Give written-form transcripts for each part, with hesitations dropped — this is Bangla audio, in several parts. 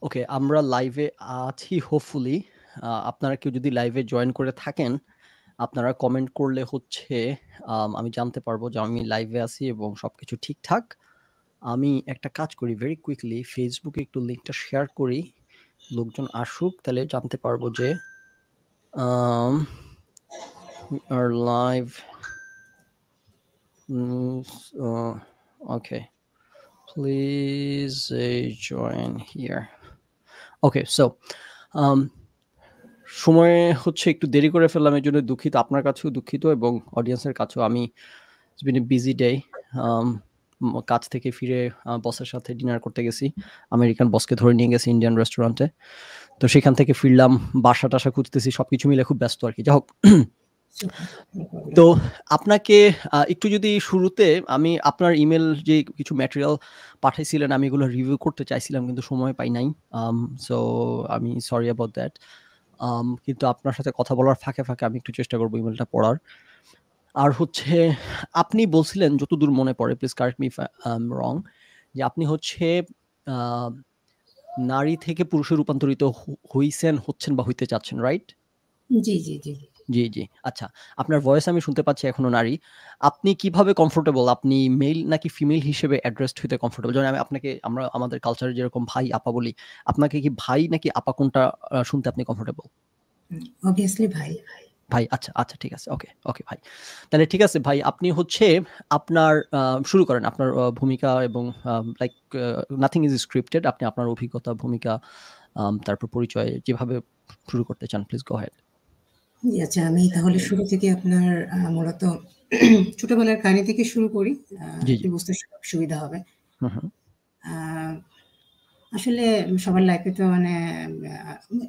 ওকে, আমরা লাইভে আছি হোপফুলি। আপনারা কেউ যদি লাইভে জয়েন করে থাকেন, আপনারা কমেন্ট করলে হচ্ছে আমি জানতে পারবো যে আমি লাইভে আছি এবং সবকিছু ঠিকঠাক। আমি একটা কাজ করি ভেরি কুইকলি ফেসবুকে একটু লিঙ্কটা শেয়ার করি। লোকজন আসুক তাহলে জানতে পারবো যে we are live. Okay. Please join here. Okay, so সময় হচ্ছে একটু দেরি করে ফেললাম এর জন্য দুঃখিত, আপনার কাছেও দুঃখিত এবং অডিয়েন্সের কাছেও। আমি it's been A busy day. কাজ থেকে ফিরে বসের সাথে ডিনার করতে গেছি, আমেরিকান বসকে ধরে নিয়ে গেছি ইন্ডিয়ান রেস্টুরেন্টে। তো সেখান থেকে ফিরলাম, বাসা টাসা খুঁজতেছি, সবকিছু মিলে খুব ব্যস্ত আর কি। যাই হোক, তো আপনাকে একটু যদি শুরুতে আমি আপনার ইমেল যে কিছু ম্যাটেরিয়াল পাঠাইছিলেন আমি এগুলো রিভিউ করতে চাইছিলাম কিন্তু সময় পাই নাই। সো আমি সরি অ্যাবাউট দ্যাট। কিন্তু আপনার সাথে কথা বলার ফাঁকে ফাঁকে আমি একটু চেষ্টা করবো ইমেলটা পড়ার। আর হচ্ছে আপনি বলছিলেন যতদূর মনে পড়ে, please correct me if I am রং, যে আপনি হচ্ছে নারী থেকে পুরুষে রূপান্তরিত হচ্ছেন বা হইতে চাচ্ছেন, রাইট? জি জি জি জি জি। আচ্ছা, আপনার ভয়েস আমি শুনতে পাচ্ছি এখনো নারী। আপনি কিভাবে কমফোর্টেবল? আপনি মেল নাকি ফিমেল হিসেবে অ্যাড্রেসড হইতে কমফোর্টেবল? যেমন আমি আপনাকে, আমরা আমাদের কালচারে যেরকম ভাই আপা বলি, আপনাকে কি ভাই নাকি আপা কোনটা শুনতে আপনি কমফোর্টেবল? অবভিয়াসলি ভাই। ভাই, আচ্ছা আচ্ছা, ঠিক আছে, ওকে ওকে ভাই। তাহলে ঠিক আছে ভাই, আপনি হচ্ছে আপনার শুরু করেন আপনার ভূমিকা এবং লাইক নাথিং ইজ স্ক্রিপ্টেড। আপনি আপনার অভিজ্ঞতা, ভূমিকা, তারপর পরিচয় যেভাবে শুরু করতে চান, প্লিজ গো হেড। আচ্ছা, আমি তাহলে শুরু থেকে আপনার মূলত ছোটবেলার কাহিনী থেকে শুরু করি, জি জি। একটু বুঝতে সুবিধা হবে। হুম হুম। আসলে সবার লাইফে তো মানে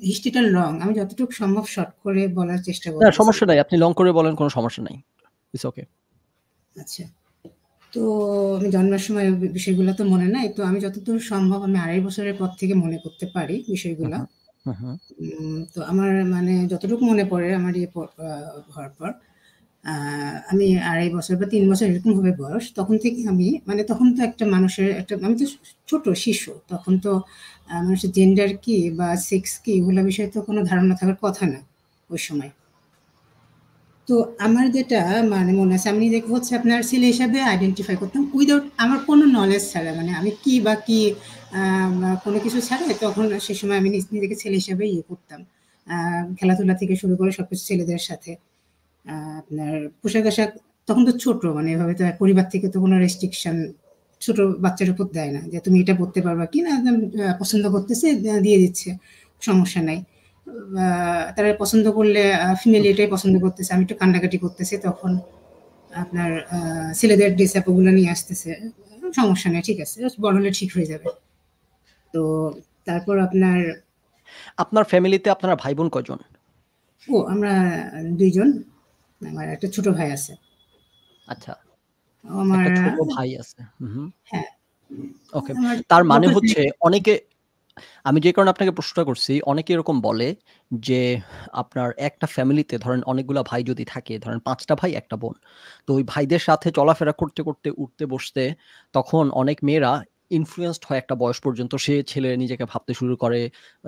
হিস্ট্রিটা লং, আমি যতটুকু সম্ভব শর্ট করে বলার চেষ্টা না করতেছি। সমস্যা নাই, আপনি লং করে বলেন, কোনো সমস্যা নাই, ইটস ওকে। আচ্ছা, তো আমি জন্মের সময় বিষয়গুলো তো মনে নাই, তো আমি যতদূর সম্ভব আমি 2.5 বছরের পর থেকে মনে করতে পারি বিষয়গুলো। তো আমার মানে যতটুকু মনে পড়ে আমার হওয়ার পর, আমি 2.5 বছর বা 3 বছর এরকম হবে বয়স, তখন থেকে আমি মানে তখন তো একটা মানুষের একটা, আমি তো ছোট শিশু, তখন তো মানুষের জেন্ডার কি বা সেক্স কি এগুলো বিষয়ে তো কোনো ধারণা থাকার কথা না ওই সময়। তো আমার যেটা মানে মনে আছে, আমি নিজেকে হচ্ছে আপনার ছেলে হিসাবে আইডেন্টিফাই করতাম উইদাউট আমার কোনো নলেজ ছাড়া, মানে আমি কি বা কি কোনো কিছু ছাড়াই তখন সে সময় আমি নিজেকে ছেলে হিসাবে ইয়ে করতাম। খেলাধুলা থেকে শুরু করে সবকিছু ছেলেদের সাথে। আপনার পোশাক আশাক তখন তো ছোট, মানে এভাবে তো পরিবার থেকে তো কোনো রেস্ট্রিকশন ছোট বাচ্চার উপর দেয় না যে তুমি এটা পড়তে পারবা কি না, পছন্দ করতেছে দিয়ে দিচ্ছে, সমস্যা নাই। তারা পছন্দ করলে ফিমেল এটাই পছন্দ করতেছে, আমি একটু কান্নাকাটি করতেছি, তখন আপনার ছেলেদের ড্রেস আপ ওগুলো নিয়ে আসতেছে, সমস্যা নেই, ঠিক আছে, বড় হলে ঠিক হয়ে যাবে। তো তারপর আপনার ফ্যামিলিতে আপনারা ভাই বোন কয়জন? আমরা 2 জন, আমার একটা ছোট ভাই আছে। আচ্ছা, আমার একটা ছোট ভাই আছে। হ্যাঁ, ওকে, আমার তার মানে বছর হচ্ছে অনেকে, আমি যে কারণে আপনাকে প্রশ্নটা করছি, অনেকে এরকম বলে যে আপনার একটা ফ্যামিলিতে ধরেন অনেকগুলা ভাই যদি থাকে, ধরেন 5টা ভাই 1টা বোন, তো ওই ভাইদের সাথে চলাফেরা করতে করতে উঠতে বসতে তখন অনেক মেয়েরা ইনফ্লুয়েন্সড হয় একটা বয়স পর্যন্ত, সে ছেলে নিজেকে ভাবতে শুরু করে,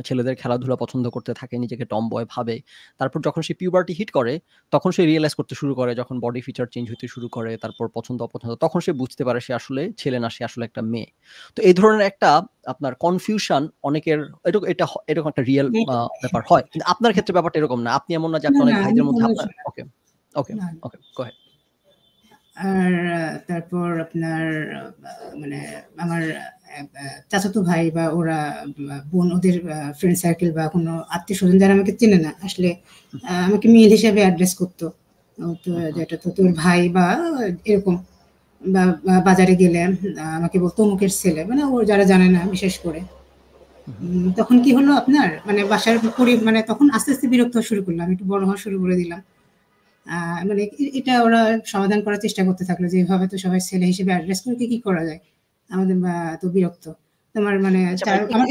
ছেলেদের খেলাধুলা পছন্দ করতে থাকে, নিজেকে টম বয় ভাবে। তারপর যখন সে পিউবার্টি হিট করে তখন সে রিয়েলাইজ করতে শুরু করে, যখন বডি ফিচার চেঞ্জ হতে শুরু করে, তারপর পছন্দ অপছন্দ, তখন সে বুঝতে পারে সে আসলে ছেলে না, সে আসলে একটা মেয়ে। তো এই ধরনের একটা আপনার কনফিউশন অনেকের, এরকম একটা রিয়েল ব্যাপার হয়, কিন্তু আপনার ক্ষেত্রে ব্যাপারটা এরকম না। আপনি এমন না যে আপনি অনেক আমি ভাইদের মধ্যে কোনো আপনার, ওকে ওকে না। ওকে গো হেড। আর তারপর আপনার মানে আমার চাচাতো ভাই বা ওরা বোন, ওদের ফ্রেন্ড সার্কেল বা কোনো আত্মীয় স্বজন যারা আমাকে চেনে না আসলে আমাকে মেল হিসেবে অ্যাড্রেস করতো, তো যেটা তো তোর ভাই বা এরকম, বা বাজারে গেলে আমাকে বলতো অমুকের ছেলে, মানে ও যারা জানে না বিশেষ করে। তখন কি হলো আপনার মানে বাসার মানে তখন আস্তে আস্তে বিরক্ত হওয়া শুরু করলাম, একটু বড় হওয়া শুরু করে দিলাম। মানে এটা ওরা সমাধান করার চেষ্টা করতে থাকলো যে এভাবে তো সবাই ছেলে হিসেবে অ্যাড্রেস করে কি করা যায়, আমাদের তো বিরক্ত তোমার মানে আচ্ছা ভাই, আমার।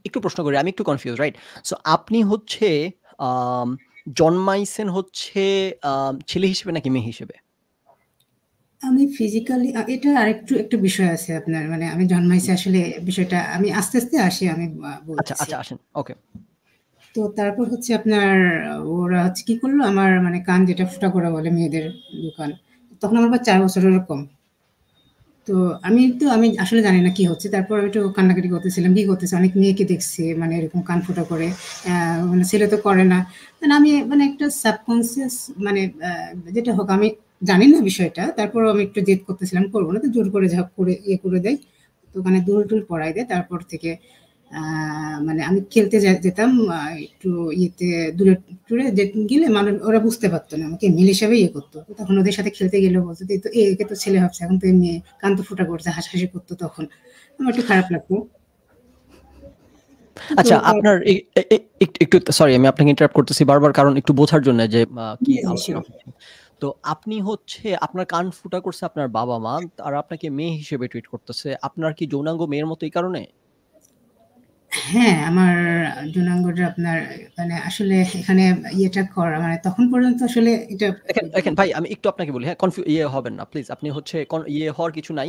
একটু প্রশ্ন করি, আমি একটু কনফিউজ, রাইট? সো আপনি হচ্ছে জন্মাইছেন হচ্ছে ছেলে হিসেবে নাকি মেয়ে হিসেবে? আমি ফিজিক্যালি এটা আরেকটু বিষয় আছে আপনার, মানে আমি জন্মাইছি আসলে বিষয়টা আমি আস্তে, আস্তে আসি আমি আচ্ছা, বলতেছি। আচ্ছা আসেন। ওকে। তো তারপর হচ্ছে আপনার ওরা হচ্ছে কি করলো, আমার মানে কান যেটা ফুটা করা বলে মেয়েদের দোকান, তখন আমার ৪ বছরেরও কম। তো আমি আসলে জানি না কি হচ্ছে। তারপর আমি একটু কান্নাকাটি করতেছিলাম। কি করতেছে? অনেক মেয়েকে দেখছি মানে এরকম কান ফোঁটা করে। মানে ছেলে তো করে না। মানে আমি মানে একটা সাবকন্সিয়াস মানে যেটা হোক আমি জানি না বিষয়টা। তারপরেও আমি একটু জেদ করতেছিলাম, করব না। তো জোর করে যা করে ইয়ে করে দেয়। তো ওখানে দুল-টুল পরায় দেয়। তারপর থেকে আ মানে আমি খেলতে যেতাম একটু ইয়েতে দূরে-টূরে গেলে ওরা বুঝতে পারত না। আমাকে মেয়ে হিসেবে ইয়ে করত। তখন ওদের সাথে খেলতে গেলেও বলত যে, একে তো ছেলে ভাবছে, এখন তো এ মেয়ে। কান তো ফোঁটা করছে, হাসাহাসি করত তখন। আমার একটু খারাপ লাগতো। তো আচ্ছা, তার আপনার একটু সরি আমি আপনাকে ইন্টারাপ্ট করতেছি বারবার, কারণ একটু বোঝার জন্য যে কি জি, জি, আলোচনা শিওর। হচ্ছে। তো আপনি হচ্ছে আপনার কান ফুটা করছে আপনার বাবা-মা, আর আপনাকে মেয়ে হিসেবে ট্রিট করতেছে। আপনার কি যৌনাঙ্গ মেয়ের মতো এই কারণে? হ্যাঁ, আমার যৌনাঙ্গটা আপনার মানে আসলে এখানে ইয়েটা করা মানে তখন পর্যন্ত আসলে এটা দেখেন, দেখেন ভাই আমি একটু আপনাকে বলি, হ্যাঁ? ইয়ে হবেন না প্লিজ। আপনি হচ্ছে ইয়ে হওয়ার কিছু নাই।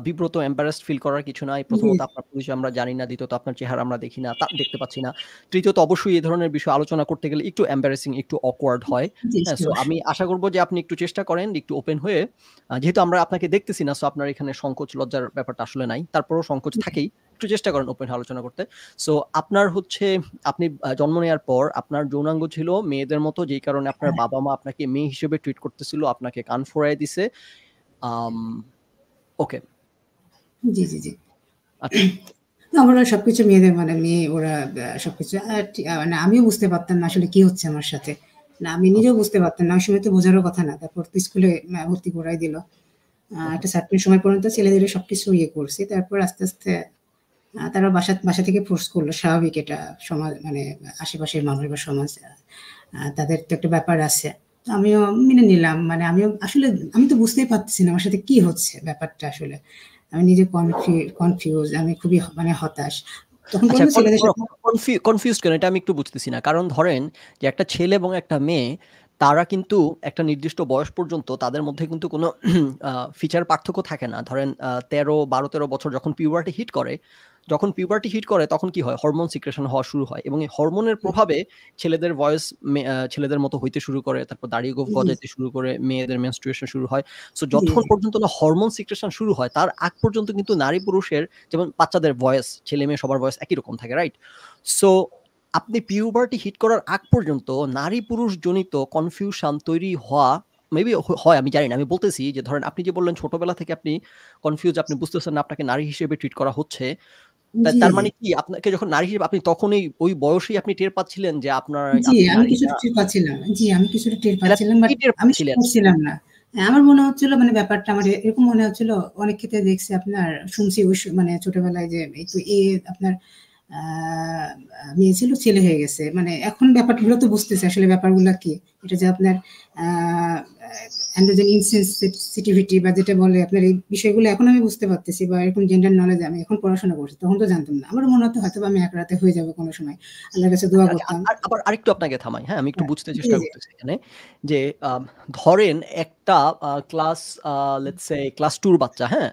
বিব্রত এম্বারাসড ফিল করার কিছু নাই। জি, প্রথমত আপনার পরিচয় আমরা জানি না। দ্বিতীয়ত আপনার চেহারা আমরা দেখি না, দেখতে পাচ্ছি না। তৃতীয়ত অবশ্যই এই ধরনের বিষয় আলোচনা করতে গেলে একটু এম্বারাসিং, একটু অকওয়ার্ড হয়। জি, হ্যাঁ? সো শিওর, আমি শিওর। আশা করব যে আপনি একটু চেষ্টা করেন একটু ওপেন হয়ে, যেহেতু আমরা আপনাকে দেখতেছি না, সো আপনার এখানে সংকোচ লজ্জার ব্যাপারটা আসলে নাই। তারপরেও সংকোচ থাকেই। একটু চেষ্টা করেন ওপেন হয়ে আলোচনা করতে। সো আপনার হচ্ছে আপনি জন্ম নেয়ার পর আপনার যৌনাঙ্গ ছিল মেয়েদের মতো, যেই কারণে আপনার হ্যাঁ, বাবা-মা আপনাকে মেয়ে হিসেবে ট্রিট করতেছিল, আপনাকে কান ফোড়ায় দিছে। আম ওকে, জি, জি, জি। আচ্ছা। না, ওরা সবকিছু মেয়েদের মানে মেয়ে ওরা সবকিছু মানে আমিও বুঝতে পারতাম না আসলে কি হচ্ছে আমার সাথে। না আমি নিজেও ওকে। বুঝতে পারতাম না। ওই সময় তো বোঝারও কথা না। তারপর তো স্কুলে ভর্তি করাই দিল। উহু, একটা সার্টেন সময় পর্যন্ত ছেলেদেরই সবকিছু ইয়ে করছি। তারপর আস্তে, আস্তে তারা বাসা থেকে ফোর্স করল। স্বাভাবিক এটা সমাজ মানে আশেপাশের মানুষ বা সমাজ তাদের তো একটা ব্যাপার আছে। তো আমিও মেনে নিলাম। মানে আমি তো বুঝতেই পারতেছি না আমার সাথে কি হচ্ছে ব্যাপারটা আসলে। আমি নিজে কনফিউজ আমি খুবই মানে হতাশ। তখন আচ্ছা, পর্যন্ত ছেলেদের সাথে কনফিউজড কেন? এটা আমি একটু বুঝতেছি না। কারণ ধরেন যে একটা ছেলে এবং একটা মেয়ে, তারা কিন্তু একটা নির্দিষ্ট বয়স পর্যন্ত তাদের মধ্যে কিন্তু কোনো ফিচার পার্থক্য থাকে না। ধরেন ১৩, ১২, ১৩ বছর যখন পিউবার্টি হিট করে তখন কি হয়? হরমোন সিক্রেশন হওয়া শুরু হয় এবং এই হরমোনের প্রভাবে ছেলেদের ভয়েস ছেলেদের মতো হইতে শুরু করে। তারপর দাড়ি গোঁফ জি, গজাইতে শুরু করে, মেয়েদের মেনস্ট্রুয়েশন শুরু হয়। সো জি, যতক্ষণ জি, পর্যন্ত না হরমোন সিক্রেশন শুরু হয়, তার আগ পর্যন্ত কিন্তু নারী পুরুষের, যেমন বাচ্চাদের ভয়েস, ছেলে-মেয়ে সবার ভয়েস একই রকম থাকে, রাইট? সো আপনি পিউবার্টি হিট করার আগ পর্যন্ত নারী-পুরুষ জনিত কনফিউশন তৈরি হওয়া মেবি হয়, আমি জানি না। আমি বলতেছি যে ধরেন আপনি যে বললেন ছোটবেলা থেকে আপনি কনফিউজ, আপনি বুঝতেছেন না আপনাকে নারী হিসেবে ট্রিট করা হচ্ছে। জি, তার জি। মানে কি আপনাকে যখন নারী হিসেবে আপনি তখনই ওই বয়সেই আপনি টের পাচ্ছিলেন যে জি, আপনি আমি নারী না? কিছুটা টের পাচ্ছিলাম। জি, আমি কিছুটা টের এটা পাচ্ছিলাম। বাট কি টের আমি পাচ্ছিলেন? সিউর ছিলাম না। হ্যাঁ, আমার মনে হচ্ছিল মানে ব্যাপারটা আমার এরকম মনে হচ্ছিল অনেক ক্ষেত্রে দেখছি আপনার শুনছি মানে ছোটবেলায় যে এই তো আপনার আ মেয়ে ছিল ছেলে হয়ে গেছে। মানে এখন ব্যাপারগুলো তো বুঝতেছি আসলে ব্যাপারগুলা কি। এটা যে আপনার আ অ্যান্ড্রোজেন ইনসেনসিটিভিটি বা যেটা বলে আপনার এই বিষয়গুলো এখন আমি বুঝতে পারতেছি বা এরকম জেন্ডার নলেজ আমি এখন পড়াশোনা করছি। তখন তো জানতাম না। আমারও মনে হতো হয়তোবা আমি এক রাতে হয়ে যাবে কোনো সময়। আল্লাহর কাছে দোয়া আচ্ছা, আচ্ছা। করতাম। আবার আরেকটু আপনাকে থামাই। হ্যাঁ? আমি একটু হ্যাঁ, বুঝতে জি, চেষ্টা জি, করতেছি এখানে যে আম ধরেন একটা ক্লাস লেটস সে ক্লাস 2 র বাচ্চা, হ্যাঁ?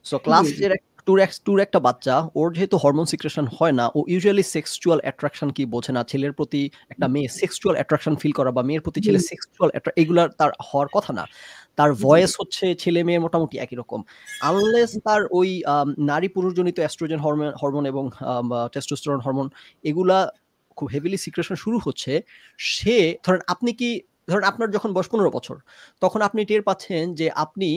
সো জি, ক্লাস জি, এর 2 র একটা বাচ্চা, ওর যেহেতু হরমোন সিক্রেশন হয় না, ও ইউজুয়ালি সেক্সুয়াল অ্যাট্রাকশন কি বোঝে না। ছেলের প্রতি একটা মেয়ে সেক্সুয়াল অ্যাট্রাকশন ফিল করা বা মেয়ের প্রতি জি, ছেলের সেক্সুয়াল এগুলা তার হওয়ার কথা না। তার জি, ভয়েস হচ্ছে ছেলে-মেয়ে মোটামুটি একই রকম। আনলেস তার ওই নারী পুরুষজনিত এস্ট্রোজেন হরমোন এবং টেস্টোস্টেরন হরমোন এগুলা খুব হেভিলি সিক্রেশন শুরু হচ্ছে, সে ধরেন আপনার যখন বয়স ১৫ বছর, তখন আপনি টের পাচ্ছেন যে আপনি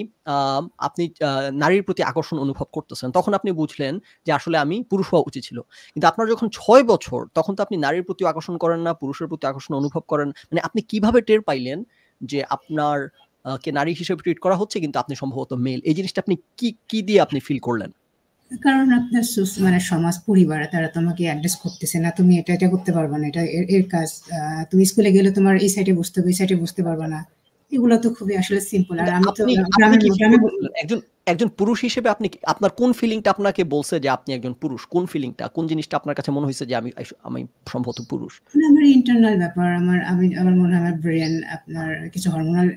নারীর প্রতি আকর্ষণ অনুভব করতেছেন। তখন আপনি বুঝলেন যে আসলে আমি পুরুষ হওয়া উচিত ছিল। কিন্তু আপনার যখন ৬ বছর, তখন তো আপনি নারীর প্রতি আকর্ষণ করেন না, পুরুষের প্রতি আকর্ষণ অনুভব করেন। মানে আপনি কিভাবে টের পাইলেন যে আপনার কে নারী হিসেবে ট্রিট করা হচ্ছে কিন্তু আপনি সম্ভবত মেল। এই জিনিসটা আপনি কি দিয়ে আপনি ফিল করলেন? কারণ আপনার মানে সমাজ, পরিবার তারা তোমাকে অ্যাড্রেস করতেছে না। তুমি এটা করতে পারবা না। এটা এর কাজ। তুমি স্কুলে গেলে তোমার এই সাইডে বসতে হবে, এই সাইডে বসতে পারবা আচ্ছা। না। এগুলো তো খুবই আসলে সিম্পল। আর কিন্তু আমি তো আপনি আপনি গ্রামের কি ফিল গ্রামে করতেছিলেন? একজন পুরুষ হিসেবে আপনি আপনার কোন ফিলিংটা আপনাকে বলছে যে আপনি একজন পুরুষ? কোন ফিলিংটা? কোন জিনিসটা আপনার কাছে মনে হইছে যে আমি সম্ভবত পুরুষ? মানে আমার ইন্টারনাল ব্যাপার, আমার মনে হয় আমার ব্রেন আপনার কিছু হরমোনাল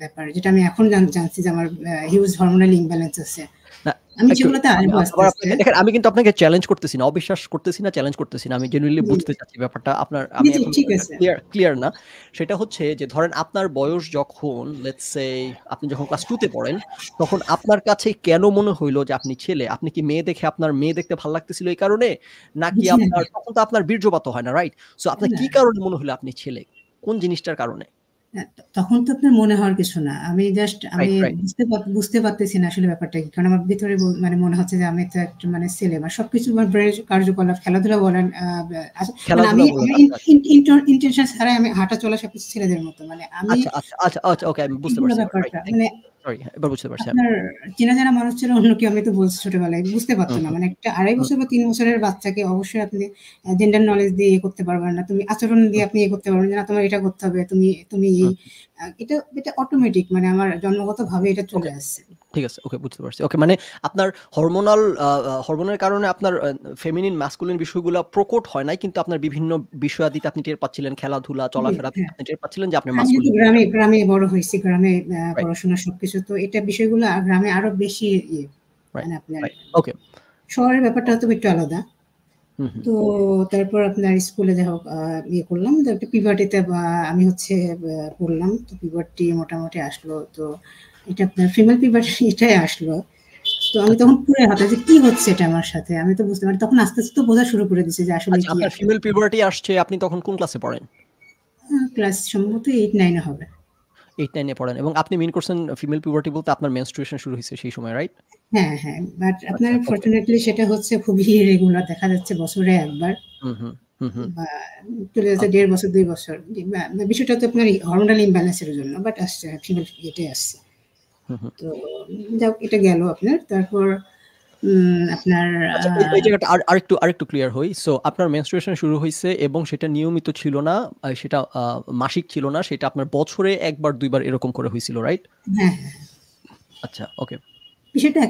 ব্যাপার, যেটা আমি এখন জানছি যে আমার হিউজ হরমোনাল ইমব্যালেন্স আছে। না, আমি একটু সেগুলোতে আমি আসবো আস্তে আবার আস্তে। আপনাকে দেখেন, আমি কিন্তু আপনাকে চ্যালেঞ্জ করতেছি না, অবিশ্বাস করতেছি না, চ্যালেঞ্জ করতেছি না। আমি জেনুইনলি জি বুঝতে চাচ্ছি ব্যাপারটা আপনার। জি আমি জি, এখন ঠিক আছে। ক্লিয়ার না। সেটা হচ্ছে যে ধরেন আপনার বয়স যখন লেটস সে আপনি যখন ক্লাস 2 তে পড়েন, তখন আপনার কাছে কেন মনে হইলো যে আপনি ছেলে? আপনি কি মেয়ে দেখে আপনার মেয়ে দেখতে ভালো লাগতেছিল এই কারণে? নাকি বুঝি না আপনার তখন তো আপনার বীর্যপাত হয় না, রাইট? সো আপনার না, কি কারণে মনে হলো আপনি ছেলে? কোন জিনিসটার কারণে? তখন তো আপনার মনে হওয়ার কিছু না। আমি জাস্ট আমি রাইট, রাইট। বুঝতে পারতেছি না আসলে ব্যাপারটা কি। কারণ আমার ভিতরে মানে মনে হচ্ছে যে আমি তো একটা মানে ছেলে। মানে সবকিছু আমার ব্রেইনের কার্যকলাপ, খেলাধুলা বলেন, মানে খেলাধুলা আমি বলেন। আমার আচ্ছা, আচ্ছা। ইনটেনশন ছাড়াই আমি হাঁটা চলা সবকিছু ছেলেদের মতো। মানে আমি আচ্ছা, আচ্ছা, আচ্ছা, আচ্ছা, ওকে, আমি বুঝতে এগুলো পারছি এবার। রাইট, ব্যাপারটা। থ্যাংক মানে ইউ। সরি, হ্যাঁ, এবার বুঝতে পারছি আমি। আপনার চেনা জানা মানুষ ছিল অন্য কেউ, আমি তো বলছি ছোটবেলায় বুঝতে পারত হুম, না। হুম, মানে একটা ২.৫ হুম, বছর বা ৩ বছরের বাচ্চাকে অবশ্যই আপনি জেন্ডার নলেজ দিয়ে ইয়ে করতে পারবেন না। তুমি আচরণ দিয়ে হুম, আপনি ইয়ে করতে পারবেন না, তোমার এটা করতে হবে। তুমি এই হুম। এটা অটোমেটিক, মানে আমার জন্মগতভাবে এটা চলে ওকে, আসছে। ঠিক আছে। ওকে, বুঝতে পারছি। ওকে, মানে আপনার হরমোনের কারণে আপনার ফেমিনিন মাসকুলিন বিষয়গুলা প্রকট হয় নাই, কিন্তু আপনার বিভিন্ন বিষয়াদিতে আপনি টের পাচ্ছিলেন, খেলাধুলা, জি, চলাফেরা থেকে হ্যাঁ। আপনি টের পাচ্ছিলেন যে আপনি আমি যেহেতু মাসকুলিন। গ্রামে বড় হইছি, গ্রামে রাইট, পড়াশোনা সবকিছু। তো এটা বিষয়গুলো গ্রামে আরো বেশি ইয়ে, রাইট, মানে আপনার রাইট। ওকে। শহরের ব্যাপারটা হয়তো একটু আলাদা। হুম, হুম। তো তারপর আপনার স্কুলে যাই হোক ইয়ে করলাম। তো একটা পিভার্টিতে আমি হচ্ছে পড়লাম। তো পিভার্টি মোটামুটি আসলো। তো এটা আপনার ফিমেল পিভার্টি এটাই আসলো। তো আমি আচ্ছা, তখন পুরাই হতাশ যে কি হচ্ছে এটা আমার সাথে? আমি তো বুঝতে পারি তখন আস্তে, আস্তে তো বোঝা শুরু করে দিছি যে আসলে আচ্ছা, কি আপনার আসলে। ফিমেল পিউবার্টি আসছে, আপনি তখন কোন ক্লাসে পড়েন? ক্লাস সম্ভবত 8-9 এ হবে। 8-9 এ পড়েন এবং আপনি মিন করছেন ফিমেল পিউবার্টি বলতে আপনার মেনস্ট্রুয়েশন শুরু হইছে সেই সময়, রাইট? হ্যাঁ, হ্যাঁ। বাট আপনার আচ্ছা, ওকে। ফরচুনেটলি সেটা হচ্ছে খুবই ইরেগুলার, দেখা যাচ্ছে বছরে ১ বার হুম, হুম, হুম, হুম। বা চলে যাচ্ছে আচ্ছা। ১.৫ বছর ২ বছর। বিষয়টা তো আপনার হরমোনাল ইমব্যালেন্স এর জন্য। বাট আসছে, ফিমেল এটাই আসছে। হুম, হুম। তো যাক এটা গেল আপনার। তারপর আপনার আচ্ছা, এই জায়গাটা আরেকটু ক্লিয়ার হই। সো আপনার মেনস্ট্রুয়েশন শুরু হইছে এবং সেটা নিয়মিত ছিল না। সেটা মাসিক ছিল না। সেটা আপনার বছরে ১ বার ২ বার এরকম করে হইছিল, রাইট? হ্যাঁ, হ্যাঁ। আচ্ছা, ওকে। বিষয়টা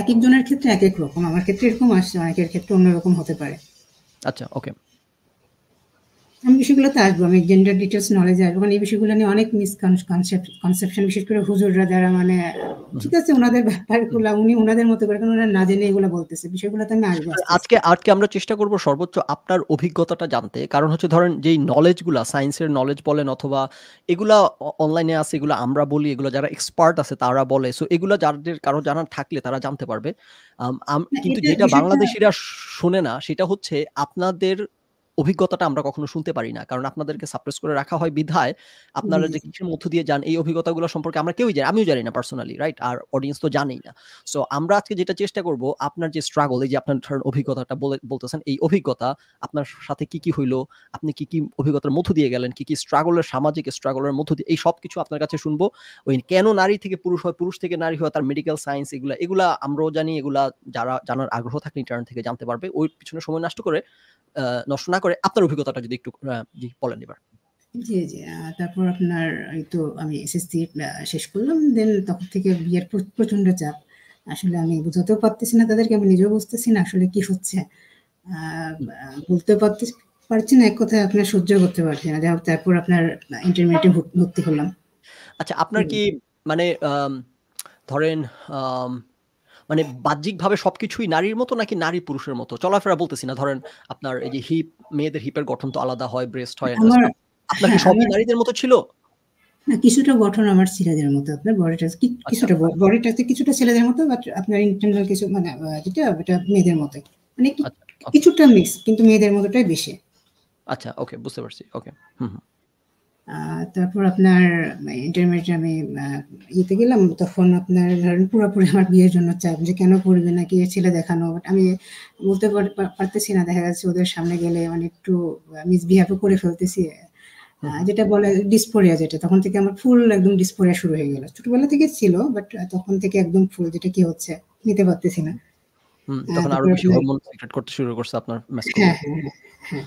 একেকজনের ক্ষেত্রে একেক রকম। আমার ক্ষেত্রে এরকম আসছে, অনেকের ক্ষেত্রে অন্যরকম হতে পারে। আচ্ছা, ওকে। আমি বিষয়গুলোতে আসবো। আমি জেন্ডার ডিটেইলস নলেজে আসবো। কারণ এই বিষয়গুলো নিয়ে অনেক কনসেপশন, বিশেষ করে হুজুররা যারা মানে হুম, ঠিক আছে উনাদের হুম। ব্যাপারগুলা উনি উনাদের মতো করে, কারণ ওনারা না জেনে এগুলা বলতেছে। বিষয়গুলোতে আমি আসবো আর আস্তে, আস্তে। আজকে আমরা চেষ্টা করব সর্বোচ্চ আপনার অভিজ্ঞতাটা জানতে। কারণ হচ্ছে ধরেন যেই নলেজগুলা, সায়েন্সের নলেজ বলেন অথবা এগুলা অনলাইনে আছে, এগুলা আমরা বলি, এগুলা যারা এক্সপার্ট আছে তারা বলে। সো এগুলা যাদের কারো জানার থাকলে তারা জানতে পারবে। না কিন্তু এটা যেটা বিষয়টা বাংলাদেশীরা শোনে না সেটা হচ্ছে আপনাদের অভিজ্ঞতাটা আমরা কখনো শুনতে পারি না। কারণ আপনাদেরকে সাপ্রেস করে রাখা হয় বিধায় জি, আপনারা যে জি। কিসের মধ্য দিয়ে যান এই অভিজ্ঞতাগুলো সম্পর্কে আমরা কেউই জানি, আমিও জানি না পার্সোনালি, রাইট? আর অডিয়েন্স তো জানেই না। সো আমরা আজকে যেটা চেষ্টা করব, আপনার যে স্ট্রাগল, এই যে আপনার ধরেন অভিজ্ঞতাটা বলতেছেন, এই অভিজ্ঞতা আপনার সাথে কি হইলো, আপনি কি অভিজ্ঞতার মধ্য দিয়ে গেলেন, কি স্ট্রাগলের, সামাজিক স্ট্রাগলের মধ্য দিয়ে, এই সবকিছু আপনার কাছে শুনবো। ওই কেন নারী থেকে পুরুষ হয়, পুরুষ থেকে নারী হয়, তার মেডিকেল সায়েন্স, এগুলা আমরাও জানি। এগুলা যারা জানার আগ্রহ থাকলে ইন্টারনেট থেকে জানতে পারবে। ওই পিছনে সময় নষ্ট না করে আপনার অভিজ্ঞতাটা যদি একটু জি বলেন এবার। জি, জি। তারপর আপনার এই তো আমি এসএসসি শেষ করলাম। দেন তখন থেকে বিয়ের প্রচন্ড চাপ। আসলে আমি বুঝাতেও পারতেছি না তাদেরকে, আমি নিজেও বুঝতেছি না আসলে কি হচ্ছে। আ হুম। বলতেও পারছি না, এক কথায় আপনার সহ্য করতে পারছি না। যাই হোক, তারপর আপনার ইন্টারমিডিয়েটে ভর্তি হলাম। আচ্ছা, আপনার কি মানে ধরেন আম মানে বাহ্যিকভাবে সবকিছুই নারীর মতো নাকি নারী পুরুষের মতো? চলাফেরা বলতেছি না। ধরেন আপনার এই যে মেয়েদের হিপের গঠন তো আলাদা হয়, ব্রেস্ট হয়, আমার স্টাফ। আপনার কি হ্যাঁ, সবই আমার নারীদের মতো ছিল? না, কিছুটা গঠন আমার ছেলেদের মতো। আপনার বডিটা আচ্ছা, কিছুটা আচ্ছা, বডিটাতে কিছুটা ছেলেদের মতো, বাট আপনার ইন্টারনাল কিছু মানে যেটা ওটা মেয়েদের মতোই। মানে একটু আচ্ছা, ওকে, কিছুটা মিক্স, কিন্তু মেয়েদের মতোটাই বেশি। আচ্ছা, ওকে, বুঝতে পারছি। ওকে। হুম, হুম। আ তারপর আপনার ইন্টারমিডিয়েটে আমি আ ইয়েতে গেলাম। তখন আপনার ধরেন পুরোপুরি আমার বিয়ের জন্য চাপ যে কেন করবে নাকি ছেলে দেখানো। বাট আমি বলতে পারতেছি না। দেখা যাচ্ছে ওদের সামনে গেলে মানে একটু মিসবিহেভ ও করে ফেলতেছি। হুম, হুম। যেটা বলে ডিসফোরিয়া, যেটা তখন থেকে আমার ফুল একদম ডিসফোরিয়া শুরু হয়ে গেল। ছোটবেলা থেকে ছিল, বাট তখন থেকে একদম ফুল, যেটা কি হচ্ছে নিতে পারতেছি না। তখন আরো তারপর বেশি আপনার হরমোন সিক্রেট করতে শুরু করছে আপনার হ্যাঁ, ম্যাসকুলিন। হ্যাঁ, হ্যাঁ, হ্যাঁ।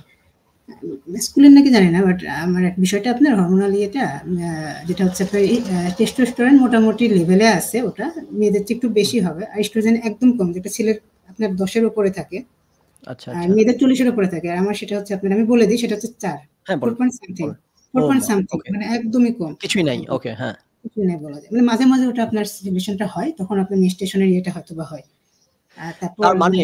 স্কুলের নাকি জানি না, বাট আমার এক বিষয়টা আপনার হরমোনাল ইয়েটা যেটা হচ্ছে আপনার টেস্টোস্টেরন মোটামুটি লেভেলে আছে, ওটা মেয়েদের চেয়ে একটু বেশি হবে, আর এস্ট্রোজেন একদম কম, যেটা ছেলের আপনার 10-এর উপরে থাকে আচ্ছা, আর আচ্ছা। মেয়েদের 40-এর উপরে থাকে। আর আমার সেটা হচ্ছে আপনার, আমি বলে দিই, সেটা হচ্ছে 4, হ্যাঁ, 4 বলেন, পয়েন্ট সামথিং, বলেন। 4 ও পয়েন্ট মা! সামথিং, ওকে। মানে একদমই কম। কিছুই নাই। ওকে, হ্যাঁ। কিছুই নাই বলা যায়। মানে মাঝে, মাঝে ওটা আপনার সিচুয়েশনটা হয়, তখন আপনার মেনস্ট্রুয়েশনের ইয়েটা হয়তোবা হয়। আর তারপর তার মানে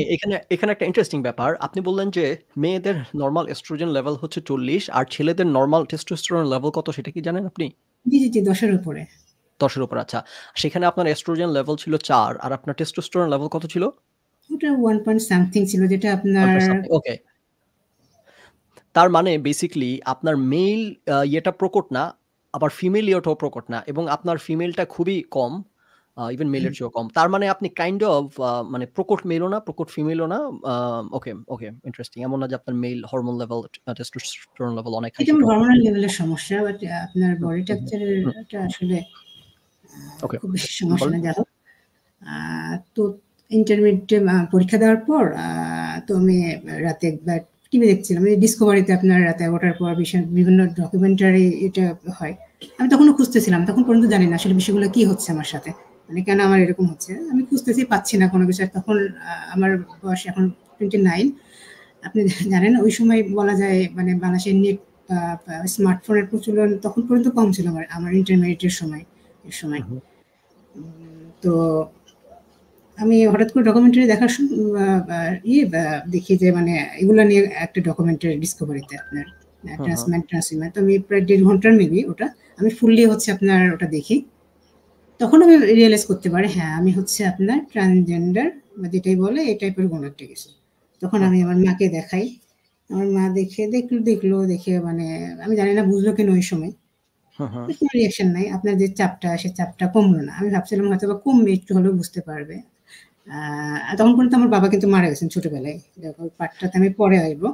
এখানে একটা ইন্টারেস্টিং ব্যাপার। আপনি বললেন যে মেয়েদের নরমাল এস্ট্রোজেন লেভেল হচ্ছে 40 আর ছেলেদের নরমাল টেস্টোস্টেরন লেভেল কত সেটা কি জানেন আপনি? জি, জি, জি, 10-এর উপরে। 10 এর উপর, আচ্ছা। সেখানে আপনার এস্ট্রোজেন লেভেল ছিল 4 আর আপনার টেস্টোস্টেরন লেভেল কত ছিল? ওটা 1 পয়েন্ট সামথিং ছিল, যেটা আপনার 1 something, ওকে। তার মানে বেসিক্যালি আপনার মেইল ইয়েটা প্রকট না, আবার ফিমেল ইয়েটাও প্রকট না এবং আপনার ফিমেলটা খুবই কম, ইভেন মেলের চেয়েও কম। তার মানে আপনি কাইন্ড অফ মানে প্রকট মেলও না, প্রকট ফিমেলও না। ওকে, ওকে, ইন্টারেস্টিং। এমন না যে আপনার mail hormone level, testosterone level অনেক হাই এটা আমার সেটাও না। হরমোনাল লেভেলের সমস্যা, বাট আপনার হুম, বডি হুম, হুম, টেক্সচারের হুম। এটা আসলে ওকে, খুব বেশি সমস্যা বলেন। না, যা হোক। তো ইন্টারমিডিয়েট পরীক্ষা দেওয়ার পর তো আমি রাতে একবার টিভি দেখছিলাম, এই ডিসকভারিতে আপনার রাতে 11টার পর বিভিন্ন ডকুমেন্টারি এটা হয়। আমি তখনও খুঁজতেছিলাম, তখন পর্যন্ত জানি না আসলে বিষয়গুলো কি হচ্ছে আমার সাথে, মানে কেন আমার এরকম হচ্ছে। আমি খুঁজতেছি, পাচ্ছি না কোনো কিছু। আর তখন আমার বয়স এখন 29। আপনি জানেন ওই সময় বলা যায় মানে বাংলাদেশের নেট স্মার্টফোনের প্রচলন তখন পর্যন্ত কম ছিল, আমার ইন্টারমিডিয়েটের সময়, এর সময়। হুম, হুম, তো আমি হঠাৎ করে ডকুমেন্টারি দেখার দেখি যে মানে এগুলা নিয়ে একটা ডকুমেন্টারি ডিসকভারিতে আপনার হুম, হুম। ট্রান্সম্যান। তো আমি প্রায় 1.5 ঘন্টার মেবি ওটা, আমি ফুললি হচ্ছে আপনার ওটা দেখি। তখন আমি রিয়ালাইজ করতে পারি, হ্যাঁ, আমি হচ্ছে আপনার ট্রান্সজেন্ডার বা যেটাই বলে এই টাইপের কোনো একটা কিছু। তখন হুম, আমি আমার মাকে দেখাই। আমার মা দেখে মানে আমি জানি না বুঝলো কিনা ওই সময়। হুম, হুম। কোনো রিঅ্যাকশন নাই। আপনার যে চাপটা, সে চাপটা কমলো না। আমি ভাবছিলাম হয়তোবা কমবে, একটু হলেও বুঝতে পারবে। তখন পর্যন্ত আমার বাবা কিন্তু মারা গেছেন ছোটবেলায়। ওই পার্টটাতে আমি পরে আসবো।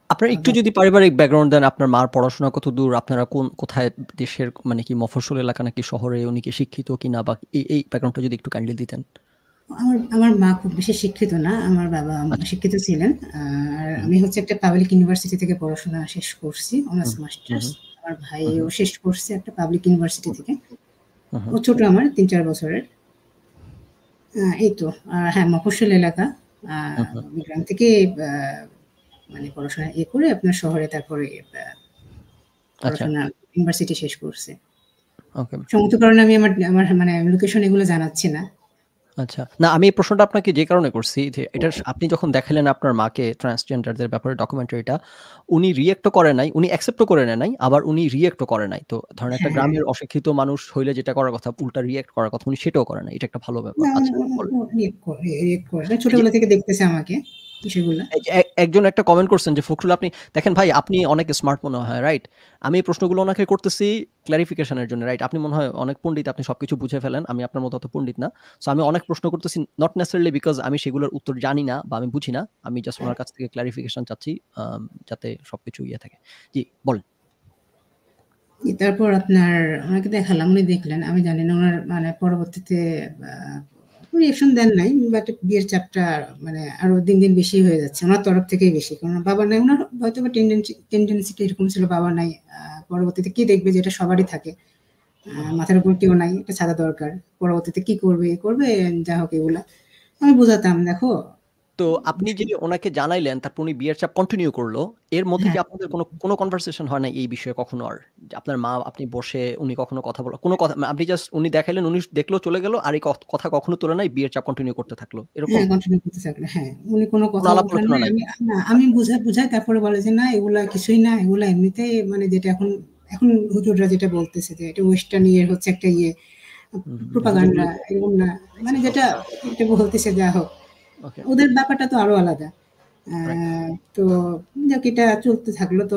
আপনার একটু যদি পারিবারিক ব্যাকগ্রাউন্ড দেন, আপনার মার পড়াশোনা কতদূর? আপনারা কোথায় দেশের, মানে কি মফস্বল এলাকা নাকি শহরে? উনি কি শিক্ষিত কিনা, বা এই ব্যাকগ্রাউন্ডটা যদি একটু কাইন্ডলি দিতেন। আমার আমার মা খুব বেশি শিক্ষিত না। আমার বাবা আচ্ছা। শিক্ষিত ছিলেন। আর হুম, আমি হচ্ছে একটা পাবলিক ইউনিভার্সিটি থেকে পড়াশোনা শেষ করছি, অনার্স হুম, হুম, মাস্টার্স। হুম, আমার হুম, ভাইও শেষ করছে একটা পাবলিক ইউনিভার্সিটি থেকে। হুম, ও হুম, ছোট আমার ৩-৪ বছরের। এই তো। হ্যাঁ, মফস্বল এলাকা। আ হুম, হুম। গ্রাম থেকে আ মানে পড়াশোনা করে আপনার শহরে তারপরে আচ্ছা, পড়াশোনা ইউনিভার্সিটি শেষ করছে। ওকে। সঙ্গত কারণে আমি আমার আমার মানে লোকেশন এগুলো জানাচ্ছি না। আচ্ছা। না, আমি এই প্রশ্নটা আপনাকে যে কারণে করছি যে এটা আপনি যখন দেখাইলেন আপনার মাকে ট্রান্সজেন্ডারদের ব্যাপারে ডকুমেন্টারিটা, উনি রিঅ্যাক্ট ও করে নাই, উনি অ্যাকসেপ্ট ও করে নেয় নাই, আবার উনি রিঅ্যাক্ট ও করে নাই। তো ধরেন একটা হ্যাঁ, গ্রামের অশিক্ষিত মানুষ হইলে যেটা করার কথা, উল্টা রিঅ্যাক্ট করার কথা, উনি সেটাও করে নাই। এটা একটা ভালো ব্যাপার। না, আচ্ছা, বলেন। রিয়েক্ট করে না। এই যে ছোটবেলা থেকে দেখতেছে আমাকে বিষয়গুলা। এই যে একজন একটা কমেন্ট করছেন যে, "ফখরুল, আপনি দেখেন ভাই, আপনি অনেক স্মার্ট মনে হয়, রাইট? আমি এই প্রশ্নগুলো ওনাকে করতেছি ক্লারিফিকেশন এর জন্য, রাইট? আপনি মনে হয় অনেক পণ্ডিত, আপনি সবকিছু বুঝে ফেলেন। আমি আপনার মতো অত পণ্ডিত না। সো আমি অনেক প্রশ্ন করতেছি, নট নেসেসারিলি বিকজ আমি সেগুলোর উত্তর জানি না বা আমি বুঝি না। আমি জাস্ট উনার কাছ থেকে ক্লারিফিকেশন চাচ্ছি, যাতে সবকিছু ইয়ে থাকে।" জি, বলেন। তারপর আপনার ওনাকে দেখালাম, উনি দেখলেন। আমি জানি না উনার মানে পরবর্তীতে আ রিঅ্যাকশন দেন নাই। বাট বিয়ের চাপটা মানে আরো দিন, দিন বেশি হয়ে যাচ্ছে। উনার তরফ থেকেই বেশি। কারণ বাবা নাই। উনার হয়তোবা টেনডেন্সিটা এরকম ছিল, বাবা নাই। পরবর্তীতে কি দেখবে, যেটা সবারই থাকে। হুম, মাথার উপর কেউ নাই। একটা ছাতা দরকার। পরবর্তীতে কি করবে, যা হোক এগুলা। আমি বুঝাতাম, দেখো তো আপনি যে ওনাকে জানাইলেন, তারপর উনি বিয়ের চাপ কন্টিনিউ করলো। এর মধ্যে কি হ্যাঁ, আপনাদের কোনো কনভারসেশন হয় নাই এই বিষয়ে কখনো আর? যে আপনার মা, আপনি বসে উনি কখনো কথা বলা, কোনো কথা, আপনি জাস্ট উনি দেখাইলেন, উনি দেখলো, চলে গেল। আর এই কথা কখনো তোলে নাই, বিয়ের চাপ কন্টিনিউ করতে থাকলো। এরকম? হ্যাঁ, কন্টিনিউ করতে থাকলো। হ্যাঁ, উনি কোনো কোনো কথা আলাপ উঠান আলোচনা নাই। নাই? আমি আচ্ছা। বুঝাই তারপরে বলে যে, "না, এগুলা কিছুই না। এগুলা এমনিতেই মানে যেটা এখন এখন হুজুররা যেটা বলতেছে যে এটা ওয়েস্টার্ন ইয়ের হচ্ছে একটা ইয়ে, হুম, হুম। হুজুরগুলো প্রোপাগান্ডা এরকম না।" মানে যেটা ওকে, এটা বলতেছে, যা হোক। ওকে। ওদের ব্যাপারটা তো আরো আলাদা। আ রাইট। তো যাক, এটা চলতে থাকলো। তো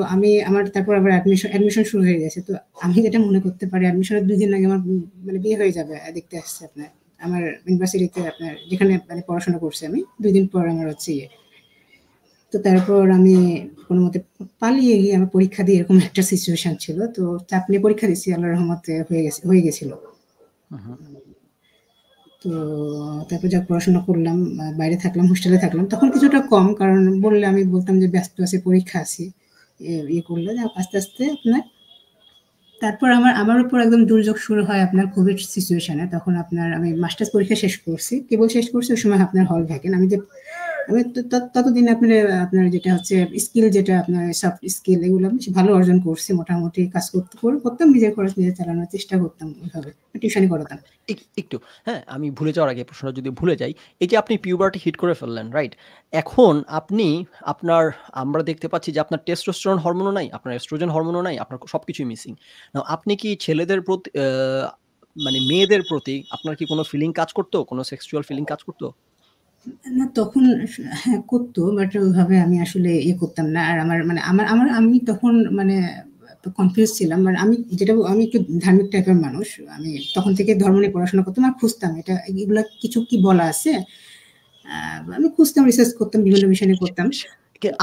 আমার তারপর আবার অ্যাডমিশন শুরু হয়ে গেছে। তো আমি যেটা মনে করতে পারি, অ্যাডমিশনের ২ দিন আগে আমার মানে বিয়ে হয়ে যাবে। দেখতে আসছে আপনার। আমার ইউনিভার্সিটিতে আপনার যেখানে মানে পড়াশোনা করছি আমি, ২ দিন পর আমার হচ্ছে ইয়ে। তো তারপর আমি কোনমতে পালিয়ে গিয়ে আমার পরীক্ষা দিয়ে, এরকম একটা সিচুয়েশন ছিল। তো চাপ নিয়ে পরীক্ষা দিচ্ছি। আল্লাহর রহমতে হয়ে গেছিল। হুম, হুম। তো তারপর যা পড়াশোনা করলাম, বাইরে থাকলাম, হোস্টেলে থাকলাম। তখন কিছুটা কম, কারণ আমি বলতাম যে ব্যস্ত আছি, পরীক্ষা আছে। ইয়ে করলো, আস্তে আস্তে আপনার তারপর আমার উপর একদম দুর্যোগ শুরু হয় আপনার কোভিড সিচুয়েশনে। তখন আপনার আমি মাস্টার্স পরীক্ষা শেষ করছি, কেবল শেষ করছি, ওই সময় আপনার হল ভ্যাকেন্ট। আমি ততদিন আপনার যেটা হচ্ছে স্কিল, যেটা আপনার সফট স্কিল, এগুলো আমি ভালো অর্জন করছি, মোটামুটি কাজ করতাম, নিজের খরচ নিজে চালানোর চেষ্টা করতাম, ওইভাবে টিউশনি করাতাম। একটু হ্যাঁ, আমি ভুলে যাওয়ার আগে প্রশ্নটা যদি ভুলে যাই, এই যে আপনি পিউবার্টি হিট করে ফেললেন, রাইট? এখন আমরা দেখতে পাচ্ছি যে আপনার টেস্টোস্টেরন হরমোনও নাই, আপনার এস্ট্রোজেন হরমোনও নাই, আপনার সবকিছুই মিসিং। নাও আপনি কি ছেলেদের প্রতি মানে মেয়েদের প্রতি আপনার কি কোনো ফিলিং কাজ করতো, কোনো সেক্সুয়াল ফিলিং কাজ করতো? না, তখন হ্যাঁ করতো, বাট ওইভাবে আমি আসলে ইয়ে করতাম না। আর আমি তখন মানে কনফিউজ ছিলাম। মানে আমি একটু ধার্মিক টাইপের মানুষ। আমি তখন থেকে ধর্ম নিয়ে পড়াশোনা করতাম আর খুঁজতাম এগুলা কিছু কি বলা আছে। আমি খুঁজতাম, রিসার্চ করতাম, বিভিন্ন বিষয় নিয়ে করতাম।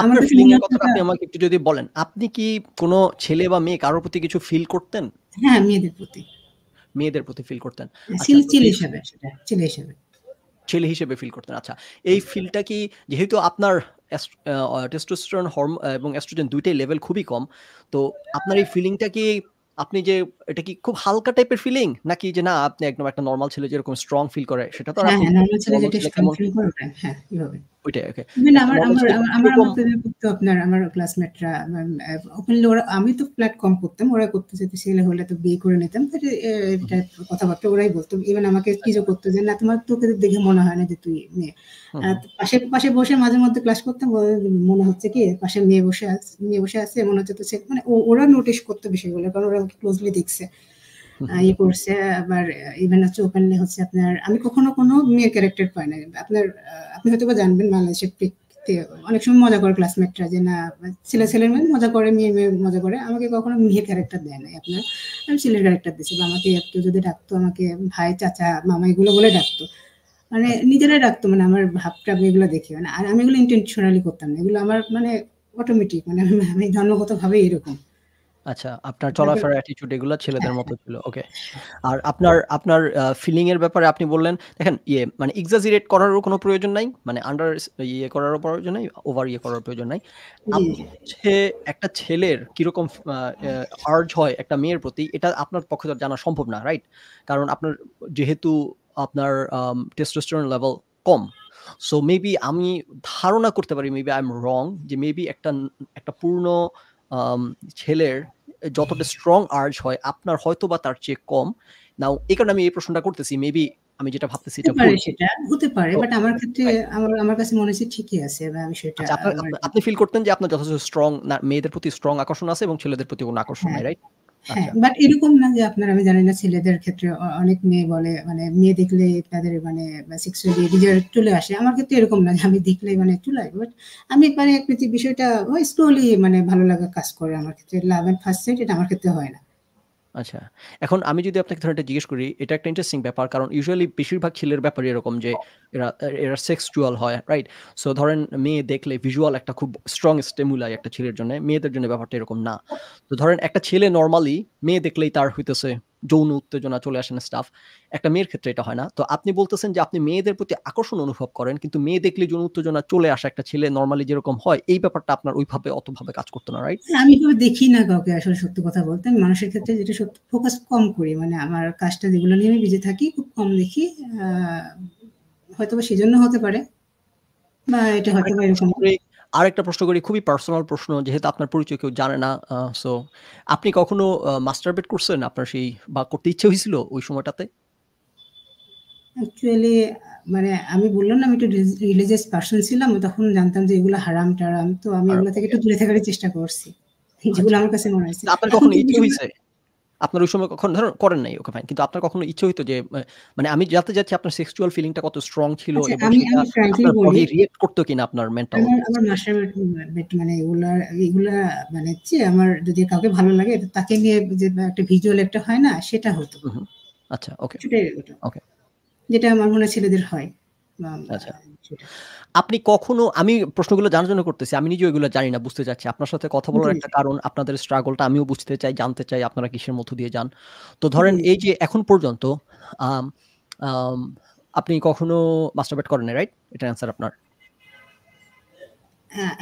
আমার আপনার কাছে ফিলিং মনে এর হতো কথাটা আপনি আমাকে একটু যদি বলেন, আপনি কি কোনো ছেলে বা মেয়ে কারোর প্রতি কিছু ফিল করতেন? হ্যাঁ, মেয়েদের প্রতি। মেয়েদের প্রতি ফিল করতেন। আচ্ছা, তো ছেলে এই হিসাবে, সেটা ছেলে হিসাবে। ছেলে হিসেবে ফিল করতেন। আচ্ছা, এই ফিলটা কি, যেহেতু আপনার টেস্টোস্টেরন এবং এস্ট্রোজেন দুইটাই লেভেল খুবই কম, তো আপনার এই ফিলিংটা কি, আপনি যে এটা কি খুব হালকা টাইপের ফিলিং, নাকি যে না আপনি একদম একটা নরমাল ছেলে যেরকম স্ট্রং ফিল করে সেটা তো আর হ্যাঁ, আপনি হ্যাঁ, নরমাল ছেলে নরমাল যেটা ছেলে স্ট্রং কেমন ফিল করে ওটাই। হ্যাঁ, এভাবে। ওইটাই, ওকে। ইভেন একটা আমার নরমাল আমার ছেলে আমার আমার কিরকম? আমার প্রেমে পড়তো আপনার, আমার ক্লাসমেটরা ওপেনলি, আমি তো ফ্ল্যাট কম করতাম, ওরা করতে যেত, ছেলে হলে তো বিয়ে করে নিতাম। এটা কথাবার্তা ওরাই বলতো। ইভেন আমাকে টিজও করতো যে না, তোকে দেখে মনে হয় না যে তুই মেয়ে। পাশে পাশে বসে মাঝে মধ্যে ক্লাস করতাম, মনে হচ্ছে কি পাশে মেয়ে বসে আছে, মনে হচ্ছে তো মানে ওরা নোটিস করতো বিষয়গুলো, কারণ ওরা ক্লোজলি দেখছে, ইয়ে করছে। আবার ইভেন হচ্ছে ওপেনলি হচ্ছে আপনার, আমি কখনো কোনো মেয়ের ক্যারেক্টার পাই না। আপনি হয়তো বা জানবেন, বাংলাদেশের প্রেক্ষিতে অনেক সময় মজা করে ক্লাসমেটরা যে না, ছেলের মেয়ে মজা করে, মেয়ে মজা করে। আমাকে কখনো মেয়ের ক্যারেক্টার দেয় নাই আপনার, আমি ছেলের ক্যারেক্টার দিয়েছি। বা আমাকে কেউ যদি ডাকতো, আমাকে ভাই, চাচা, মামা এগুলো বলে ডাকতো, মানে নিজেরাই ডাকতো, মানে আমার ভাবটা এগুলো দেখে। মানে আর আমি এগুলো ইন্টেনশনালি করতাম না, এগুলো আমার মানে অটোমেটিক, মানে আমি জন্মগত ভাবে এরকম। আচ্ছা, আপনার তারপর চলাফেরা অ্যাটিটিউড এগুলা ছেলেদের মতো ছিল। ওকে। আর আপনার ফিলিং এর ব্যাপারে আপনি বললেন, দেখেন মানে এক্সাজারেট করারও কোনো প্রয়োজন নাই। মানে করারও প্রয়োজন নাই, ওভার করার প্রয়োজন নাই। জি, আপনি হচ্ছে একটা ছেলের কিরকম আর্জ হয় একটা মেয়ের প্রতি, এটা আপনার পক্ষে তো জানা সম্ভব না, রাইট? কারণ যেহেতু আপনার টেস্টোস্টেরন লেভেল কম। সো মেবি আমি ধারণা করতে পারি, মেবি আই এম রং, যে মেবি একটা পূর্ণ ছেলের যতটা স্ট্রং আর্জ হয় আপনার হয়তোবা তার চেয়ে কম। নাও এই কারণে আমি এই প্রশ্নটা করতেছি। মেবি আমি যেটা ভাবতেছি হতে এটা পারে, ভুল। সেটা হতে পারে। তো বাট আমার ক্ষেত্রে রাইট। আমার কাছে মনে হচ্ছে ঠিকই আছে, বা বিষয়টা আচ্ছা, আমার। আপনি ফিল করতেন যে আপনার যথেষ্ট স্ট্রং না, মেয়েদের প্রতি স্ট্রং আকর্ষণ আছে এবং ছেলেদের প্রতি কোনো আকর্ষণ হ্যাঁ, নাই, রাইট? হ্যাঁ। আচ্ছা। বাট এরকম না যে আপনার, আমি জানি না ছেলেদের ক্ষেত্রে অনেক মেয়ে বলে, মানে মেয়ে দেখলে তাদের মানে সেক্সুয়ালি ডিজায়ার চলে আসে। আমার ক্ষেত্রে এরকম না যে আমি দেখলেই মানে চলে আসে। বাট আমি মানে বিষয়টা ওই স্লোলি মানে ভালো লাগা কাজ করে আমার ক্ষেত্রে। লাভ এট ফার্স্ট সাইট এটা আমার ক্ষেত্রে হয় না। আচ্ছা। এখন আমি যদি আপনাকে ধরেন এটা জিজ্ঞেস করি, এটা একটা ইন্টারেস্টিং ব্যাপার। কারণ ইউজুয়ালি বেশিরভাগ ছেলের ব্যাপারই এরকম যে এরা এরা সেক্সুয়াল হয়, রাইট? সো ধরেন মেয়ে দেখলে ভিজুয়াল একটা খুব স্ট্রং স্টিমুলাই একটা ছেলের জন্য। মেয়েদের জন্য ব্যাপারটা এরকম না। তো ধরেন একটা ছেলে নরমালি মেয়ে দেখলেই তার হইতেছে যৌন উত্তেজনা চলে আসে না, স্টাফ। একটা মেয়ের ক্ষেত্রে এটা হয় না। তো আপনি বলতেছেন যে আপনি মেয়েদের প্রতি আকর্ষণ অনুভব করেন, কিন্তু মেয়ে দেখলেই যৌন উত্তেজনা চলে আসা একটা ছেলে নরমালি যেরকম হয়, এই ব্যাপারটা আপনার অতভাবে কাজ করতো না, রাইট? আমি এভাবে দেখি না কাউকে, আসলে সত্যি কথা বলতে। আমি মানুষের ক্ষেত্রে যেটা সত্যি ফোকাস কম করি। মানে আমার কাজটা যেগুলো নিয়ে আমি বিজি থাকি, খুব কম দেখি। আ হয়তোবা সেজন্য হতে পারে, বা এটা হয়তোবা এরকম। আরেকটা প্রশ্ন করি, খুবই পার্সোনাল প্রশ্ন, যেহেতু আপনার পরিচয় কেউ জানে না। সো আপনি কখনো মাস্টারবেট করছেন? আপনার বা করতে ইচ্ছে হয়েছিল ওই সময়টাতে? অ্যাকচুয়ালি মানে আমি বললাম না, আমি একটু রিলিজিয়াস পারসন ছিলাম। তখন জানতাম যে এগুলো হারাম-টারাম। তো আমি আর এগুলো থেকে ওকে, একটু দূরে থাকারই চেষ্টা করছি। যেগুলো আচ্ছা। আমার কাছে মনে হয়েছে। তো আপনার এখন কখনো তো ইচ্ছে বিষয়গুলো। হইছে? আপনার ওই সময় কখনো ধরুন করেন নাই, ওকে ফাইন। কিন্তু আপনার কখনো ইচ্ছে হইতো যে মানে আমি জানতে চাচ্ছি আপনার সেক্সুয়াল ফিলিংটা কত স্ট্রং ছিল আচ্ছা, এবং আমি সেটা আমি ফ্র্যাঙ্কলি আপনার বলি, বডি রিঅ্যাক্ট করতো কিনা আপনার মেন্টাল আমার স্টেটে? মাস্টারবেট মানে এগুলা মানে হচ্ছে, আমার যদি কাউকে ভালো লাগে তো তাকে নিয়ে যে একটা ভিজুয়াল একটা হয় না, সেটা হতো। হুম, হুম। আচ্ছা, ওকে, কিছুটাই ওটা। ওকে। যেটা আমার মনে হয় ছেলেদের হয়। বা আচ্ছা। সেটা। আপনি কখনো, আমি প্রশ্নগুলো জানার জন্য করতেছি। আমি নিজেও এগুলো জানি না, বুঝতে চাচ্ছি। আপনার সাথে কথা জি, বলার জি, একটা কারণ, আপনাদের স্ট্রাগলটা আমিও বুঝতে চাই, জানতে চাই আপনারা কিসের মধ্য দিয়ে যান। তো জি, ধরেন জি। এই যে এখন পর্যন্ত আম আম আপনি কখনো মাস্টারবেট করেন নাই, রাইট? এটার অ্যান্সার আপনার।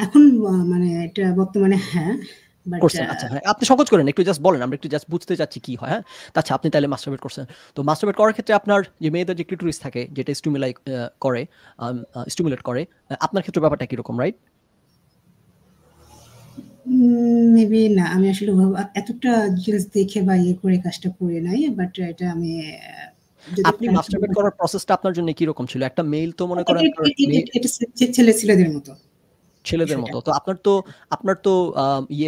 এখন মানে এটা বর্তমানে হ্যাঁ। বাট করছেন। আচ্ছা হ্যাঁ, আপনি সংকোচ করেন একটু জাস্ট বলেন। আমরা একটু জাস্ট বুঝতে চাচ্ছি কি হয়, হ্যাঁ? আচ্ছা আপনি তাইলে মাস্টারবেট করছেন। তো মাস্টারবেট করার ক্ষেত্রে আপনার যে মেয়েদের যে ক্লিটোরিস থাকে যেটা করে স্টিমুলেট করে, আপনার ক্ষেত্রে ব্যাপারটা কিরকম, রাইট? মেবি না। আমি আসলে এতটা ডিটেইলস দেখে বা ইয়ে করে কাজটা করে নাই। বাট এটা আমি যদি আপনি মাস্টারবেট করার প্রসেসটা আপনার জন্য কিরকম ছিল? একটা মেইল তো মনে করেন তার এটা ছেলেদের মতো ছেলেদের বিষয়টা। মতো। তো আপনার তো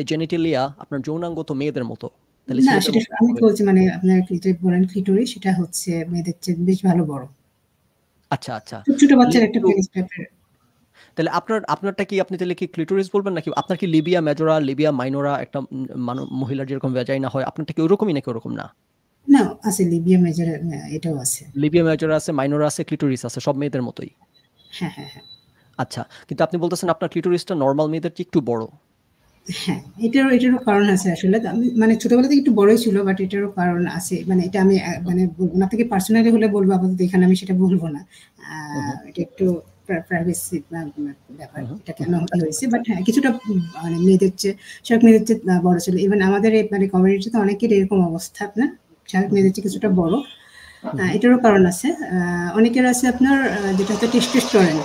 জেনিটালিয়া আপনার যৌনাঙ্গ তো মেয়েদের মতো। তাহলে না, ছেলেদের সেটা মতো আমি হবে? বলছি মানে আপনার বলেন ক্লিটোরিস সেটা হচ্ছে মেয়েদের চেয়ে বেশ ভালো বড়। আচ্ছা, আচ্ছা। ছোট তাহলে বাচ্চার একটা একটু পেনিস টাইপের। তাহলে আপনারটা কি আপনি তাহলে কি ক্লিটোরিস বলবেন নাকি আপনার কি লিবিয়া মেজরা, লিবিয়া মাইনরা একটা মহিলার যেরকম ভ্যাজাইনা হয় আপনারটা কি ওরকমই নাকি ওরকম না? না, আছে লিবিয়া মেজর, এটাও আছে। লিবিয়া মেজরা আছে, মাইনরা আছে, ক্লিটোরিস আছে সব মেয়েদের মতোই। হ্যাঁ, হ্যাঁ, হ্যাঁ। আচ্ছা। কিন্তু আপনি বলতেছেন আপনার ক্লিটোরিসটা নরমাল মেয়েদের চেয়ে একটু বড়। হ্যাঁ, এটারও কারণ আছে আসলে। আমি মানে ছোটবেলা থেকে একটু বড়ই ছিল বাট এটারও কারণ আছে। মানে এটা আমি মানে বলব না, আপনাকে পার্সোনালি হলে বলব, আপাতত এখানে আমি সেটা বলব না। হু, হু, এটা একটু প্রাইভেসি ব্যাপার। হু, হু। এটা কেন হয়েছে। বাট হ্যাঁ, কিছুটা মানে মেয়েদের চেয়ে সব মেয়েদের চেয়ে বড় ছিল। ইভেন আমাদের এই মানে কমিউনিটিতে অনেকের এরকম অবস্থা আপনার। স্বাভাবিক মেয়েদের চেয়ে কিছুটা বড়। হু, হু, এটারও কারণ আছে। অনেকের আছে আপনার যেটা হচ্ছে টেস্টোস্টেরন।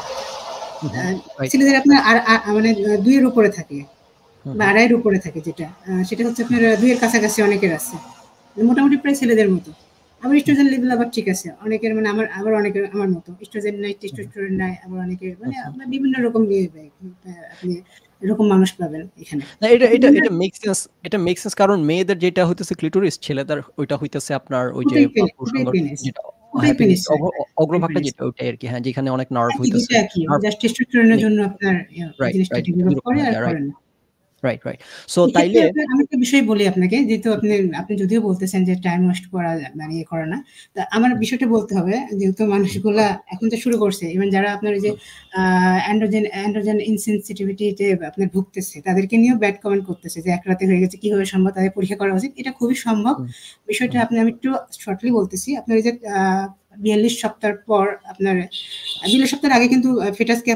হু, হু। রাইট। ছেলেদের আপনার মানে ২ এর উপরে থাকে হু, বা হু। ২.৫ এর উপরে থাকে যেটা। সেটা হচ্ছে আপনার ২ এর কাছাকাছি অনেকের আছে। মোটামুটি প্রায় ছেলেদের মতো। আবার ইস্ট্রোজেন লেভেল আবার ঠিক আছে। অনেকের মানে আবার অনেকের আমার মতো। ইস্ট্রোজেন নাই, টেস্টোস্টেরন নাই। আবার অনেকের মানে আপনার বিভিন্ন রকম আপনি এরকম মানুষ পাবেন এখানে। না এটা আপনি এটা বিভিন্ন এটা মেক সেন্স, এটা মেক সেন্স কারণ মেয়েদের যেটা হইতেছে ক্লিটোরিস, ছেলেদের ওইটা হইতেছে আপনার ওই যে ওটাই পুরুষাঙ্গ পেনিস। যেটা ওটাই হ্যাঁ পেনিস পেনিস হয়। ওটাই অগ্রভাগটা পেনিস। যেটা ওইটাই আরকি। হ্যাঁ, যেখানে অনেক নার্ভ একই, হইতেছে। ২ টা একই। নার্ভ জাস্ট টেস্টোস্টেরন এর মানে জন্য আপনার রাইট, জিনিসটা রাইট ২ ডেভেলপ রকম করে হয়ে আর যায়। করে রাইট, না। Right, right. সো এক্ষেত্রে তাইলে আমি একটা বিষয় বলি আপনাকে, যেহেতু আপনি যদিও বলতেছেন যে টাইম ওয়েস্ট করা মানে ইয়ে করা না। তা আমার বিষয়টা বলতে হবে, যেহেতু মানুষগুলা এখন তো শুরু করছে। ইভেন যারা আপনার ওই যে অ্যান্ড্রোজেন ইনসেনসিটিভিটি তে আপনার ভুগতেছে, তাদেরকে নিয়েও ব্যাড কমেন্ট করতেছে যে এক রাতে হয়ে গেছে, কিভাবে সম্ভব, তাদের পরীক্ষা করা উচিত। এটা খুবই সম্ভব। হুম, বিষয়টা হুম, আমি একটু শর্টলি বলতেছি। আপনার ওই যে ৪২ সপ্তাহ পর আপনার ৪২ সপ্তাহের আগে কিন্তু ফিটাসকে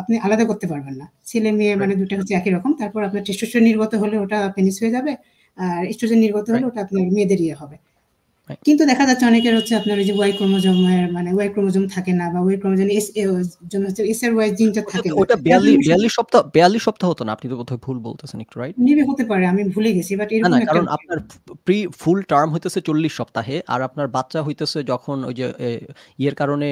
আপনি আলাদা করতে পারবেন না। ছেলে-মেয়ে মানে রাইট, ২ টা হচ্ছে একই রকম। তারপর আপনার টেস্টোস্টেরন নির্গত হলে ওটা পেনিস হয়ে যাবে। আর এস্ট্রোজেন নির্গত হলে রাইট, ওটা আপনার মেয়েদের ইয়ে হবে। রাইট। কিন্তু দেখা যাচ্ছে অনেকের হচ্ছে আপনার ওই যে ওয়াই ক্রোমোজোমের মানে ওয়াই ক্রোমোজোম থাকে না, বা ওয়াই ক্রোমোজোম জন্য হচ্ছে এস এর ওয়াই জিনটা থাকে না। ওটা যার জন্য ৪২ সপ্তাহ হতো না। আপনি তো বোধহয় ভুল বলতেছেন একটু, রাইট? মেবি হতে পারে, আমি ভুলে গেছি। বাট না, এরকম না একটা কারণ আপনার ফুল টার্ম হইতেছে ৪০ সপ্তাহে। আর আপনার বাচ্চা হইতেছে যখন ওই যে ইয়ের কারণে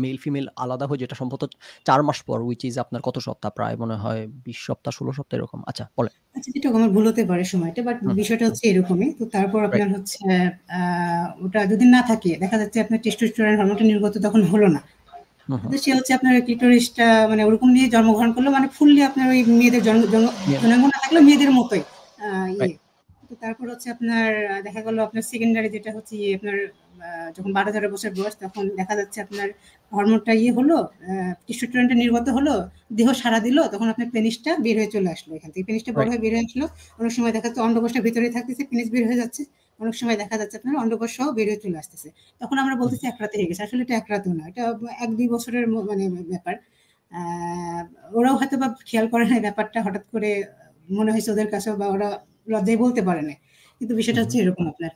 মেল ফিমেল আলাদা হয় যেটা সম্ভবত ৪ মাস পর which is আপনার কত সপ্তাহ? প্রায় মনে হয় ২০ সপ্তাহ ১৬ সপ্তাহ এরকম। আচ্ছা বলেন। আচ্ছা, যেটা আমার ভুল হতে পারে সময়টা। বাট হুম, বিষয়টা হুম, হচ্ছে এরকমই। তো তারপর রাইট। আপনার হচ্ছে আ ওটা যদি না থাকে, দেখা যাচ্ছে আপনার টেস্টোস্টেরন হরমোনটা নির্গত তখন হলো না। হুম, হুম। তো সে হচ্ছে আপনার ক্লিটোরিসটা মানে ওরকম নিয়ে জন্মগ্রহণ করলো, মানে ফুললি আপনার ওই মেয়েদের জননাঙ্গ না থাকলেও মেয়েদের মতোই ইয়ে। রাইট। তো তারপর হচ্ছে আপনার দেখা গেল আপনার সেকেন্ডারি যেটা হচ্ছে ইয়ে আপনার যখন ১২-১৩ বছর বয়স, তখন দেখা যাচ্ছে আপনার হরমোনটা ইয়ে হলো, টেস্টোস্টেরনটা নির্গত হলো, দেহ সাড়া দিল, তখন আপনার পেনিসটা বের হয়ে চলে আসলো এখান থেকে। পেনিসটা বড় রাইট। হয়ে বের হয়ে আসলো। অনেক সময় দেখা যাচ্ছে অন্ডকোষটা ভিতরেই থাকতেছে, পেনিস বের হয়ে যাচ্ছে। অনেক সময় দেখা যাচ্ছে আপনার অন্ডকোষ সহ বের হয়ে চলে আসতেছে। তখন আমরা হুম, বলতেছি এক রাতে হয়ে গেছে। আসলে এটা এক রাতেও না। এটা ১-২ বছরের মানে ব্যাপার। আ ওরাও হয়তোবা খেয়াল করে নাই ব্যাপারটা, হঠাৎ করে মনে হইছে ওদের কাছেও, বা ওরা লজ্জায় বলতে পারে নাই। কিন্তু বিষয়টা হুম, হচ্ছে এরকম আপনার।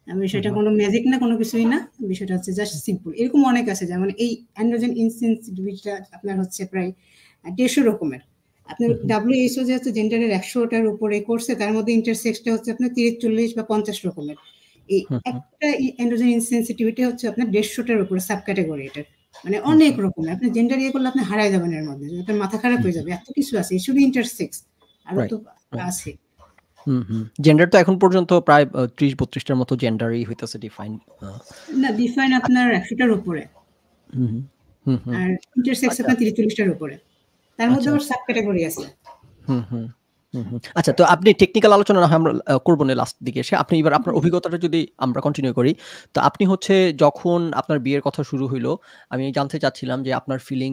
হুম, বিষয়টা হুম, কোনো ম্যাজিক না, কোনো কিছুই না। বিষয়টা হচ্ছে জাস্ট সিম্পল। এরকম অনেক আছে, যেমন এই অ্যান্ড্রোজেন ইনসেনসিটিভিটিটা আপনার হচ্ছে প্রায় ১৫০ রকমের। আপনার হুম, হুম, WHO যে হচ্ছে জেন্ডারের ১০০ টার উপরে করছে, তার মধ্যে ইন্টারসেক্সটা হচ্ছে আপনার ৩০, ৪০ বা ৫০ রকমের। এই হুম, হুম, একটা অ্যান্ড্রোজেন ইনসেনসিটিভিটি হচ্ছে আপনার ১৫০ টার উপরে সাব ক্যাটেগরি এটার। মানে হুম, অনেক হুম, রকমের। আপনি জেন্ডার ইয়ে করলে আপনি হারায় যাবেন এর মধ্যে। আপনার মাথা খারাপ হুম, হয়ে হুম। যাবে। এত কিছু আছে। শুধু ইন্টারসেক্স। আরো রাইট, তো রাইট। আছে। হুম, হুম। জেন্ডার তো এখন পর্যন্ত প্রায় ৩০-৩২ টার মতো জেন্ডারই হইতেছে ডিফাইন। আ না, ডিফাইন আপনার ১০০ টার উপরে। হুম, হুম, হুম, হুম। আর ইন্টারসেক্স আচ্ছা, আপনার ৩০-৪০ টার উপরে। তার মধ্যে আচ্ছা। আবার সাব ক্যাটেগরি আছে। হুম, হুম, হুম, হুম। আচ্ছা তো আপনি টেকনিক্যাল আলোচনা না হয় আমরা করব না লাস্ট দিকে এসে। আপনি এবার আপনার অভিজ্ঞতাটা যদি আমরা কন্টিনিউ করি। তো আপনি হচ্ছে যখন আপনার বিয়ের কথা শুরু হইলো, আমি জানতে চাচ্ছিলাম যে আপনার ফিলিং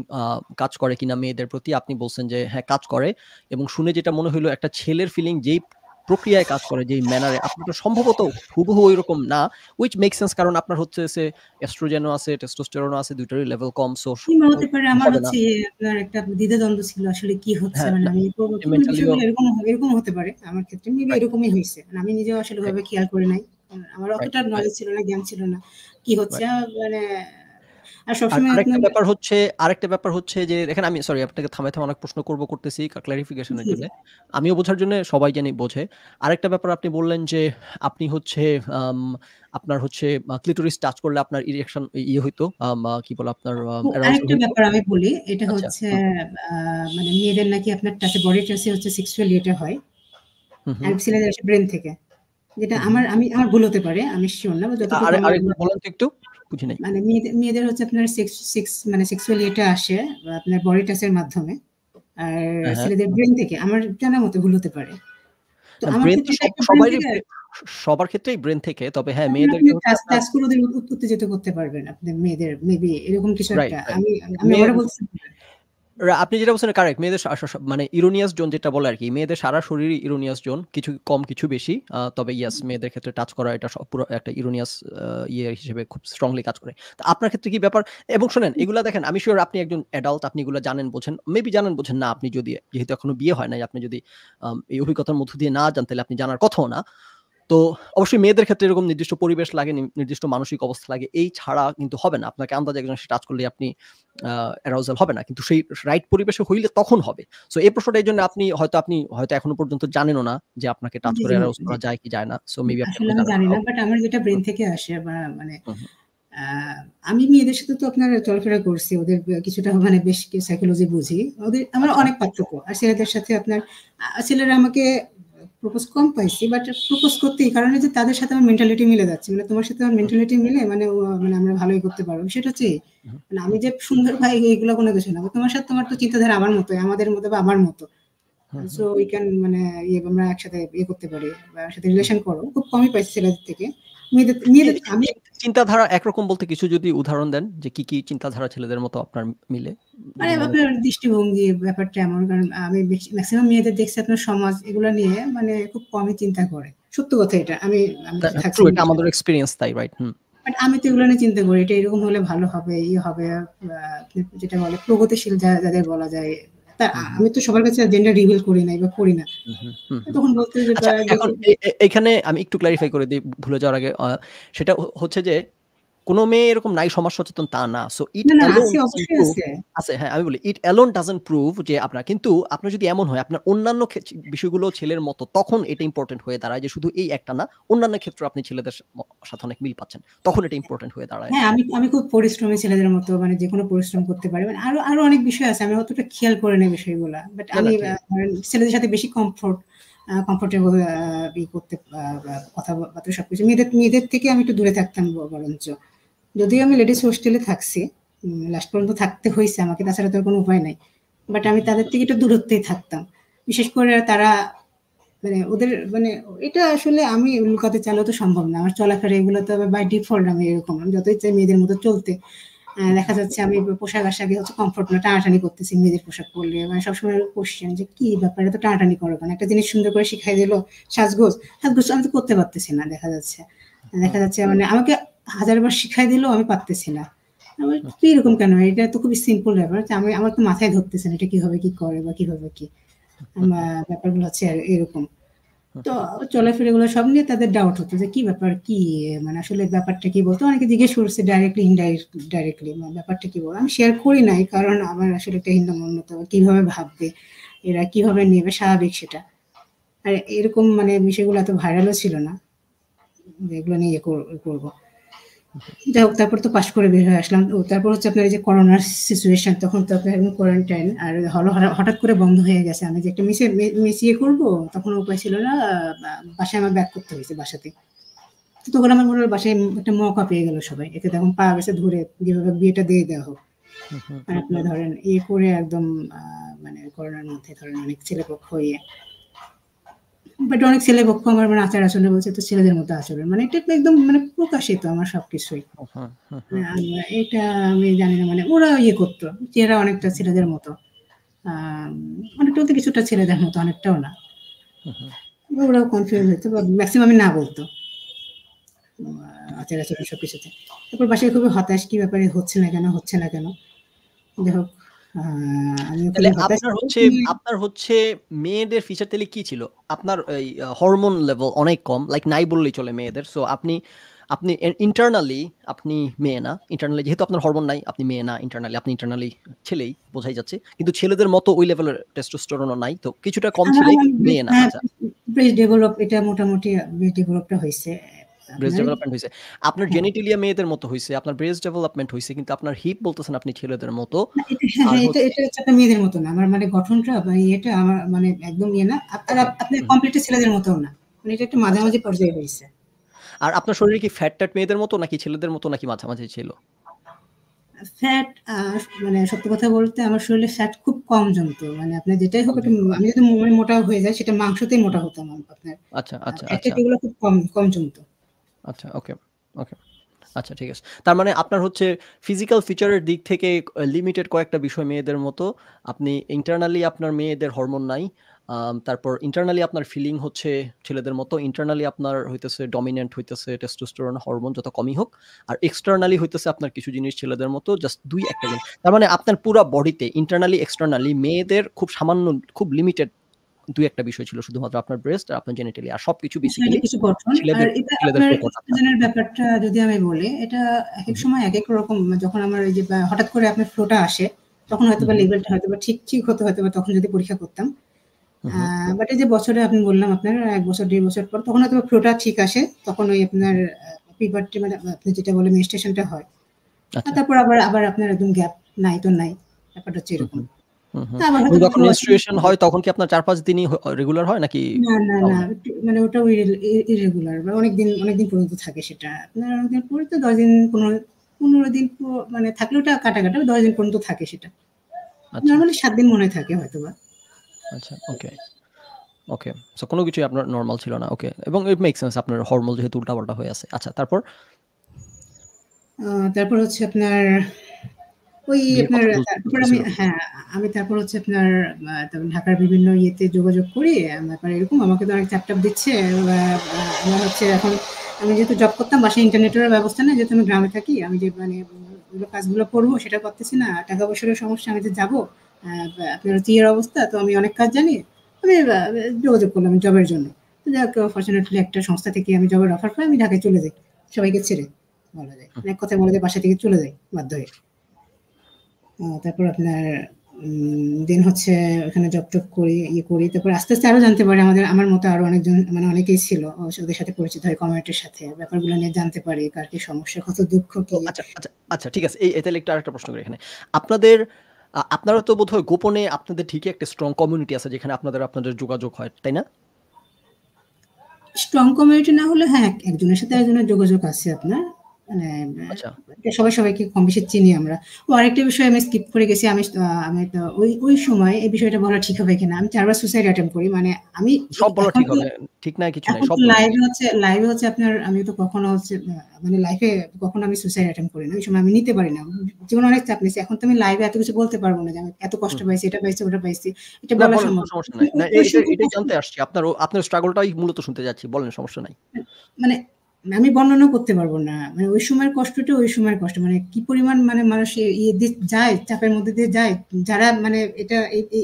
কাজ করে কিনা মেয়েদের প্রতি? আপনি বলছেন যে হ্যাঁ, কাজ করে এবং শুনে যেটা মনে হইলো একটা ছেলের ফিলিং যেই প্রক্রিয়ায় কাজ করে, যেই ম্যানারে, আপনারটা সম্ভবত হুবহু ঐরকম না, which makes sense, কারণ আপনার হচ্ছে এস্ট্রোজেনও আছে, টেস্টোস্টেরনও আছে, দুইটারই লেভেল কম, সো কিংবা হতে পারে আমার হবে না। হচ্ছে আপনার একটা দ্বিধাদ্বন্দ্ব ছিল আসলে কি হচ্ছে, হ্যাঁ, মানে না, আমি করব কি, মানে মেন্টালিও বিষয়গুলো এরকম হতে পারে আমার ক্ষেত্রে, মেবি রাইট, এরকমই হইছে। মানে আমি নিজেও আসলে রাইট, ওইভাবে খেয়াল করি নাই। আমার রাইট, অতটা রাইট, নলেজ ছিল না, জ্ঞান ছিল না কি হচ্ছে। রাইট। মানে আর আর সবসময় আরেকটা আপনার ব্যাপার হচ্ছে যে দেখেন, আমি সরি আপনাকে থামায় অনেক প্রশ্ন করতেছি ক্লারিফিকেশন এর জি, জন্য। আমিও বোঝার জন্য, সবাই জানি বোঝে। আরেকটা ব্যাপার আপনি বললেন যে আপনি হচ্ছে আম আপনার হচ্ছে ক্লিটোরিস টাচ করলে আপনার ইরেকশন হইতো, কি বলে আপনার ও অ্যারাউজাল আরেকটা হইতো। ব্যাপার আমি বলি, এটা আচ্ছা, হচ্ছে হুম, আ মানে মেয়েদের নাকি আপনার টাচে, বডি টাচে হচ্ছে সেক্সুয়াল ইয়েটা হয়। হুম, আর হুম, ছেলেদের আসে ব্রেইন থেকে। যেটা হুম, হুম। আমার ভুল হতে পারে। আমি সিউর না। যতটুকু আমার আরেকটু বলেন তো একটু? বুঝি নাই। মানে মেয়েদের হচ্ছে আপনার মানে সেক্সুয়াল ইয়েটা আসে আপনার বডি টাচ এর মাধ্যমে। আর হ্যাঁ, হ্যাঁ। ছেলেদের ব্রেইন থেকে। আমার জানা মতে ভুল হতে পারে। তো না, আমার ব্রেইন তো ক্ষেত্রে এটা একটু ব্রেইন সবারই থেকে, সবার ক্ষেত্রেই ব্রেইন থেকে। তবে হ্যাঁ, তার মানে মেয়েদেরকে আপনি হচ্ছে আপনার টাচ করে ওদের উত্তেজিত করতে পারবেন আপনি মেয়েদের, মেবি এরকম কিছু রাইট, একটা। রাইট। আমি মেয়ে ওভাবে বলতেছি না। আপনি যেটা বলছেন কারেক্ট। মেয়েদের মানে ইরোনিয়াস জোন যেটা বলে আরকি। মেয়েদের সারা শরীরই ইরোনিয়াস জোন। কিছু কম, কিছু বেশি। তবে ইয়েস, মেয়েদের ক্ষেত্রে টাচ করা এটা পুরো একটা ইরোনিয়াস হিসেবে খুব স্ট্রংলি কাজ করে। তো আপনার ক্ষেত্রে কি ব্যাপার? এবং শোনেন, এগুলা দেখেন, আমি সিউর আপনি একজন অ্যাডাল্ট, আপনি এগুলা জানেন, বোঝেন। মেবি জানেন, বোঝেন না, আপনি যদি, যেহেতু এখনো বিয়ে হয় নাই, আপনি যদি এই অভিজ্ঞতার মধ্য দিয়ে না যান, তাহলে আপনি জানার কথাও না। তো অবশ্যই মেয়েদের ক্ষেত্রে এরকম নির্দিষ্ট পরিবেশ লাগে, নির্দিষ্ট মানসিক অবস্থা লাগে। এই ছাড়া কিন্তু হবে না। আপনাকে আন্দাজে একজনের সাথে টাচ করলেই আপনি অ্যারাউজাল হবে না। কিন্তু সেই রাইট পরিবেশে হইলে তখন হবে। সো এই প্রশ্নটা এইজন্য, আপনি হয়তো এখনো পর্যন্ত জানেনও না যে আপনাকে টাচ জি, করে জি, অ্যারাউজ জি। করা যায় কি যায় না। সো মেবি আপনি আসলে এখনো আমি জানেন জানি না। না। ওকে। বাট আমার যেটা ব্রেইন হুম, থেকে আসে বা মানে হুম, হুম, আ আমি মেয়েদের সাথে তো আপনার চলাফেরা করছি। ওদের কিছুটা মানে বেশ সাইকোলজি বুঝি। আমার আচ্ছা। অনেক পার্থক্য। আর ছেলেদের সাথে আপনার ছেলেরা আমাকে প্রপোজ কম পাইছি। বাট প্রপোজ করতে এই কারণে যে তাদের সাথে আমার মেন্টালিটি মিলে যাচ্ছে। মানে তোমার সাথে আমার হুম, মেন্টালিটি মিলে, মানে মানে আমরা ভালোই করতে পারব। সেটা হচ্ছে এই। হুম, মানে আমি হুম, যে সুন্দর ভাই এগুলো কোনো কিছু না। তোমার সাথে তোমার তো চিন্তাধারা আমার মতোই, আমাদের মতো বা আমার মতো। হুম, সো হুম, উই ক্যান মানে আমরা একসাথে করতে পারি বা একসাথে হুম। রিলেশন করো। খুব কমই পাইছি ছেলেদের থেকে। চি মেয়েদের আমি চিন্তাধারা একরকম বলতে কিছু যদি উদাহরণ দেন যে কি চিন্তাধারা ছেলেদের মতো আপনার মিলে? মানে যদি মনে আপনার করেন। দৃষ্টিভঙ্গি ব্যাপারটা এমন, কারণ আমি মেক্সিমাম মেয়েদের দেখছি আপনার সমাজ এগুলো নিয়ে মানে খুব কমই চিন্তা করে। সত্য কথা এটা। আমি তো থাকছি ট্রু, এটা মেয়ের আমাদের সাথে। এক্সপেরিয়েন্স তাই, রাইট? হুম, বাট আমি তো এগুলো নিয়ে চিন্তা করি। এটা এরকম হলে ভালো হবে, হবে যেটা বলে প্রগতিশীল যাদের বলা যায়। হুম, হুম, আমি তো সবার কাছে জেন্ডার রিভিল করি নাই বা করি না। হুম, হুম, হুম, হুম। তখন বলতে যে আচ্ছা, এখন এইখানে আমি একটু ক্লারিফাই করে দেই ভুলে যাওয়ার আগে। সেটা হচ্ছে যে কোন মেয়ে এরকম নাই সমাজ সচেতন তা না। সো ইট না, না অ্যালোন আছে, ডাজন্ট অবশ্যই প্রুভ। আছে। আছে, হ্যাঁ, আমি বলি ইট অ্যালোন ডাজন্ট প্রুভ যে আপনার, কিন্তু আপনার যদি এমন হয় আপনার অন্যান্য বিষয়গুলো ছেলের মতো, তখন এটা ইম্পোর্টেন্ট হয়ে দাঁড়ায় যে শুধু এই একটা না, অন্যান্য ক্ষেত্রে আপনি ছেলেদের সাথে অনেক মিল পাচ্ছেন। তখন এটা ইম্পোর্টেন্ট হয়ে দাঁড়ায়। হ্যাঁ, আমি খুব পরিশ্রমী ছেলেদের মতো, মানে যেকোনো পরিশ্রম করতে পারি। মানে আরো অনেক বিষয় আছে। আমি অতটা খেয়াল করি না বিষয়গুলা। বাট না, আমি না, ঠিক আছে। ধরেন ছেলেদের সাথে বেশি কমফোর্টেবল করতে কথাবার্তা সবকিছু। মেয়েদের থেকে আমি একটু দূরে থাকতাম বরঞ্চ। যদিও আমি লেডিস হোস্টেলে থাকছি। লাস্ট পর্যন্ত থাকতে হইছে আমাকে। তাছাড়া তো আর কোনো উপায় নাই। বাট হুম, আমি হুম, তাদের থেকে একটু দূরত্বেই থাকতাম। বিশেষ করে তারা মানে ওদের মানে এটা আসলে আমি লুকাতে চাইলেও তো সম্ভব না। আমার চলাফেরা এগুলো তো বাই ডিফল্ট আমি এরকম। আমি যতই চাই মেয়েদের মতো চলতে। হুম, দেখা যাচ্ছে আমি পোশাক-আশাকে হচ্ছে কমফোর্ট না, টানাটানি করতেছি মেয়েদের পোশাক পরলে। মানে সবসময় কোয়েশ্চেন যে, "কি ব্যাপার? এত টানাটানি করো কেন? একটা জিনিস সুন্দর করে শিখাই দিল, সাজগোজ। সাজগোজ আমি তো করতে পারতেছি না দেখা যাচ্ছে। দেখা হুম, যাচ্ছে মানে আমাকে ১০০০ বার শিখাই দিলেও আমি পারতেছি না। আমি হুম, কি এরকম কেন? এটা তো খুবই সিম্পল ব্যাপার। আমার তো মাথায় ধরতেছে না। এটা কিভাবে কি করে বা কিভাবে কি? হুম, হুম, ব্যাপারগুলো হচ্ছে এরকম। হুম, তো চলাফেরাগুলো সব নিয়ে তাদের ডাউট হতো যে কি ব্যাপার, কি মানে আসলে ব্যাপারটা কি বলতো? অনেকে জিজ্ঞেস করছে ডাইরেক্টলি, ডাইরেক্টলি ব্যাপারটা কি বল? আমি শেয়ার করি নাই, কারণ আমার আসলে একটা হীনমন্যতা, কিভাবে ভাববে, এরা কিভাবে নেবে, স্বাভাবিক সেটা। আর এরকম মানে বিষয়গুলো এত ভাইরালও ছিল না যে এগুলো নিয়ে করব। যাই হোক, তারপর তো পাশ করে বের হয়ে আসলাম। তারপর হচ্ছে আপনার এই যে করোনার সিচুয়েশন, তখন তো আপনার একদম কোয়ারেন্টাইন আর হঠাৎ করে বন্ধ হয়ে গেছে। আমি যে একটা মেস করব, তখন উপায় ছিল না। বাসায় আমার ব্যাক করতে হয়েছে বাসাতে। তো তখন আমার মনে হলো বাসায় একটা মৌকা পেয়ে গেল সবাই। এতে তখন পা গেছে ধরে যেভাবে বিয়েটা দিয়ে দেওয়া হোক। হুম, হুম, আর আপনার ধরেন করে একদম মানে করোনার মধ্যে ধরেন অনেক ছেলেপক্ষ বাট অনেক ছেলেপক্ষ আমার মানে আচার-আচরণে বলছে তো ছেলেদের মতো আচরণ। মানে এটা তো একদম মানে প্রকাশিত আমার সবকিছুই। হুম, হুম, হুম, এটা আমি জানি না, মানে ওরা করত। চেহারা অনেকটা ছেলেদের মতো। আম অনেকটা বলতে কিছুটা ছেলেদের মতো, অনেকটাও না। হুম, হুম। ওরাও কনফিউজ হতো বা ম্যাক্সিমামই না বলতো আচার-আচরণ সবকিছুতে। তারপর বাসায় খুবই হতাশ, কি ব্যাপারে হচ্ছে না কেন, হচ্ছে না কেন? যাই হোক আমিও তাহলে খুবই হতাশ আপনার হচ্ছে মেয়েদের ফিচার তাহলে কি ছিল? আপনার এই হরমোন লেভেল অনেক কম, লাইক নাই বললেই চলে মেয়েদের। সো আপনি আপনি ইন্টারনালি আপনি মেয়ে না। ইন্টারনালি যেহেতু আপনার হরমোন নাই, আপনি মেয়ে না ইন্টারনালি। আপনি ইন্টারনালি ছেলেই বোঝাই যাচ্ছে। কিন্তু ছেলেদের মতো ওই লেভেলের টেস্টোস্টেরনও নাই। তো কিছুটা কম ছিলেই কিন্তু মেয়ে না। আচ্ছা। ব্রেস্ট ডেভেলপ এটা মোটামুটি ব্রেস্ট ডেভেলপটা হইছে। ব্রেস্ট আপনার ডেভেলপমেন্ট হইছে। আপনার হ্যাঁ। জেনিটালিয়া মেয়েদের মতো হইছে। আপনার ব্রেস্ট ডেভেলপমেন্ট হইছে। কিন্তু আপনার হিপ বলতেছেন আপনি ছেলেদের মতো। না, এটা হ্যাঁ, আর হ্যাঁ, এটা হচ্ছে এটা হচ্ছে আপনার মেয়েদের মতো না। আমার মানে গঠনটা বা ইয়েটা আমার মানে একদম ইয়ে না। ওকে। আপনি হুম, হুম। কমপ্লিটলি ছেলেদের মতও না। মানে এটা একটা আচ্ছা। মাঝামাঝি পর্যায়ে হইছে। আর আপনার শরীরে কি ফ্যাট-ট্যাট মেয়েদের মতো নাকি ছেলেদের মতো নাকি মাঝামাঝি ছিল? ফ্যাট মানে সত্যি কথা বলতে আমার শরীরে ফ্যাট খুব কম জমতো। মানে আপনার যেটাই হোক কম একটু জমতো। আমি আচ্ছা। যদি মোটা হয়ে যাই সেটা মাংসতেই মোটা হতাম আপনার। আচ্ছা, আচ্ছা, আচ্ছা, ফ্যাট-ট্যাট এগুলো খুব কম, কম জমতো। আচ্ছা, ওকে, ওকে। আচ্ছা ঠিক আছে। তার মানে আপনার হচ্ছে ফিজিক্যাল ফিচারের দিক থেকে লিমিটেড কয়েকটা বিষয় মেয়েদের মতো। আপনি ইন্টারনালি আপনার মেয়েদের হরমোন নাই। তারপর ইন্টারনালি আপনার ফিলিং হচ্ছে ছেলেদের মতো। ইন্টারনালি আপনার হইতেছে ডমিন্যান্ট হইতেছে টেস্টোস্টেরন হরমোন যত কমই হোক। আর এক্সটার্নালি হইতেছে আপনার কিছু জিনিস ছেলেদের মতো জাস্ট ২-১ টা জিনিস। তার মানে আপনার পুরা বডিতে ইন্টারনালি এক্সটার্নালি মেয়েদের খুব সামান্য খুব লিমিটেড ২-১ টা বিষয় ছিল শুধুমাত্র আপনার ব্রেস্ট আর আপনার জেনিটালিয়া। আর সবকিছু বেসিক্যালি শারীরিক কিছু গঠন। আর ছেলেদের এটা ছেলেদের আপনার প্রকট আচ্ছা। ইস্ট্রোজেনের ব্যাপারটা যদি আমি বলি, এটা একেক হুম, সময় একেক রকম যখন আমার এই যে হঠাৎ করে আপনার ফ্লোটা আসে, তখন হুম, হয়তোবা হুম, লেভেলটা হয়তোবা ঠিক হতো হয়তোবা তখন যদি পরীক্ষা করতাম। হুম, হুম, বাট এই যে বছরে আমি বললাম আপনার ১ বছর ১.৫ বছর পর তখন হয়তোবা ফ্লোটা ঠিক আসে। তখন ওই আপনার হুম। পিউবার্টি মানে আপনি যেটা বলে মেনস্ট্রুয়েশনটা হয়। আর আচ্ছা। তারপর আবার আপনার একদম গ্যাপ নাই তো নাই। ব্যাপারটা হচ্ছে হুম, এরকম। হুম, হুম, হুম। আবার এবং হয়তোবা যখন কোনো অসুবিধা মেনস্ট্রুয়েশন হয় তখন কি আপনার ৪-৫ দিনই রেগুলার হয় নাকি না, না, তাও না। না? মানে ওটাও ইররেগুলার বা অনেকদিন পর্যন্ত থাকে সেটা। আপনার অনেকদিন পরে তো ১০ দিন ১৫ দিন মানে থাকলে ওটা কাটা ১০ দিন পর্যন্ত থাকে সেটা। আচ্ছা, নরমালি ৭ দিন মনে হয় থাকে হয়তোবা। আচ্ছা, ওকে, ওকে। সো কোন কিছুই আপনার নরমাল ছিল না। ওকে। এবং ইট মেক সেন্স আপনার হরমোন যেহেতু উল্টাপাল্টা হয়ে আছে। আচ্ছা তারপর? তারপর হচ্ছে আপনার ওই বিয়ের আপনার কথা তারপর আমি বলতেছিল। হ্যাঁ, আমি তারপর হচ্ছে আপনার তারপর ঢাকার বিভিন্ন ইয়েতে যোগাযোগ করি। ব্যাপার এরকম আমাকে তো অনেক চাপ-টাপ দিচ্ছে। আমার হচ্ছে এখন আমি যেহেতু জব করতাম বাসায় ইন্টারনেটেরও ব্যবস্থা নেই। যেহেতু আমি গ্রামে থাকি। আমি যে মানে ওগুলো কাজগুলো করব সেটা করতেছি না। টাকা-পয়সারও সমস্যা। আমি যে যাবো আপনার হচ্ছে ইয়ের অবস্থা তো আমি অনেক কাজ জানি। আমি যোগাযোগ করলাম জবের জন্য। তো যাই হোক ফরচুনেটলি একটা সংস্থা থেকে আমি জবের অফার পাই। আমি ঢাকায় চলে যাই। সবাইকে ছেড়ে বলা যায়। হুম। এক কথায় বলা যায় বাসা থেকে চলে যাই বাধ্য হয়ে। তারপর আপনার দেন হচ্ছে ওখানে জব-টব করি, ইয়ে করি। তারপর আস্তে আরো জানতে পারি আমার মতো আরো অনেকজন মানে অনেকেই ছিল। ওদের সাথে পরিচিত হয় কমিউনিটির সাথে। ব্যাপারগুলো নিয়ে জানতে পারি। কার কি সমস্যা, কত দুঃখ ও কি। আচ্ছা, আচ্ছা, আচ্ছা ঠিক আছে। এই তাহলে একটু আরেকটা প্রশ্ন করি এখানে। আপনাদের আপনারা তো বোধহয় গোপনে আপনাদের ঠিকই একটা স্ট্রং কমিউনিটি আছে যেখানে আপনাদের যোগাযোগ হয়, তাই না? স্ট্রং কমিউনিটি না হলে হ্যাঁ, একজনের সাথে আরেকজনের যোগাযোগ আছে আপনার। মানে আচ্ছা। সবাইকে কম বেশি চিনি আমরা। আরেকটা বিষয় আমি স্কিপ করে গেছি। আমি তো ওই সময় এই বিষয়টা বলা ঠিক হবে কিনা। আমি ৪ বার সুসাইড অ্যাটেম্প্ট করি। মানে আমি সব বলা এখন ঠিক তো হবে। ঠিক নাই কিছু নাই। এখন সব তো বলা ঠিক হবে। লাইভে হচ্ছে আপনার আমি তো কখনো হচ্ছে মানে লাইফে কখনো আমি সুসাইড অ্যাটেম্প্ট করি না। ওই সময় আমি নিতে পারি না। জীবনে অনেক চাপ নিয়েছি। এখন তো আমি লাইভে এত কিছু বলতে পারব না যে আমি এত কষ্ট হুম, হুম। পাইছি, এটা পাইছি, ওটা পাইছি। এটা না বলা বলেন সম্ভব কোন না। সমস্যা নাই। না ওই সময় এটাই জানতে আসছি। আপনার struggle টাই মূলত শুনতে যাচ্ছি। বলেন সমস্যা নাই। মানে আমি বর্ণনা করতে পারব না। মানে ওই সময়ের কষ্টটা ওই সময়ের কষ্ট। মানে কি পরিমাণ মানে মানুষ ইয়ে দিয়ে যায়, চাপের মধ্যে দিয়ে যায়। যারা মানে এটা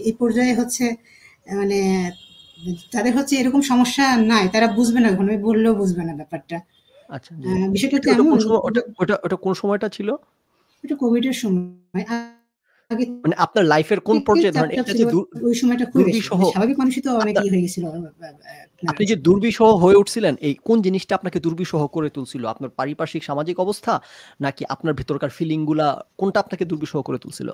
এই পর্যায়ে হচ্ছে মানে তাদের হচ্ছে এরকম সমস্যা নাই। তারা বুঝবে না কখনো। বললেও বুঝবে না ব্যাপারটা। আচ্ছা জি। বিষয়টা এটা হচ্ছে ওটা এমন কোন সময় ওটা কোন সময়টা ছিল? এটা কোভিডের সময়। আগে মানে আপনার লাইফ এর কোন থেকে পর্যায়ে ধরেন চাপ-টাপ এটা ছিল। যে ওই সময়টা খুবই বেশি। দুর্বিষহ মানে স্বাভাবিক মানুষই তো অনেক আপনার ইয়ে হয়ে গেছিল। আপনার আপনি যে দুর্বিষহ হয়ে উঠছিলেন, এই কোন জিনিসটা আপনাকে দুর্বিষহ করে তুলছিল? আপনার পারিপার্শ্বিক সামাজিক অবস্থা? নাকি আপনার ভেতরকার ফিলিং গুলা কোনটা আপনাকে দুর্বিষহ করে তুলছিল?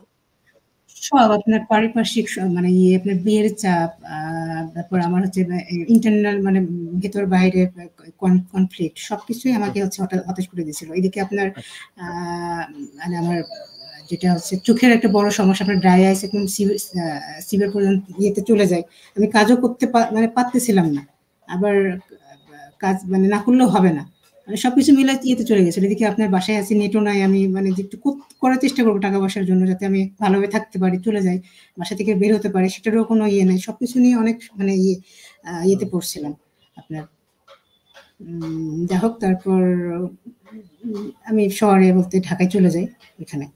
সব আপনার পারিপার্শ্বিক মানে আপনার বিয়ের চাপ, তারপর আচ্ছা। আমার হচ্ছে ইন্টারনাল মানে ভেতর বাইরে কনফ্লিক্ট সবকিছুই হুম, আমাকে হচ্ছে হতাশ করে দিয়েছিল। এদিকে আপনার আচ্ছা। আ মানে আমার যেটা হচ্ছে চোখের একটা বড় সমস্যা আপনার ড্রাই আইস একদম সিভিয়ার পর্যন্ত ইয়েতে চলে যায়। আমি কাজও করতে মানে পারতেছিলাম না। আবার কাজ মানে না করলেও হবে না। মানে সবকিছু মিলে ইয়েতে চলে গেছিল। এদিকে আপনার বাসায় আছি, নেটও নাই। আমি মানে যে একটু করার চেষ্টা করব টাকা-পয়সার জন্য যাতে আমি ভালোভাবে থাকতে পারি, চলে যাই। বাসা থেকে বের হতে পারি সেটারও কোনো ইয়ে নাই। সবকিছু নিয়ে অনেক মানে ইয়েতে হুম, পড়ছিলাম। আপনার যাই হোক তারপর আমি শহরে বলতে ঢাকায় চলে যাই। এখানে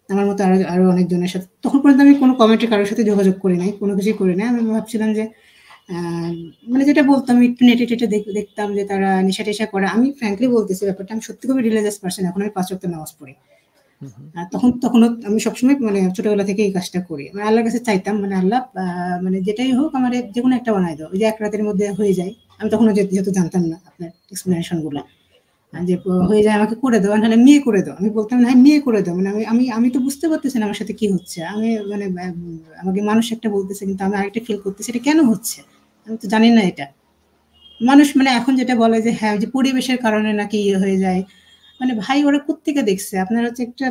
আমার মতো আরো অনেকজনের সাথে তখন পর্যন্ত আমি কোনো কমিউনিটি কারোর সাথে যোগাযোগ করি নাই, কোনো কিছুই করি নাই। আমি ভাবছিলাম যে মানে যেটা বলতাম একটু নেটে টেটে দেখতাম যে তারা নেশা-টেশা করে। আমি ফ্র্যাঙ্কলি বলতেছি ব্যাপারটা, আমি সত্যি খুবই রিলিজিয়াস পারসন। এখন আমি ৫ ওয়াক্ত নামাজ পড়ি। তখনও আমি সবসময় মানে ছোটবেলা থেকে এই কাজটা করি। মানে আল্লাহর কাছে চাইতাম, মানে আল্লাহ মানে যেটাই হোক আমার যেকোনো একটা বানায় দাও। ওই যে এক রাতের মধ্যে হয়ে যায়। আমি তখনও যেহেতু জানতাম না আপনার এক্সপ্লেনেশন গুলা। যে হয়ে যায় আমাকে করে দাও, নাহলে মেয়ে করে দাও। আমি বলতাম না মেয়ে করে দাও, মানে আমি তো বুঝতে পারতেছি না আমার সাথে কি হচ্ছে। আমি মানে আমাকে মানুষ একটা বলতেছে কিন্তু আমি আরেকটা ফিল করতেছি, এটা কেন হচ্ছে? আমি তো জানি না এটা। মানুষ মানে এখন যেটা বলে যে হ্যাঁ, যে পরিবেশের কারণে নাকি ইয়ে হয়ে যায়। মানে ভাই ওরা কোত্থেকে দেখছে? আপনার হচ্ছে একটা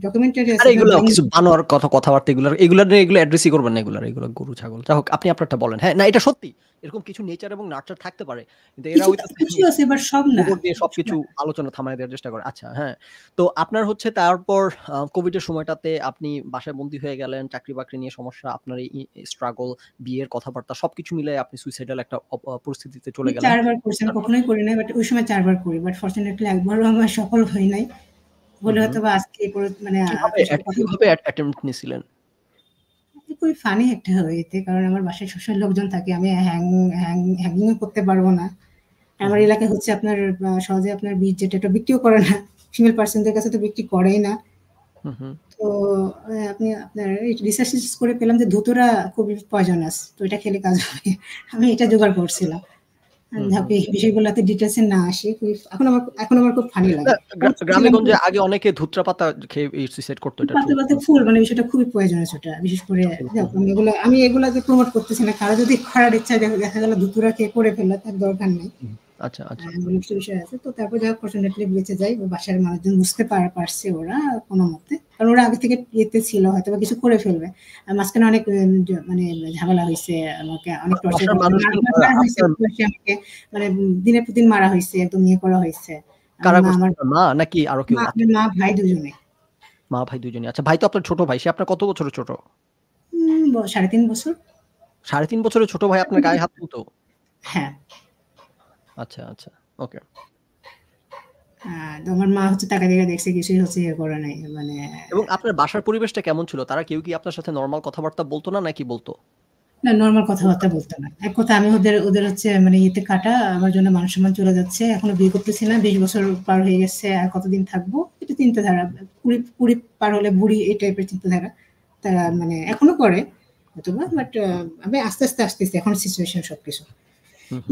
ডকুমেন্টারি আছে আরে এগুলো কিছু বানোয়ার কথাবার্তা, এগুলো নিয়ে এগুলো অ্যাড্রেসই করবেন না, এগুলো গরু ছাগল। যাই হোক, আপনি আপনারটা বলেন। হ্যাঁ, না এটা সত্যি। এরকম কিছু নেচার এবং নার্চার থাকতে পারে। কিন্তু এরা হইতাছে কিছু আছে, বাট সব না। গোবর দিয়ে সবকিছু আলোচনা থামায় দেওয়ার চেষ্টা করে। আচ্ছা, হ্যাঁ। তো আপনার হচ্ছে তারপর কোভিড এর সময়টাতে আপনি বাসায় বন্দী হয়ে গেলেন, চাকরি-বাকরি নিয়ে সমস্যা, আপনার এই স্ট্রাগল, বিয়ের কথাবার্তা সবকিছু মিলায়ে আপনি সুইসাইডাল একটা পরিস্থিতিতে চলে গেলেন। ৪ বার করছি, আমি কখনোই করি নাই, বাট ওই সময় ৪ বার করি। বাট ফরচুনেটলি একবারও আমার সফল হই নাই। বলে হয়তোবা আজকে মানে কিভাবে অ্যাটেম্প্ট নিছিলেন? খুবই ফানি একটা হয়েছে, কারণ আমার বাসায় সবসময় লোকজন থাকে। আমি হ্যাঙ্গিং ও করতে পারবো না। আমার এলাকায় হচ্ছে আপনার সহজে আপনার বীজ যেটা এটা বিক্রিও করে না। ফিমেল পার্সনদের কাছে তো বিক্রি করেই না। তো আপনি আপনার রিসার্চ করে পেলাম যে ধুতুরা খুবই পয়জনাস। তো এটা খেলে কাজ হবে। আমি এটা জোগাড় করছিলাম। ধাপে বিষয়গুলোতে ডিটেইলস এ না আসি। এখন আমার খুব ফানি লাগে। গ্রামে-গঞ্জে আগে অনেকে ধুত্রা পাতা খেয়ে সুইসাইড করতো, এটা ট্রু? পাতা ফুল মানে বিষয়টা খুবই পয়জনাস ওটা। বিশেষ করে আমি এগুলাকে প্রমোট করতেছি না। কারো যদি করার ইচ্ছা দেখা গেল ধুতুরা খেয়ে করে ফেললো, তার দরকার নেই। আচ্ছা, আচ্ছা। এমন কিছু বিষয় আছে। তো তারপর যাই হোক ফরচুনেটলি বেঁচে যাই। বাসার মানুষজন বুঝতে পারছে ওরা কোনমতে। কারণ ওরা আগে থেকে ইয়েতে ছিল, হয়তোবা কিছু করে ফেলবে। মাঝখানে অনেক মানে ঝামেলা হইছে। আমাকে অনেক টর্চার বাসার মানুষজন মারা হইছে। আমাকে মানে দিনের পর দিন মারা হইছে, একদম ইয়ে করা হইছে। কারা মা করছে? আমার মা নাকি আরো কেউ? মা ভাই দুজনে। মা ভাই দুজনই। আচ্ছা, ভাই তো আপনার ছোট ভাই। সে আপনার কত বছরের ছোট? ৩.৫ বছর। ৩.৫ বছরের ছোট ভাই আপনার গায়ে হাত তুলতো? হ্যাঁ। আচ্ছা, আচ্ছা। ওকে। তো আমার মা হচ্ছে তাকায় দেখছে, কিছুই হচ্ছে ইয়ে করে নাই। মানে এবং আপনার বাসার পরিবেশটা কেমন ছিল? তারা কেউ কি আপনার সাথে নরমাল কথাবার্তা বলতো না, নাকি বলতো? না, নরমাল কথাবার্তা বলতো না। এক কথা আমি ওদের হচ্ছে মানে ইয়েতে কাটা, আমার জন্য মান-সম্মান চলে যাচ্ছে। এখনো বিয়ে করতেছি না। ২০ বছর পার হয়ে গেছে। আর কতদিন থাকবো? এটা চিন্তাধারা। ২০ পার হলে বুড়ি, এই টাইপের চিন্তাধারা। তারা মানে এখনো করে হয়তোবা, বাট আমি আস্তে, আস্তে আসতেছি। এখন সিচুয়েশন সবকিছু।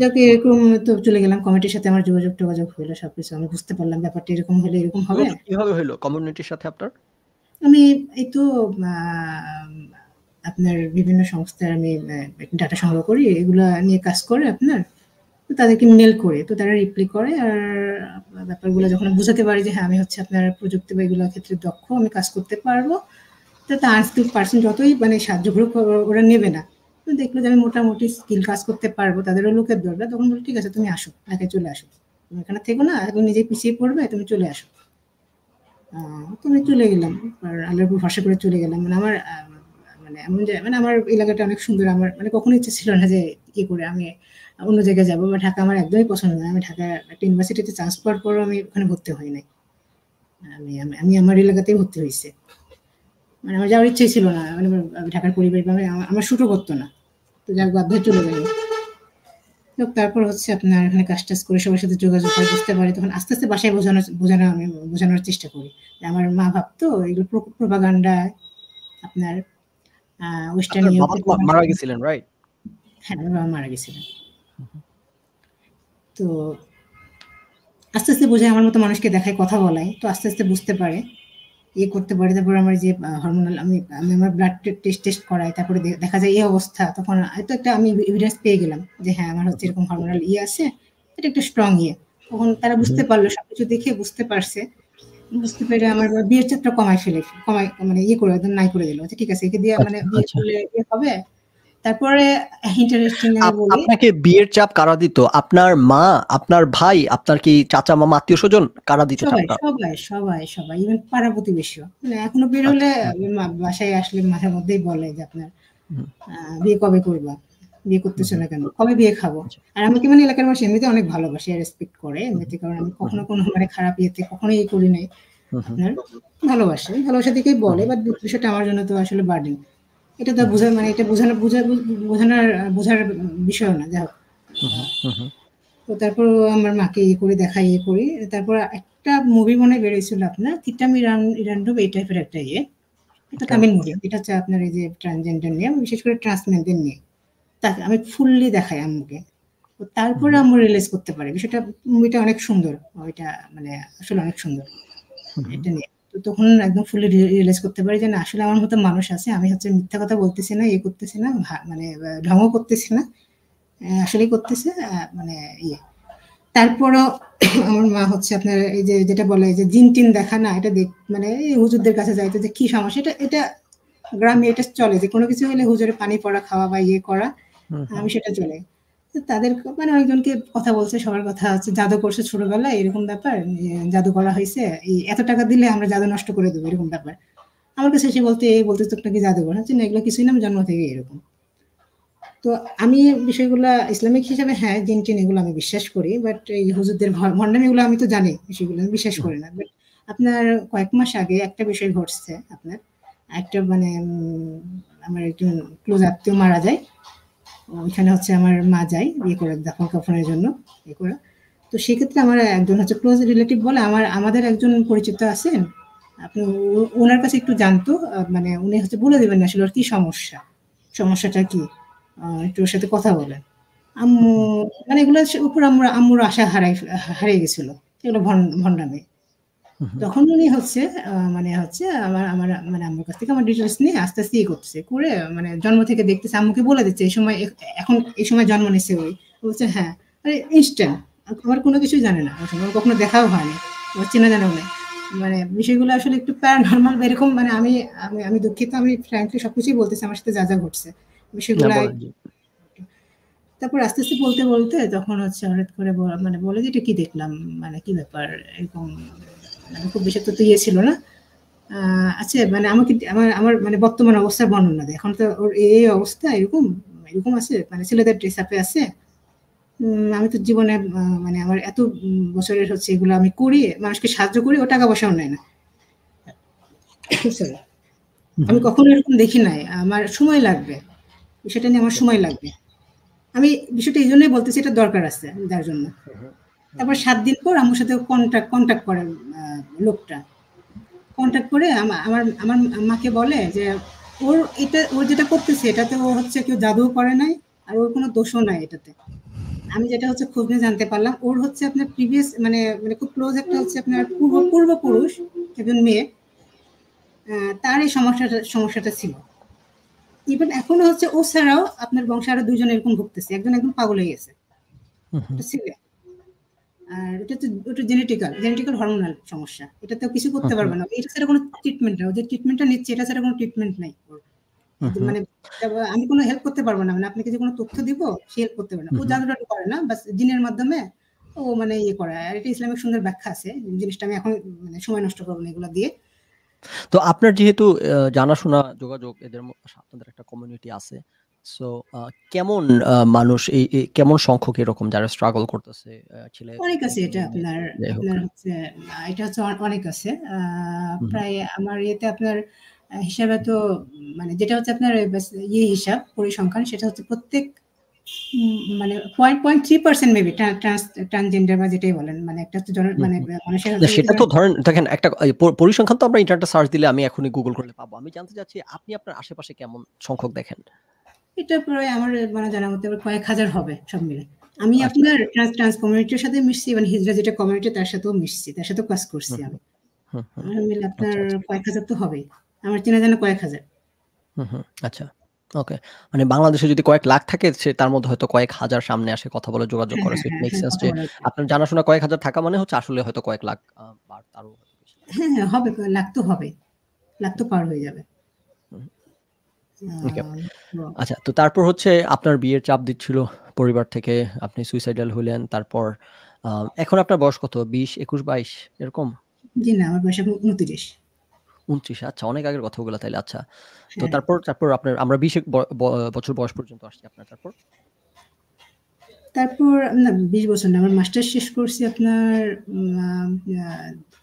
যাক এরকম তো চলে গেলাম। কমিটির সাথে আমার যোগাযোগ হইলো সবকিছু। আমি বুঝতে পারলাম ব্যাপারটা এরকম হলে এরকম হবে। কিভাবে হইলো কমিউনিটির সাথে আপনার? আমি এই তো আপনার বিভিন্ন সংস্থার আমি ডাটা সংগ্রহ করি। এগুলা নিয়ে কাজ করে আপনার। তো তাদেরকে মেইল করি। তো তারা রিপ্লাই করে। আর ব্যাপারগুলো যখন বুঝাতে পারি যে হ্যাঁ, আমি হচ্ছে আপনার প্রযুক্তি বা এগুলোর ক্ষেত্রে দক্ষ, আমি কাজ করতে পারবো। তো আনস্কিল পারসন যতই মানে সাহায্য করুক ওরা নেবে না। তো দেখলো যে আমি মোটামুটি স্কিল কাজ করতে পারবো, তাদেরও লোকের দরকার। তখন বলি ঠিক আছে, তুমি আসো, ঢাকায় চলে আসো। তুমি এখানে থেকো না, এখন নিজে পিছিয়ে পড়বে, তুমি চলে আসো। তো আমি চলে গেলাম। আর আল্লাহর উপর ভরসা করে চলে গেলাম। মানে আমার মানে এমন যে মানে আমার এলাকাটা অনেক সুন্দর। আমার মানে কখনো ইচ্ছে ছিল না যে করে আমি অন্য জায়গায় যাবো, বা ঢাকা আমার একদমই পছন্দ না। আমি ঢাকা একটা ইউনিভার্সিটিতে চান্স পাওয়ার পরও আমি ওখানে ভর্তি হই নাই। আমি আমার এলাকাতেই ভর্তি হইছি। মানে আমার যাওয়ার ইচ্ছাই ছিল না। মানে ঢাকার পরিবার বা আমার শুটও করতো না। তো যাক বাধ্য হয়ে চলে গেলাম। তো তারপর হচ্ছে আপনার এখানে কাজ-টাজ করে সবার সাথে যোগাযোগ করে বুঝতে পারি। তখন আস্তে, আস্তে বাসায় বোঝানোর চেষ্টা করি। আমার মা ভাবতো এগুলো প্রোপাগান্ডা আপনার ওয়েস্টার্ন আপনার ইয়ে বাবা তো মারা গেছিলেন, রাইট? হ্যাঁ, আমার বাবা মারা গেছিলেন। তো আস্তে, আস্তে বোঝায়, আমার মতো মানুষকে দেখায়, কথা বলায়। তো আস্তে, আস্তে বুঝতে পারে, ইয়ে করতে পারে। তারপর আমার যে হরমোনাল আমি আমার ব্লাড টেস্ট করাই। তারপরে দেখা যায় এই অবস্থা। তখন হয়তো একটা আমি এভিডেন্স পেয়ে গেলাম যে হ্যাঁ, আমার হচ্ছে এরকম হরমোনাল ইয়ে আছে। এটা একটা স্ট্রং ইয়ে। তখন তারা বুঝতে পারলো, সবকিছু দেখে বুঝতে পারছে। বুঝতে পেরে আমার বিয়ের চাপটা মানে ইয়ে করে একদম নাই করে দিল। আচ্ছা ঠিক আছে, একে দিয়ে মানে বিয়ে করলে ইয়ে হবে। তারপরে ইন্টারেস্টিং আমি বলি, আপনাকে বিয়ের চাপ কারা দিত? আপনার মা, আপনার ভাই, আপনার কি চাচা, মামা, আত্মীয়স্বজন কারা দিত চাপটা? সবাই ইভেন পাড়া প্রতিবেশীও। মানে এখনো বের হলে বাসায় আসলে মাঝে মধ্যেই বলে যে আপনার বিয়ে কবে করবা? বিয়ে করতেছো না কেন? কবে বিয়ে খাবো? আর আমাকে মানে এলাকার মানুষ এমনিতে অনেক ভালোবাসে আর রেসপেক্ট করে এমনিতে, কারণ আমি কখনো কোনো মানে খারাপ ইয়েতে কখনোই করি নাই। আপনার ভালোবাসে, ভালোবাসা থেকেই বলে, বাট বিষয়টা আমার জন্য তো আসলে বার্ডেন। এটা তো বোঝা মানে এটা বোঝার বিষয় না। যাই হোক। তো তারপর আমার মাকে ইয়ে করে দেখাই, ইয়ে করি। তারপর একটা মুভি মনে হয় বেরিয়েছিল আপনার কিটাম ইরান্ডব এই টাইপের একটা ইয়ে। এটা তামিল মুভি। এটা হচ্ছে আপনার এই যে ট্রান্সজেন্ডার নিয়ে, বিশেষ করে ট্রান্সমেনদের নিয়ে। তাকে আমি ফুললি দেখাই আম্মুকে। তো তারপরে আম্মু রিয়েলাইজ করতে পারে বিষয়টা, মুভিটা অনেক সুন্দর। ওইটা মানে আসলে অনেক সুন্দর। এটা নিয়ে। তো তখন একদম ফুললি রিয়েলাইজ করতে পারি যে না, আসলে আমার মতো মানুষ আছে। আমি হচ্ছে মিথ্যা কথা বলতেছি না, ইয়ে করতেছি না, মানে ঢঙও করতেছি না। আসলেই করতেছে মানে ইয়ে। তারপরও আমার মা হচ্ছে আপনার এই যে যেটা বলে যে জিন-টিন দেখা না, এটা মানে এই হুজুরদের কাছে যাইতো যে কি সমস্যা, এটা গ্রামে এটা চলে যে কোনো কিছু হলে হুজুরে পানি পড়া, খাওয়া বা ইয়ে করা, আমি সেটা চলে। তাদের মানে অনেকজনকে কথা বলছে, সবার কথা হচ্ছে জাদু করছে ছোটবেলায়, এরকম ব্যাপার, জাদু করা হয়েছে, এই এত টাকা দিলে আমরা জাদু নষ্ট করে দেবো, এরকম ব্যাপার। আমার কাছে এসে বলতে তোর নাকি জাদুঘর হচ্ছে না, এগুলো কিছুই না, আমি জন্ম থেকে এরকম। তো আমি বিষয়গুলা ইসলামিক হিসাবে হ্যাঁ, জিন-টিন এগুলো আমি বিশ্বাস করি। বাট এই হুজুরদের ভণ্ডামিগুলো আমি তো জানি, বিষয়গুলো আমি বিশ্বাস করি না। বাট আপনার কয়েক মাস আগে একটা বিষয় ঘটছে আপনার। একটা মানে আমার একজন ক্লোজ আত্মীয় মারা যায়। ওইখানে হচ্ছে আমার মা যায় ইয়ে করে দাফন-কাফনের জন্য ইয়ে করে। তো সেক্ষেত্রে আমার একজন হচ্ছে ক্লোজ রিলেটিভ বলে আমাদের একজন পরিচিত আছেন। আপনি উনার কাছে একটু জানতো, মানে উনি হচ্ছে বলে দিবেন আসলে ওর কি সমস্যা। সমস্যাটা কি? একটু ওর সাথে কথা বলেন। আম্মু মানে এগুলোর উপর আম্মুর আশা হারিয়ে গেছিল। এগুলো ভন্ডামি। তখন উনি হচ্ছে মানে হচ্ছে মানে আম্মুর কাছ থেকে আমার ডিটেইলস নিয়ে আস্তে, আস্তে ইয়ে করতেছে। করে মানে জন্ম থেকে দেখতেছে, আম্মুকে বলে দিচ্ছে এই সময় এখন এই সময় জন্ম নিছে ওই। বলছে হ্যাঁ। আরে ইনস্ট্যান্ট। আমার কোনো কিছুই জানে না। ওর কখনো দেখাও হয়নি। ওর চেনা জানাও নাই। মানে বিষয়গুলো আসলে একটু প্যারানরমাল বা এরকম, মানে আমি আমি আমি দুঃখিত, আমি ফ্র্যাঙ্কলি সবকিছুই বলতেছি আমার সাথে যা ঘটছে। বিষয়গুলা তারপর আস্তে, আস্তে বলতে তখন হচ্ছে হঠাৎ করে মানে বলে যে এটা কি দেখলাম? মানে কি ব্যাপার? এরকম মানে খুব বেশি তো ইয়ে ছিল না। আচ্ছা মানে আমাকে আমার মানে বর্তমান অবস্থার বর্ণনা দেয়। এখন তো ওর এই অবস্থা এরকম আছে, মানে ছেলেদের ড্রেস আপে আছে। আমি তো জীবনে মানে আমার এত বছরের হচ্ছে এগুলো আমি করি, মানুষকে সাহায্য করি, ও টাকা পয়সাও নেয় না। সরি। আমি কখনো এরকম দেখি নাই। আমার সময় লাগবে। বিষয়টা নিয়ে আমার সময় লাগবে। আমি বিষয়টা এইজন্যই বলতেছি, এটা দরকার আছে যার জন্য। তারপর ৭ দিন পর আম্মুর সাথে কন্টাক্ট করে লোকটা। কন্টাক্ট করে আমার আমার মাকে বলে যে ওর যেটা করতেছে এটাতে ও হচ্ছে কেউ জাদুও করে নাই, আর ওর কোনো দোষও নাই এটাতে। আমি যেটা হচ্ছে খোঁজ নিয়ে জানতে পারলাম, ওর হচ্ছে আপনার প্রিভিয়াস মানে মানে খুব ক্লোজ একটা হচ্ছে আপনার পূর্বপুরুষ একজন মেয়ে, তার এই সমস্যাটা ছিল। ইভেন এখনো হচ্ছে ও ছাড়াও আপনার বংশে আরো ২ জন এরকম ভুগতেছে। একজন একদম পাগল হয়ে গেছে। একটা ছেলে। আর ওটা জেনেটিক্যাল হরমোনাল সমস্যা। এটাতে কিছু করতে পারবে না। এটা ছাড়া কোনো ট্রিটমেন্ট নাই। ও যে ট্রিটমেন্টটা নিচ্ছে এটা ছাড়া কোনো ট্রিটমেন্ট নাই ওর। মানে আমি কোনো হেল্প করতে পারবো না। মানে আপনাকে যে কোনো তথ্য দিব, সে হেল্প করতে পারবে না। ও জাদু-টাদু করে না। বাস জিনের মাধ্যমে ও মানে ইয়ে করে। আর এটা ইসলামিক সুন্দর ব্যাখ্যা আছে। জিনিসটা আমি এখন মানে সময় নষ্ট করব না এগুলা দিয়ে। তো আপনার যেহেতু জানাশোনা যোগাযোগ এদের আপনাদের একটা কমিউনিটি আছে। সো কেমন মানুষ এই কেমন সংখ্যক এরকম যারা স্ট্রাগল করতেছে ছেলে অনেক আছে এটা আপনার হচ্ছে এটা হচ্ছে অনেক আছে। প্রায় আমার ইয়েতে আপনার হিসাবে তো মানে যেটা হচ্ছে আপনার হিসাব পরিসংখ্যান, সেটা হচ্ছে প্রত্যেক মানে 0.3% মেবি ট্রান্সজেন্ডার বা যেটাই বলেন, মানে একটা হচ্ছে মানে মানুষের হচ্ছে সেটা তো ধরেন দেখেন একটা পরিসংখ্যান তো আমরা ইন্টারনেটে সার্চ দিলে আমি এখনই গুগল করলে পাবো। আমি জানতে চাচ্ছি আপনি আপনার আশেপাশে কেমন সংখ্যক দেখেন? এটা প্রায় আমার মানে জানা মতে কয়েক হাজার হবে সব মিলে। আমি আপনার ট্রান্স কমিউনিটির সাথে মিশছি, এবং হিজড়া যেটা কমিউনিটি তার সাথেও মিশছি, তার সাথেও কাজ করছি আমি। মিলে আপনার কয়েক হাজার তো হবেই। আমার চেনা জানা কয়েক হাজার। আচ্ছা, ওকে। মানে বাংলাদেশে যদি কয়েক লাখ থাকে তার মধ্যে হয়তো কয়েক হাজার সামনে আসে কথা বলে যোগাযোগ করে। সো ইট মেক সেন্স যে আপনার জানাশোনা কয়েক হাজার থাকা মানে হচ্ছে আসলে হয়তো কয়েক লাখ বা তারও বেশি। হ্যাঁ, হবে, লাখ তো হবে, লাখ তো পার হয়ে যাবে। আচ্ছা, তো তারপর হচ্ছে আপনার বিয়ের চাপ দিচ্ছিল পরিবার থেকে, আপনি সুইসাইডাল হলেন। তারপর এখন আপনার বয়স কত? 20, 21, 22 এরকম? জি না, আমার বয়স এখন 29। 29 আচ্ছা অনেক আগের কথা ওগুলা তাইলে। আচ্ছা। তো হ্যাঁ। তারপর আপনার আমরা 20 বছর বয়স পর্যন্ত আসছি আপনার তারপর? তারপর না 20 বছর না, আমার মাস্টার্স শেষ করছি আপনার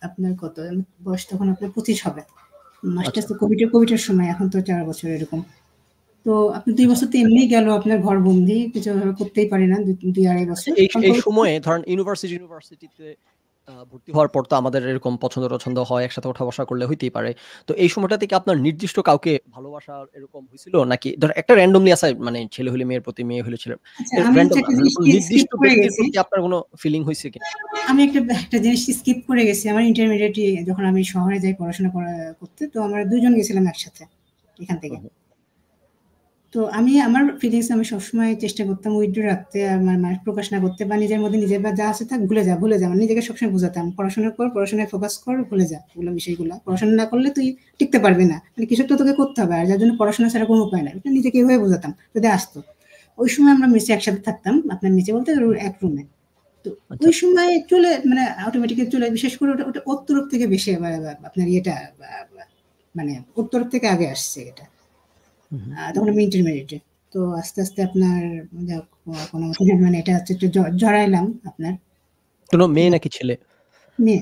আপনার কত বয়স তখন আপনার 25 হবে। মাস্টার্স আচ্ছা। তো কোভিডের সময়, এখন তো 4 বছর এরকম। তো আপনি 2 বছর তো এমনিই গেল আপনার ঘরবন্দি, কিছু করতেই পারি না 2-2.5 আচ্ছা বছর। এই সময়ে ধরেন ইউনিভার্সিটিতে ভর্তি হওয়ার পর তো আমাদের এরকম পছন্দ হয়, একসাথে ওঠা বসা করলে হইতেই পারে। তো এই সময়টা থেকে আপনার নির্দিষ্ট কাউকে ভালোবাসা এরকম হইছিল নাকি ধর একটা র্যান্ডমলি আছে মানে ছেলে হইলে মেয়ের প্রতি, মেয়ে হইলে ছেলের, আচ্ছা, এর আমি হচ্ছে র্যান্ডম না, একটা ধরেন জিনিস কোন স্কিপ নির্দিষ্ট করে ব্যক্তির গেছি। প্রতি আপনার কোনো ফিলিং হইছে কিনা? আমি একটা জিনিস স্কিপ করে গেছি। আমার ইন্টারমিডিয়েটে যখন আমি শহরে যাই পড়াশোনা করতে, তো আমরা 2 জন গেছিলাম একসাথে এখান থেকে। তো আমার ফিলিংস আমি সবসময় চেষ্টা করতাম উইথড্র রাখতে, আমার প্রকাশ না করতে, বা নিজের মধ্যে নিজের বা যা আছে থাক, ভুলে যা। আমি নিজেকে সবসময় বোঝাতাম, পড়াশোনা কর, পড়াশোনায় ফোকাস কর, ভুলে যা ওগুলো বিষয়গুলো। পড়াশোনা না করলে তুই টিকতে পারবি না, মানে কিছু একটা তোকে করতে হবে, আর যার জন্য পড়াশোনা ছাড়া কোনো উপায় নাই। এটা নিজেকে এভাবে বোঝাতাম যদি আসতো। ওই সময় আমরা মেসে একসাথে থাকতাম, আপনার মেসে বলতে এক রুমে। তো আচ্ছা। ওই সময় চলে মানে অটোমেটিক্যালি চলে, বিশেষ করে ওটা ওর তরফ থেকে বেশি আপনার ইয়েটা মানে ওর তরফ থেকে আগে আসছে এটা। তখন আমি ইন্টারমিডিয়েটে। তো আস্তে আস্তে আপনার কোনো মতে মানে এটা হচ্ছে একটু জড়াইলাম আপনার। কোনো মেয়ে নাকি ছেলে? মেয়ে।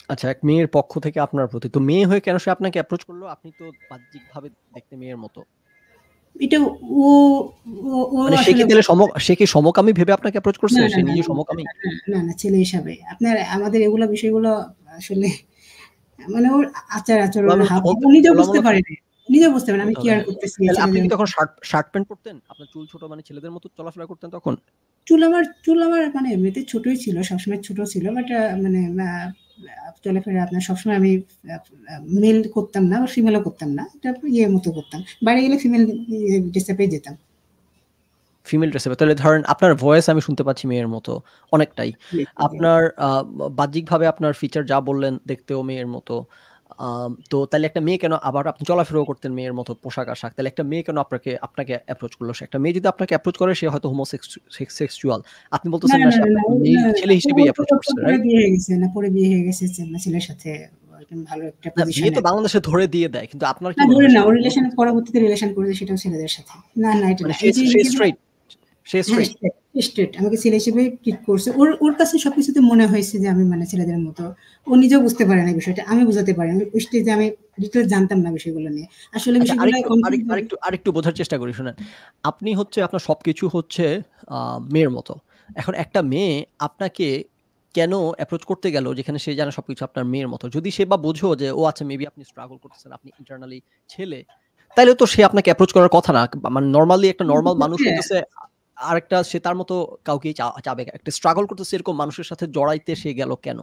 আচ্ছা, এক মেয়ের পক্ষ থেকে আপনার প্রতি। তো মেয়ে হয়ে কেন সে আপনাকে অ্যাপ্রোচ করলো? আপনি তো বাহ্যিকভাবে দেখতে মেয়ের মতো। এটা ও ও ও মানে আসলে সে কি সমকামী ভেবে আপনাকে অ্যাপ্রোচ করছে? না, না, সে না, নিজে না, সমকামী? না, না, ছেলে হিসাবে। আপনার আমাদের এগুলা বিষয়গুলো আসলে মানে ওর আচার-আচরণ, হাবভাব ও নিজেও বুঝতে খোলামেলা পারে নাই। নিজেও বুঝতে পারে না আমি বলতে হবে, কেয়ার হ্যাঁ। করতেছি এই তাহলে আপনি ছেলেদের কি তখন মতো। শার্ট প্যান্ট পরতেন? আপনার চুল ছোট মানে ছেলেদের মতো চলাফেরা করতেন তখন? চুল আমার মানে এমনিতে ছোটই ছিল, সবসময় ছোট ছিল। বাট মানে চলাফেরা আপনার সবসময় আমি আ আ মেল করতাম না, বা ফিমেলও করতাম না। এটা ইয়ের মতো করতাম। বাইরে গেলে ফিমেল ড্রেস আপেই যেতাম। Female dress up. তাহলে ধরেন আপনার ভয়েস আমি শুনতে পাচ্ছি মেয়ের মতো অনেকটাই। জি, জি। আপনার বাহ্যিকভাবে আপনার ফিচার যা বললেন দেখতেও মেয়ের মতো। তো তাইলে একটা মেয়ে কেন, আবার আপনি চলাফেরাও করতেন মেয়ের মতো পোশাক-আশাক। তাহলে একটা মেয়ে কেন আপনাকে অ্যাপ্রোচ করলো? সে একটা মেয়ে যদি আপনাকে অ্যাপ্রোচ করে সে হয়তো সেক্সুয়াল। আপনি না, বলতেছেন না, না না, সে না, না, আপনাকে না, ছেলে না, হিসেবেই অ্যাপ্রোচ করছে, পরে রাইট? বিয়ে হয়ে গেছে। না, পরে বিয়ে হয়ে গেছে ছেলের সাথে, একদম ভালো একটা না বিয়ে পজিশনে। তো বাংলাদেশে ধরে দিয়ে দেয়। কিন্তু আপনার কি না, মনে ধরে হয় না, সে ওর মন থেকে পরবর্তীতে রিলেশন করেছে সেটাও ছেলেদের সাথে। না, না, এটা মানে না। এই যে সে যেগুলো স্ট্রেইট? সে হ্যাঁ, স্ট্রেইট? স্ট্রেট। আমাকে ছেলে হিসেবে ট্রিট করছে। ওর কাছে সবকিছুতে মনে হয়েছে যে আমি মানে ছেলেদের মতো। ও নিজেও বুঝতে পারে না বিষয়টা। আমি বুঝাতে পারি না। ওই স্টেজে আমি ডিটেইলস জানতাম না বিষয়গুলো নিয়ে। আসলে আচ্ছা বিষয়গুলো কনফিউজ হয়ে আরেকটু বোঝার চেষ্টা করি শুনেন। আপনি হচ্ছে আপনার সবকিছু হচ্ছে আ মেয়ের মতো। এখন একটা মেয়ে আপনাকে কেন অ্যাপ্রোচ করতে গেল যেখানে সে জানে সবকিছু আপনার মেয়ের মতো? যদি সে বা বোঝো যে ও আচ্ছা মেবি আপনি স্ট্রাগল করতেছেন, আপনি ইন্টারনালি ছেলে, তাইলে তো সে আপনাকে অ্যাপ্রোচ করার কথা না। মানে নরমালি একটা নরমাল মানুষ হচ্ছে হইতেছে আরেকটা সে তার মতো কাউকেই চাবে। একটা স্ট্রাগল করতেছে এরকম মানুষের সাথে জড়াইতে সে গেল কেন?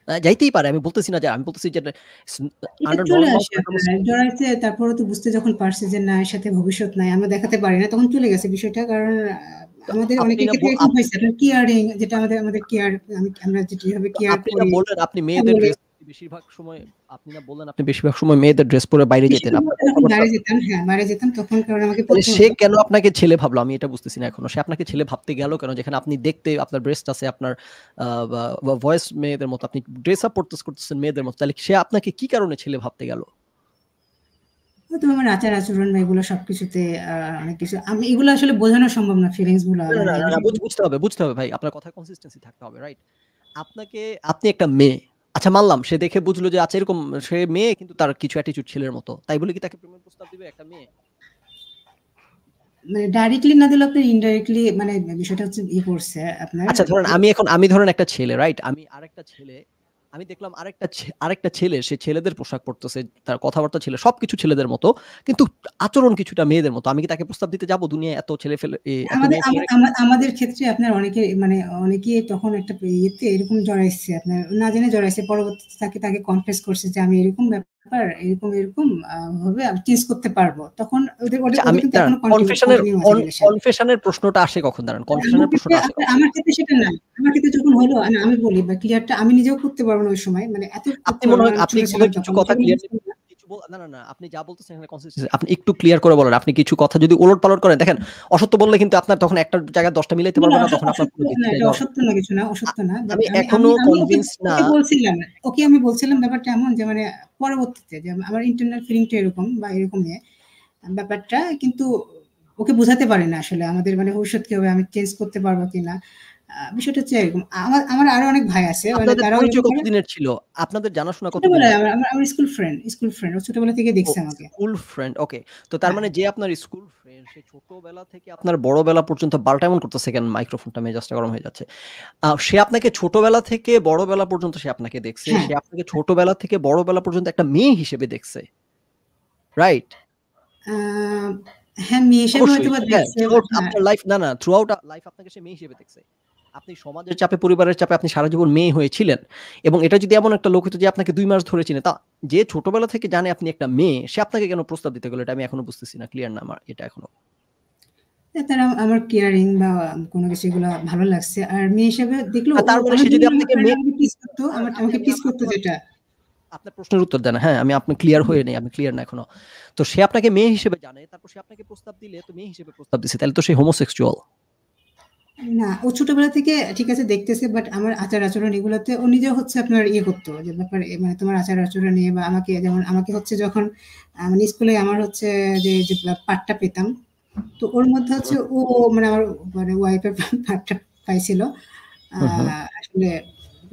যাইতেই পারে। আমি বলতেছি না যে আমি বলতেছি যে এটা আন্ডার চলে নরমাল আসে আপনার। সার্কামস্ট্যান্স জড়াইতে তারপরেও তো বুঝতে যখন পারছে যে না, এর সাথে ভবিষ্যৎ নাই, আমরা দেখাতে পারি না, তখন চলে গেছে বিষয়টা। কারণ আমাদের আপনি অনেকের না ক্ষেত্রে এরকম হয়েছে। আপনার কেয়ারিং যেটা আমাদের কেয়ার, আমরা যেভাবে কেয়ার আপনি না করি, বললেন আপনি হ্যাঁ, মেয়েদের বলে ড্রেস বেশিরভাগ সময় আপনি না বললেন আপনি বেশিরভাগ সময় মেয়েদের ড্রেস পরে বাইরে যেতেন। বেশিরভাগ আপনার যখন কথাবার্তা বাইরে যেতাম, হ্যাঁ, বাইরে যেতাম তখন কারণ আমাকে তাহলে পড়তে সে হতো। কেন আপনাকে ছেলে ভাবলো? আমি এটা বুঝতেছি না এখনো। সে আপনাকে ছেলে ভাবতে গেল কেন? যেখানে আপনি দেখতে আপনার ব্রেস্ট আছে, আপনার আ বা ভয়েস মেয়েদের মতো। আপনি ড্রেস আপ করতেছেন মেয়েদের মতো। তাহলে সে আপনাকে কি কারণে ছেলে ভাবতে গেল? হয়তো আমার আচার-আচরণ বা এগুলো সবকিছুতে অনেক কিছু আমি এগুলো আসলে বোঝানো সম্ভব না, ফিলিংস গুলা না, না, মানে না, এই না, না বিষয়গুলো। বুঝতে হবে ভাই। আপনার কথায় কনসিস্টেন্সি থাকতে হবে, রাইট? আপনি একটা মেয়ে। আচ্ছা মানলাম সে দেখে বুঝলো যে আচ্ছা এরকম সে মেয়ে কিন্তু তার কিছু অ্যাটিটিউড ছেলের মতো। তাই বলে কি তাকে প্রেমের প্রস্তাব দিবে একটা মেয়ে? মানে ডাইরেক্টলি না দিলেও আপনার ইনডাইরেক্টলি মানে বিষয়টা হচ্ছে করছে আপনার। আচ্ছা ধরেন আমি ধরেন একটা ছেলে, রাইট? আরেকটা ছেলে, আমি দেখলাম আরেকটা ছেলে সে ছেলেদের পোশাক পরতেছে, তার কথাবার্তা সবকিছু ছেলেদের মতো। কিন্তু আচরণ কিছুটা মেয়েদের মতো। আমি কি তাকে প্রস্তাব দিতে যাবো? দুনিয়ায় এত ছেলে ফেলে এত আমাদের মেয়ে ফেলে আমা রেখে? আমা আমাদের ক্ষেত্রে আপনার অনেকেই তখন একটা ইয়েতে এরকম জড়াইছে, আপনার না জেনে জড়াইছে। পরবর্তীতে তাকে কনফেস করছে যে আমি এরকম ব্যাপার, এরকম ভাবে আমি চেঞ্জ করতে পারবো। তখন ওদের ওদের আচ্ছা আমি ওদের কিন্তু দাঁড়ান এখনো কন্টিনিউ আছে রিলেশন। কনফেশনের প্রশ্নটা আসে কখন দাঁড়ান? আমার কনফেশনের ক্ষেত্রে প্রশ্নটা আসে কখন? আমার ক্ষেত্রে সেটা নাই। আমার ক্ষেত্রে যখন হলো না, আমি বলি বা ক্লিয়ারটা আমি নিজেও করতে পারবো না ওই সময়। মানে এত করতে পারবো না। আমি আপনি ছোট ছিলাম বোধহয় কিছু তখন কথা বিষয়গুলো ক্লিয়ারলি বুঝতাম না। না, না, না, আপনি যা বলতেছেন এখানে কনসিস্টেন্সি আপনি একটু ক্লিয়ার করে বলেন। আপনি কিছু কথা যদি ওলটপালট করেন, দেখেন অসত্য বললে কিন্তু আপনার তখন একটা জায়গায় ১০ টা মিলাইতে না, না, পারবেন না, তখন আপনার অসত্য পুরো না, ভিত্তিটাই এটা যাওয়া। অসত্য না, কিছু না, অসত্য না। বাট আমি আমি এখনো ওকে কনভিন্স না। বলছিলাম, আমি বলছিলাম ব্যাপারটা এমন যে মানে পরবর্তীতে যে আমার ইন্টারনাল ফিলিংটা এরকম বা এরকমই ব্যাপারটা, কিন্তু ওকে বোঝাতে পারি না আসলে আমাদের মানে ভবিষ্যৎ কি হবে, আমি চেঞ্জ করতে পারবো কিনা। বিষয়টা হচ্ছে এরকম। আমার আরো অনেক ভাই আছে, মানে আপনাদের তারাও পরিচয় এরকম করে। কতদিনের ছিল? আপনাদের জানাশোনা কতদিনের ছোটবেলায় ছিল? আমার স্কুল ফ্রেন্ড। ও ছোটবেলা থেকে ও দেখছে আমাকে। স্কুল ফ্রেন্ড, ওকে। তো তার হ্যাঁ। মানে যে আপনার স্কুল ফ্রেন্ড, সে ছোটবেলা থেকে আপনার বড়বেলা পর্যন্ত বালটা এমন করতেছে কেন? মাইক্রোফোনটা মেজাজটা গরম হয়ে যাচ্ছে। সে আপনাকে ছোটবেলা থেকে বড়বেলা পর্যন্ত সে আপনাকে দেখছে। হ্যাঁ। সে আপনাকে ছোটবেলা থেকে বড়বেলা পর্যন্ত একটা মেয়ে হিসেবে দেখছে। রাইট? আ হ্যাঁ, মেয়ে হিসেবে অবশ্যই। হয়তোবা হ্যাঁ, দেখছে। থ্রুআউট হ্যাঁ। আপনার লাইফ, না, না, থ্রুআউট লাইফ আপনাকে সে মেয়ে হিসেবে দেখছে। আপনি সমাজের চাপে, পরিবারের চাপে আপনি সারা জীবন মেয়ে হয়েছিলেন। এবং এটা যদি এমন একটা লোক হতো যে আপনাকে ২ মাস ধরে চিনে, যে ছোটবেলা থেকে জানে আপনি একটা মেয়ে, সে আপনাকে কেন প্রস্তাব দিতে গেল? এটা আমি এখনো বুঝতেছি না। ক্লিয়ার না আমার এটা এখনো। তারা আমার কেয়ারিং বা কোনো কিছু এগুলা ভালো লাগছে। আর মেয়ে হিসেবে দেখলো ও তার মানে আমার সে যদি বিভিন্ন আপনাকে ব্যাপারে মেয়ে, আমাকে টিজ করতো, আমি আমাকে আমি টিজ করতো আপনার যেটা। আপনার প্রশ্নের উত্তর দেন। হ্যাঁ, আমি আপনি ক্লিয়ার হয়ে নেই। আমি ক্লিয়ার না এখনো। তো সে আপনাকে মেয়ে হিসেবে জানে। তারপর সে আপনাকে প্রস্তাব দিলে তো মেয়ে হিসেবে প্রস্তাব দিছে। তাহলে তো সে হোমোসেক্সুয়াল। না, ও ছোটবেলা থেকে ঠিক আছে দেখতেছে, বাট আমার আচার-আচরণ এগুলোতে ও নিজে হচ্ছে আপনার করতো যে ব্যাপারে, মানে তোমার আচার-আচরণ নিয়ে বা আমাকে, যেমন আমাকে হচ্ছে যখন মানে স্কুলে আমার হচ্ছে যে পাঠটা পেতাম, তো ওর মধ্যে হচ্ছে ও মানে আমার মানে ওয়াইফের পাঠটা পাইছিল। আ হুম, হুম, আসলে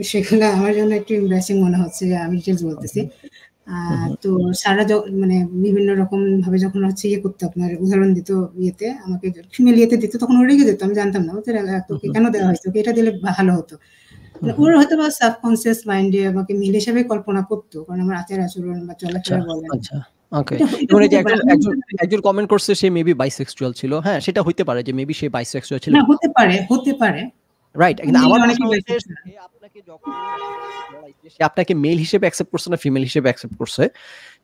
সেগুলো আমার জন্য একটু এম্বারাসিং মনে হচ্ছে যে আমি ডিটেইলস বলতেছি। আ হুম, হুম, তো স্যাররা মানে বিভিন্ন রকম ভাবে যখন হচ্ছে করতো, আপনার উদাহরণ দিত আমাকে ফিমেল দিত, তখন ও রেগে যেত। আমি জানতাম না। ওদের তোকে হুম, কেন দেওয়া হয়েছে? ওকে এটা দিলে ভালো হতো। হুম, মানে হুম। ওর হয়তোবা সাবকনসিয়াস মাইন্ডে আমাকে মেয়ে হিসেবে কল্পনা করতো। কারণ আমার আচার-আচরণ বা আচ্ছা, চলাফেরা বলেন। আচ্ছা। ওকে। এটা এবং এই যে হতে পারে। একজন আমি একজন একজন কমেন্ট করছে সে মেবি বাইসেক্সুয়াল ছিল। হ্যাঁ, সেটা হইতে পারে যে মেবি সে বাইসেক্সুয়াল ছিল। না, হতে পারে। রাইট। কিন্তু মেয়ে আমার প্রশ্ন অনেকেই হচ্ছে, বাইসেক্সুয়াল। সে আপনাকে যখন আপনার সাথে জড়াইছে, সে আপনাকে মেল হিসেবে অ্যাকসেপ্ট করছে না ফিমেল হিসেবে অ্যাকসেপ্ট করছে?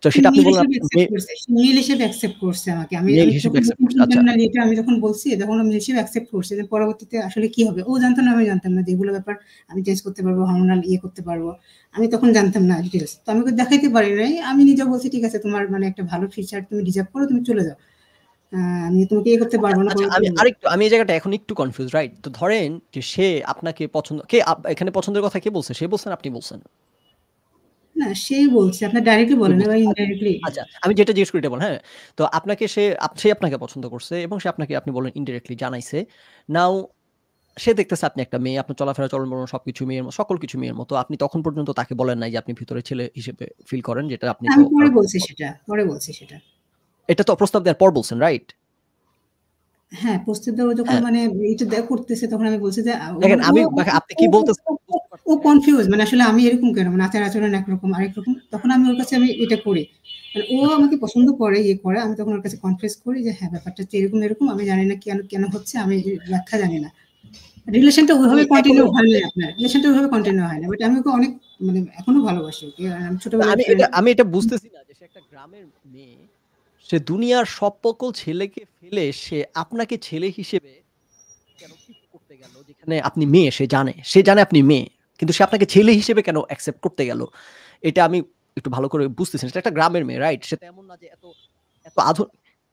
তো সে সেটা আপনি মেল বললেন হিসেবে আপনি অ্যাকসেপ্ট করছে। সে মেল হিসেবে অ্যাকসেপ্ট করছে আমাকে। আমি মেল আমি হিসেবে যখন অ্যাকসেপ্ট করছে। আচ্ছা। ইন্টারনালি এটা আমি যখন বলছি, তখন ও মেল হিসেবে অ্যাকসেপ্ট করছে। যে পরবর্তীতে আসলে কি হবে? ও জানতো না, আমি জানতাম না যে এগুলো ব্যাপার আমি চেঞ্জ করতে পারবো, হরমোনাল করতে পারবো। আমি তখন জানতাম না ডিটেইলস। তো আমি ওকে দেখাইতে পারি নাই। আমি নিজে বলছি, ঠিক আছে তোমার মানে একটা ভালো ফিউচার তুমি ডিজার্ভ করো, তুমি চলে যাও। আমি তোমাকে করতে আচ্ছা, পারবো না, আচ্ছা, পরবর্তীতে বলবো। আমি এই জায়গাটা এখন একটু কনফিউজ, রাইট? তো ধরেন যে সে আপনাকে পছন্দ, কে এখানে পছন্দের কথা কে বলছে? সে বলছেন, আপনি বলছেন? না, সেই বলছে। আপনার ডাইরেক্টলি সে বলে না, বলছে। বা আচ্ছা, ইনডাইরেক্টলি। আচ্ছা। আমি যেটা জিজ্ঞেস করি এটা বলেন, হ্যাঁ? তো আপনাকে সে আপনাকে পছন্দ করছে এবং সে আপনাকে, আপনি বললেন, ইনডিরেক্টলি জানাইছে। নাও সে দেখতেছে আপনি একটা মেয়ে, আপনার চলাফেরা, চলন-বলন সবকিছু মেয়ের সকল কিছু মেয়ের মতো। আপনি তখন পর্যন্ত তাকে বলেন নাই যে আপনি ভিতরে ছেলে হিসেবে ফিল করেন, যেটা আপনি তো আমি পরে বলছি সেটা, পরে বলছি সেটা। এটা তো প্রস্তাব দেওয়ার পর বলছেন, রাইট? হ্যাঁ, প্রস্তুত দেওয়া যখন হ্যাঁ। মানে এটা করতেছে, তখন আমি বলছি যে দেখেন, মানে আমি আপনি কি বলতেছেন আমি বুঝতে ও পারতেছি, রাইট? কনফিউজ, মানে আসলে আমি এরকম কেন? মানে আচার-আচরণ একরকম, আরেক রকম। তখন আমি ওর কাছে এটা করি। মানে ও আচ্ছা, আমাকে পছন্দ করে, করে। আমি তখন ওর কাছে কনফেস করি যে হ্যাঁ, ব্যাপারটা হচ্ছে এরকম। আমি জানি না কেন হচ্ছে, আমি এর ব্যাখ্যা জানি না। রিলেশনটা আমি ওইভাবে এখনো, কন্টিনিউ হয় নাই আপনার। রিলেশনটা ওইভাবে কন্টিনিউ হয় না। বাট আমি ওকে অনেক মানে এখনো ভালোবাসি ওকে। আমি ছোটবেলার ফ্রেন্ড। আমি এটা বুঝতেছি না যে সে একটা গ্রামের মেয়ে। সে দুনিয়ার সব সকল ছেলেকে ফেলে সে আপনাকে ছেলে হিসেবে কেন পিক করতে গেল? যেখানে আপনি মেয়ে, সে জানে আপনি মেয়ে। কিন্তু সে আপনাকে ছেলে হিসেবে কেন অ্যাকসেপ্ট করতে গেল? এটা আমি একটু ভালো করে বুঝতেছি না। সেটা একটা গ্রামের মেয়ে, রাইট? সে তো এমন না যে এত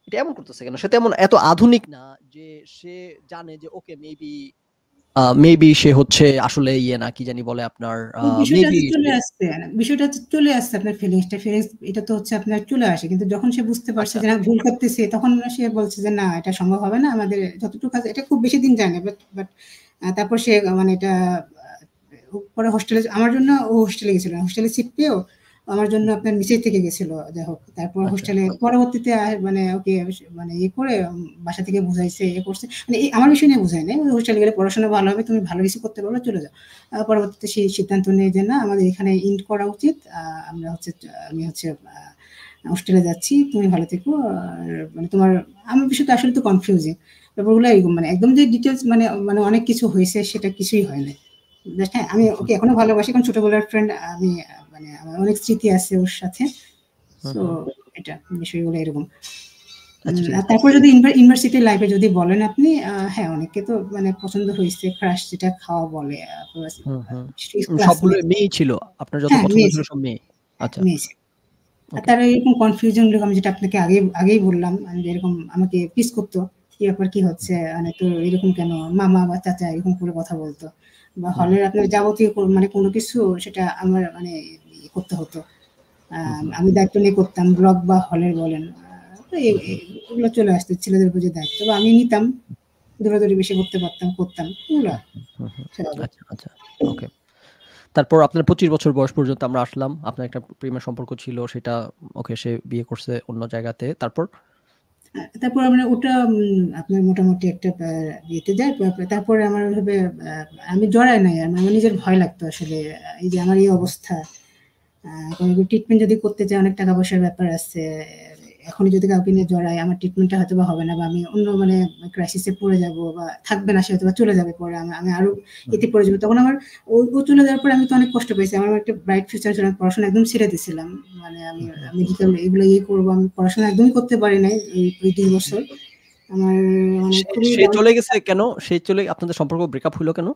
এটা এমন করতেছে কেন? সে তো এত আধুনিক না যে সে জানে যে ওকে মেবি সে হচ্ছে আসলে না, কি জানি বলে আপনার, বিষয়টা মেবি হচ্ছে চলে সে, আসছে। বিষয়টা হচ্ছে চলে আসছে আপনার ফিলিংস এটা তো হচ্ছে আপনার চলে আসে। কিন্তু যখন সে বুঝতে পারছে আচ্ছা, যে না, ভুল করতেছে, তখন সে বলছে যে না, এটা সম্ভব হবে না। আমাদের যতটুকু আছে, এটা খুব বেশি দিন যায় না। বাট তারপর সে মানে এটা পরে হোস্টেলে, আমার জন্য ও হোস্টেলে গেছিল। হোস্টেলে সিট পেয়েও আমার জন্য আপনার নিচেই থেকে গেছিল। যাই হোক, তারপর আচ্ছা, হোস্টেলে পরবর্তীতে মানে ওকে মানে করে বাসা থেকে বুঝাইছে, করছে। মানে আমার বিষয় নিয়ে বুঝায় নাই। হোস্টেলে গেলে পড়াশোনা ভালো হবে, তুমি ভালো কিছু করতে পারবে, চলে যাও। পরবর্তীতে সেই সিদ্ধান্ত নেয় যে না, আমাদের এখানে এন্ড করা উচিত। আমরা হচ্ছে আমি হচ্ছে হোস্টেলে যাচ্ছি। তুমি ভালো থেকো। আর মানে আমার বিষয়টা আসলে তো কনফিউজিং। ব্যাপারগুলো এরকম, মানে একদম যে ডিটেইলস মানে মানে অনেক কিছু হইছে, সেটা কিছুই হয় নাই। জাস্ট হ্যাঁ, আমি হুম, ওকে এখনো ভালোবাসি, কারণ ছোটবেলার ফ্রেন্ড আমি। মানে আমার অনেক স্মৃতি আছে ওর সাথে। হুম, সো হুম। এটা বিষয়গুলো এরকম। আচ্ছা, ঠিক আর আছে। তারপর যদি ইউনিভার্সিটি লাইফে যদি বলেন আপনি, হ্যাঁ, অনেকে তো মানে পছন্দ হইছে, ক্রাশ যেটা খাওয়া বলে, হুম, হুম। সবগুলো ক্লাসমেট। মেয়েই ছিল। আপনার যত হ্যাঁ, পছন্দ মেয়ে ছিল ছিল। সব মেয়ে। হ্যাঁ, আচ্ছা। মেয়ে ছিল। আর তারা এরকম কনফিউশন লোক, আমি যেটা আপনাকে আগেই বললাম, যে এরকম আমাকে পিস করতো, কি ব্যাপার, কি হচ্ছে, মানে তো এরকম কেন, মামা বা চাচা এরকম করে কথা বলতো, বা হলের আপনার যাবতীয় মানে কোনো কিছু সেটা আমার মানে করতে হতো, আমি দায়িত্ব নিয়ে করতাম, ব্লগ বা হলের বলেন, এগুলো চলে আসতো ছেলেদের উপর যে দায়িত্ব, বা আমি নিতাম, দৌড়াদৌড়ি বেশি করতে পারতাম, করতাম এগুলো। আচ্ছা আচ্ছা, ওকে। তারপর আপনার 25 বছর বয়স পর্যন্ত আমরা আসলাম, আপনার একটা প্রেমের সম্পর্ক ছিল, সেটা ওকে, সে বিয়ে করছে অন্য জায়গাতে, তারপর তারপর আমরা ওটা আপনার মোটামুটি একটা ইয়েতে যায়, তারপরে আমার ভাবে আমি জড়াই নাই, আমার নিজের ভয় লাগতো আসলে, এই যে আমার এই অবস্থা, কোনো ট্রিটমেন্ট যদি করতে চাই অনেক টাকা পয়সার ব্যাপার আছে, এখনই যদি কাউকে নিয়ে জড়াই আমার ট্রিটমেন্টটা হয়তো বা হবে না, বা আমি অন্য মানে ক্রাইসিসে পড়ে যাব, বা থাকবে না, সে হয়তো বা চলে যাবে পরে, আমি আরো এতে পড়ে যাবো, তখন আমার ও চলে যাওয়ার পরে আমি তো অনেক কষ্ট পেয়েছি, আমার একটা ব্রাইট ফিউচার ছিল, পড়াশোনা একদম ছেড়ে দিয়েছিলাম, মানে আমি মেডিকেল এগুলো করবো, আমি পড়াশোনা একদমই করতে পারি নাই ওই 2 বছর, আমার মানে খুবই সে চলে গেছে কেন? সে চলে, আপনাদের সম্পর্ক ব্রেকআপ হলো কেন?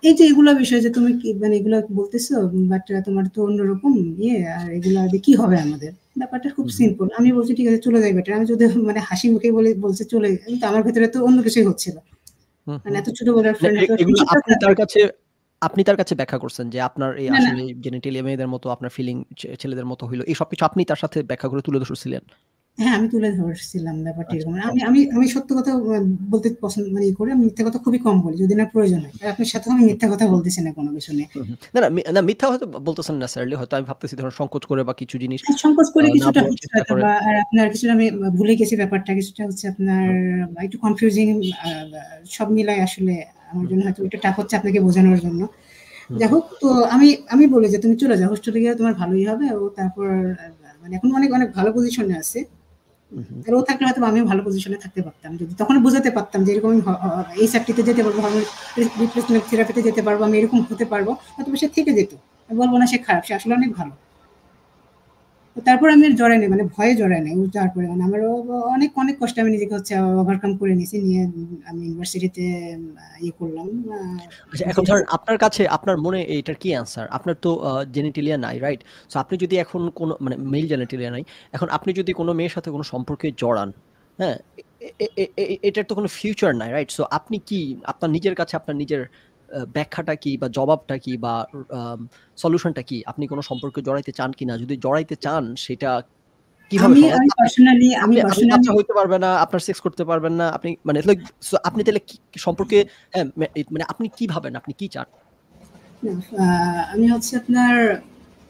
এই যে এগুলা বিষয় যে তুমি কি মানে এগুলা বলতেছো, বাট তোমার তো অন্যরকম আর এগুলা দিয়ে কি হবে আমাদের, ব্যাপারটা খুব সিম্পল, আমি বলছি ঠিক আছে চলে যাই বেটার, আমি যদি মানে হাসি মুখে বলছে চলে, কিন্তু আমার ভেতরে তো অন্য কিছুই হচ্ছিল, মানে এত ছোটবেলার ফ্রেন্ড, এগুলো আপনি তার কাছে ব্যাখ্যা করছেন যে আপনার এই আসলে জেনিটালিয়া মেয়েদের মতো আপনার ফিলিং ছেলেদের মতো হইলো, এই সবকিছু আপনি তার সাথে ব্যাখ্যা করে তুলে ধরছিলেন? হ্যাঁ, আমি তুলে ধরছিলাম ব্যাপারটা এরকম, আমি সত্য কথা বলতে পছন্দ মানে করে, আমি মিথ্যা কথা খুবই কম বলি, যদি না প্রয়োজন হয়, আপনার সাথে আমি মিথ্যা কথা বলতেছি না কোনো কিছু নিয়ে। না মিথ্যা হয়তো বলতেছেন না স্যারলি, হয়তো আমি ভাবতেছি ধরুন সংকোচ করে বা কিছু জিনিস সংকোচ করে না কিছুটা বলার হচ্ছে চেষ্টা হয়তো, করে। বা আর আপনার কিছুটা আমি ভুলে গেছি ব্যাপারটা, কিছুটা হচ্ছে আপনার একটু কনফিউজিং, সব মিলাই আসলে আমার জন্য হয়তো একটু টাফ হচ্ছে আপনাকে বোঝানোর জন্য। যাই হোক, তো আমি বলি যে তুমি চলে যাও, হোস্টেলে গিয়ে তোমার ভালোই হবে, ও তারপর মানে এখন অনেক অনেক ভালো পজিশনে আছে, আর ও থাকলে হয়তো আমিও ভালো পজিশনে থাকতে পারতাম, যদি তখন বোঝাতে পারতাম যে এরকম এই চাকরিতে যেতে পারবো, আমি রিপ্লেসমেন্ট থেরাপিতে যেতে পারবো, আমি এরকম হতে পারবো, হয়তো সে থেকে যেত, বলবো না সে খারাপ, সে আসলে অনেক ভালো। তারপর আমি জড়াই নাই, মানে ভয়ে জড়াই নাই, যাওয়ার পরে মানে আমার অনেক অনেক কষ্ট আমি নিজেকে হচ্ছে ওভারকাম করে নিয়েছি, নিয়ে আমি ইউনিভার্সিটিতে করলাম। আচ্ছা, এখন ধরেন আপনার কাছে, আপনার মনে এইটার কি অ্যান্সার? আপনার তো জেনিটেলিয়া নাই, রাইট? সো আপনি যদি এখন কোনো মানে মেল জেনিটেলিয়া নাই, এখন আপনি যদি কোনো মেয়ের সাথে কোনো সম্পর্কে জড়ান, হ্যাঁ, এটার তো কোনো ফিউচার নাই, রাইট? সো আপনি কি আপনার নিজের কাছে আপনার নিজের ব্যাখ্যাটা কি বা জবাবটা কি বা সলিউশনটা কি? আপনি কোনো সম্পর্কে জড়াইতে চান কিনা? যদি জড়াইতে চান সেটা কিভাবে আমি সম্ভব? আমি পার্সোনালি আমি আপনি আপনি পার্সোনালি বাচ্চা হইতে পারবেন না, আপনার সেক্স করতে পারবেন না, আপনি মানে লাইক, সো আপনি তাহলে কি সম্পর্কে, হ্যাঁ, মানে আপনি কি ভাবেন? আপনি কি চান? আমি হচ্ছে আপনার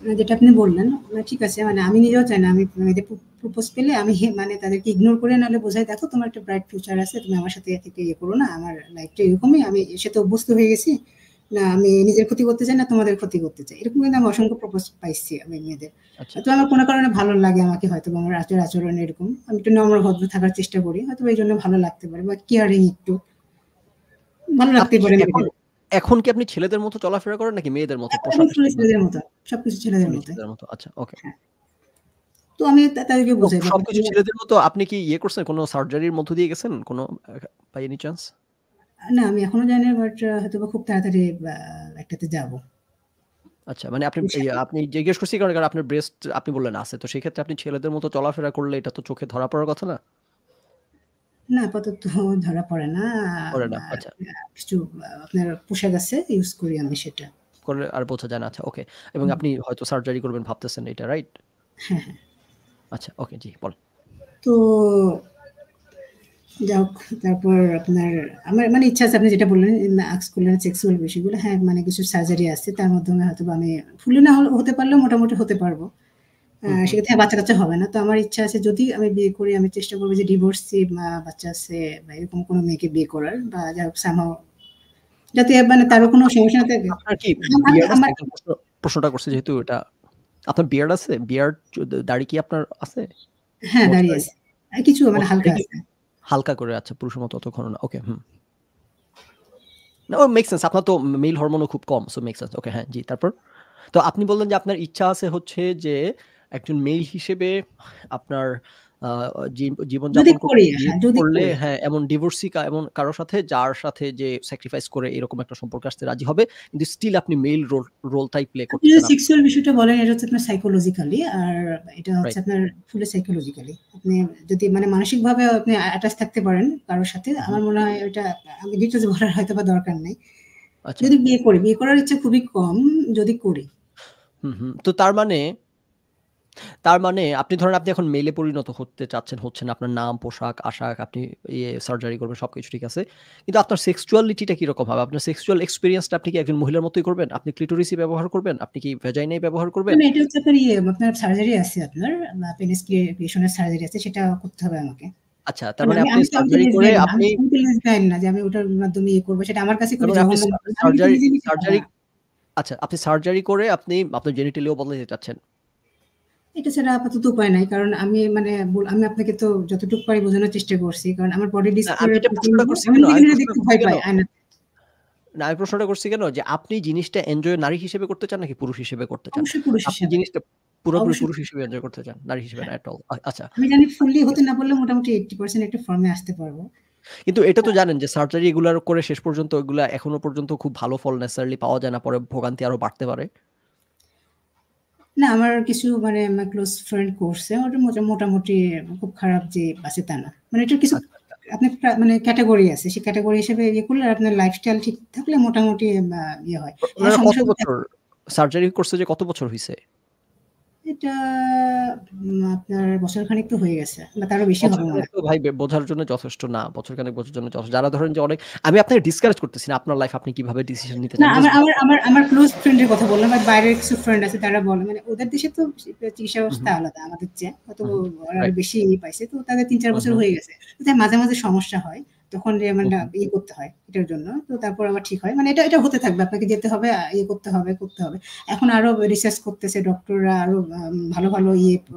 যেটা আপনি বললেন, ঠিক আছে, মানে আমি নিজেও চাই না আমি মেয়েদের প্রপোজ পেলে আমি মানে তাদেরকে ইগনোর করে, নাহলে বোঝাই দেখো তোমার একটা ব্রাইট ফিউচার আছে, তুমি আমার সাথে থেকে করো না, আমার লাইফটা এরকমই, আমি সাথে অভ্যস্ত হয়ে গেছি, না আমি নিজের ক্ষতি করতে চাই না তোমাদের ক্ষতি করতে চাই, এরকম কিন্তু আমি অসংখ্য প্রপোজ পাইছি আমি মেয়েদের। তো আমার কোনো কারণে ভালো লাগে আমাকে, হয়তো আমার আচরণ এরকম, আমি একটু নম্র ভদ্র থাকার চেষ্টা করি, হয়তো এই জন্য ভালো লাগতে পারে, বা কেয়ারিং একটু ভালো লাগতে আপনি কি পারে। এখন কি আপনি ছেলেদের মতো চলাফেরা করেন নাকি মেয়েদের মতো আমি পোশাক আশাক? ছেলেদের মতো, সবকিছু ছেলেদের মতো। ছেলেদের মতো, আচ্ছা, ওকে। তো আমি তাদেরকে বুঝাই সবকিছু ছেলেদের মতো। আপনি কি করছেন, কোনো সার্জারির মধ্য দিয়ে গেছেন কোনো, বাই এনি চান্স? না, আমি এখনো জানি না, বাট হয়তো খুব তাড়াতাড়ি একটাতে যাব। আচ্ছা, মানে আপনি জিজ্ঞেস করছি কারণ আপনার ব্রেস্ট আপনি বললেন আছে, তো সেই ক্ষেত্রে আপনি ছেলেদের মতো চলাফেরা করলে এটা তো চোখে ধরা পড়ার কথা না? না, আপাতত ধরা পড়ে না। পড়ে না, আচ্ছা। কিছু আপনার পোশাক আছে, ইউজ করি আমি সেটা। করলে আর বোঝা যায় না, আচ্ছা, ওকে। এবং আপনি হয়তো সার্জারি করবেন ভাবতেছেন, এটা রাইট? হ্যাঁ, হ্যাঁ। আচ্ছা, ওকে, জি বলেন। তো যাক, তারপর আপনার আমার মানে ইচ্ছা আছে, আপনি যেটা বললেন আক্স করলেন সেক্সুয়াল বিষয়গুলো, হ্যাঁ, মানে কিছু সার্জারি আছে, তার মাধ্যমে হয়তো আমি ফুলে না হতে পারলেও মোটামুটি হতে পারবো, সেক্ষেত্রে বাচ্চা কাচ্চা হবে না। তো আমার ইচ্ছা আছে যদি আমি বিয়ে করি, আমি চেষ্টা করবো যে ডিভোর্সি বাচ্চা আছে বা এরকম কোনো মেয়েকে বিয়ে করার, বা যা হোক সামহাও যাতে মানে তারও কোনো সমস্যা না থাকে। আপনার কি বিয়ার্ড আছে? একদম প্রশ্নটা করছে যেহেতু এটা, আপনার বিয়ার্ড আছে? বিয়ার্ড, দাড়ি কি আপনার আছে? হ্যাঁ, দাঁড়িয়ে আছে, কিছু মানে হালকা আছে। হালকা করে, আচ্ছা, পুরুষের মতো অত ঘন না, ওকে। না, ও মেক সেন্স, আপনার তো মেল হরমোনও খুব কম, সো মেক সেন্স, ওকে, হ্যাঁ, জি, তারপর? তো আপনি বললেন যে আপনার ইচ্ছা আছে হচ্ছে যে একজন মেল হিসেবে আপনার যদি জীবনযাপন করতে করি, গিয়ে হ্যাঁ, যদি করলে করি। হ্যাঁ, এমন ডিভোর্সি এমন কারো সাথে যার সাথে যে স্যাক্রিফাইস করে এরকম একটা সম্পর্কে আসতে রাজি হবে। কিন্তু স্টিল আপনি মেইল রোলটাই প্লে আপনি করতেছেন। যদি সেক্সুয়াল বিষয়টা বলেন, এটা হচ্ছে আপনার সাইকোলজিক্যালি, আর এটা হচ্ছে রাইট। আপনার ফুলি সাইকোলজিক্যালি। আপনি যদি মানে মানসিকভাবে আপনি অ্যাটাচ থাকতে পারেন কারো সাথে, হু, হু। আমার মনে হয় ওইটা, আমি ডিটেইলস বলার হয়তোবা দরকার নেই। আচ্ছা। যদি বিয়ে করি, বিয়ে করার ইচ্ছা খুবই কম, যদি করি। হুম, হুম। তো তার মানে আপনি ধরেন আপনি এখন মেইলে পরিণত হতে চাচ্ছেন, হচ্ছেন। আপনার নাম, পোশাক, আশাক, আপনি সার্জারি করবেন সবকিছু ঠিক আছে। কিন্তু আপনার সেক্সুয়ালিটিটা কিরকম হবে? আপনার সেক্সুয়াল এক্সপেরিয়েন্সটা আপনি কি একজন মহিলার মতোই করবেন? আপনি ক্লিটোরিসই ব্যবহার করবেন? আপনি কি ভ্যাজাইনাই ব্যবহার করবেন? মানে এটা হচ্ছে আপনার আপনার সার্জারি আছে, আপনার পেনিস ক্রিয়েশন এর সার্জারি আছে, সেটা করতে হবে আমাকে। আচ্ছা, তার কারণ মানে আমি আপনি আমি তো আমি তো সার্জারি করে লেসবিয়ান না। আপনি আমি তো লেসবিয়ান না যে আমি ওটার মাধ্যমে করব। সেটা আমার কাছে তার খুবই মানে আপনি জঘন্য। আমি কিন্তু সার্জারি নিজে, নিজে সেটা সার্জারি না। আচ্ছা, আপনি সার্জারি করে আপনি আপনার জেনিটালিও বদলাতে চাচ্ছেন। এটা ছাড়া আপাতত উপায় নাই। কারণ আমি মানে আমি আপনাকে তো যতটুকু পারি বোঝানোর চেষ্টা করছি। কারণ আমার বডি না, আমি ডিসপ্লের এটা প্রশ্নটা জন্য করছি আমি কেন? নিজে, আমি নিজে প্রশ্নটা দেখতে করছি ভয় কেন? পাই আয়নাতে। না, আমি প্রশ্নটা করছি কেন? যে আপনি জিনিসটা এনজয় নারী হিসেবে করতে চান নাকি পুরুষ হিসেবে করতে চান? অবশ্যই পুরুষ আপনি হিসেবে। জিনিসটা পুরোপুরি অবশ্যই পুরুষ পুরুষ হিসেবে এনজয় করতে চান, নারী হিসেবে না হ্যাঁ। At all. আচ্ছা, আমি জানি ফুললি ঠিক হতে আছে। না পারলে মোটামুটি 80% একটা ফর্মে আসতে পারব। কিন্তু এটা তো জানেন যে সার্জারি এগুলার করে শেষ পর্যন্ত এগুলা এখনো পর্যন্ত খুব ভালো ফল নেসেসারিলি পাওয়া যায় না। পরে ভোগান্তি আরো বাড়তে পারে। না, আমার কিছু মানে আমার ক্লোজ ফ্রেন্ড করছে। ওটা মোটামুটি খুব খারাপ যে আছে তা না। মানে এটার কিছু আচ্ছা, আচ্ছা। আপনার মানে ক্যাটেগরি আছে। সেই ক্যাটেগরি হিসেবে ইয়ে করলে আপনার লাইফস্টাইল ঠিক থাকলে মোটামুটি ইয়ে হয়। হ্যাঁ, ওনারা কত সমস্যা তো বছর সার্জারি করছে যে কত বছর হইছে? এটা আপনার বছরখানেক তো হয়ে গেছে বা তারও বেশি হবে মনে বছরখানেক হয়। তো ভাই বোঝার জন্য যথেষ্ট না। বছরখানেক বোঝার জন্য যথেষ্ট। যারা ধরেন যে অনেক আমি আপনাকে ডিসকারেজ করতেছি না। আপনার লাইফ আপনি কিভাবে ডিসিশন নিতে না, চান। আমার জাস্ট আমার আমার আমার ক্লোজ ফ্রেন্ড এর কথা বললাম। আর বাইরের কিছু ফ্রেন্ড আছে, তারা বলে মানে ওদের দেশে তো চিকিৎসা হু, ব্যবস্থা হু, আলাদা আমাদের চেয়ে। হয়তো হু, হু। ওরা আরো রাইট। বেশি পাইছে। তো তাদের ৩-৪ হু, বছর হু, হয়ে গেছে। তো তাই মাঝে, মাঝে সমস্যা হয়। তখন হু, মানে হু। ইয়ে করতে হয় এটার জন্য। তো তারপর আবার ঠিক হয়। মানে এটা হতে থাকবে। আপনাকে যেতে হবে, ইয়ে করতে হবে, করতে হবে। এখন আরো রিসার্চ করতেছে ডক্টররা, আরো ভালো, ভালো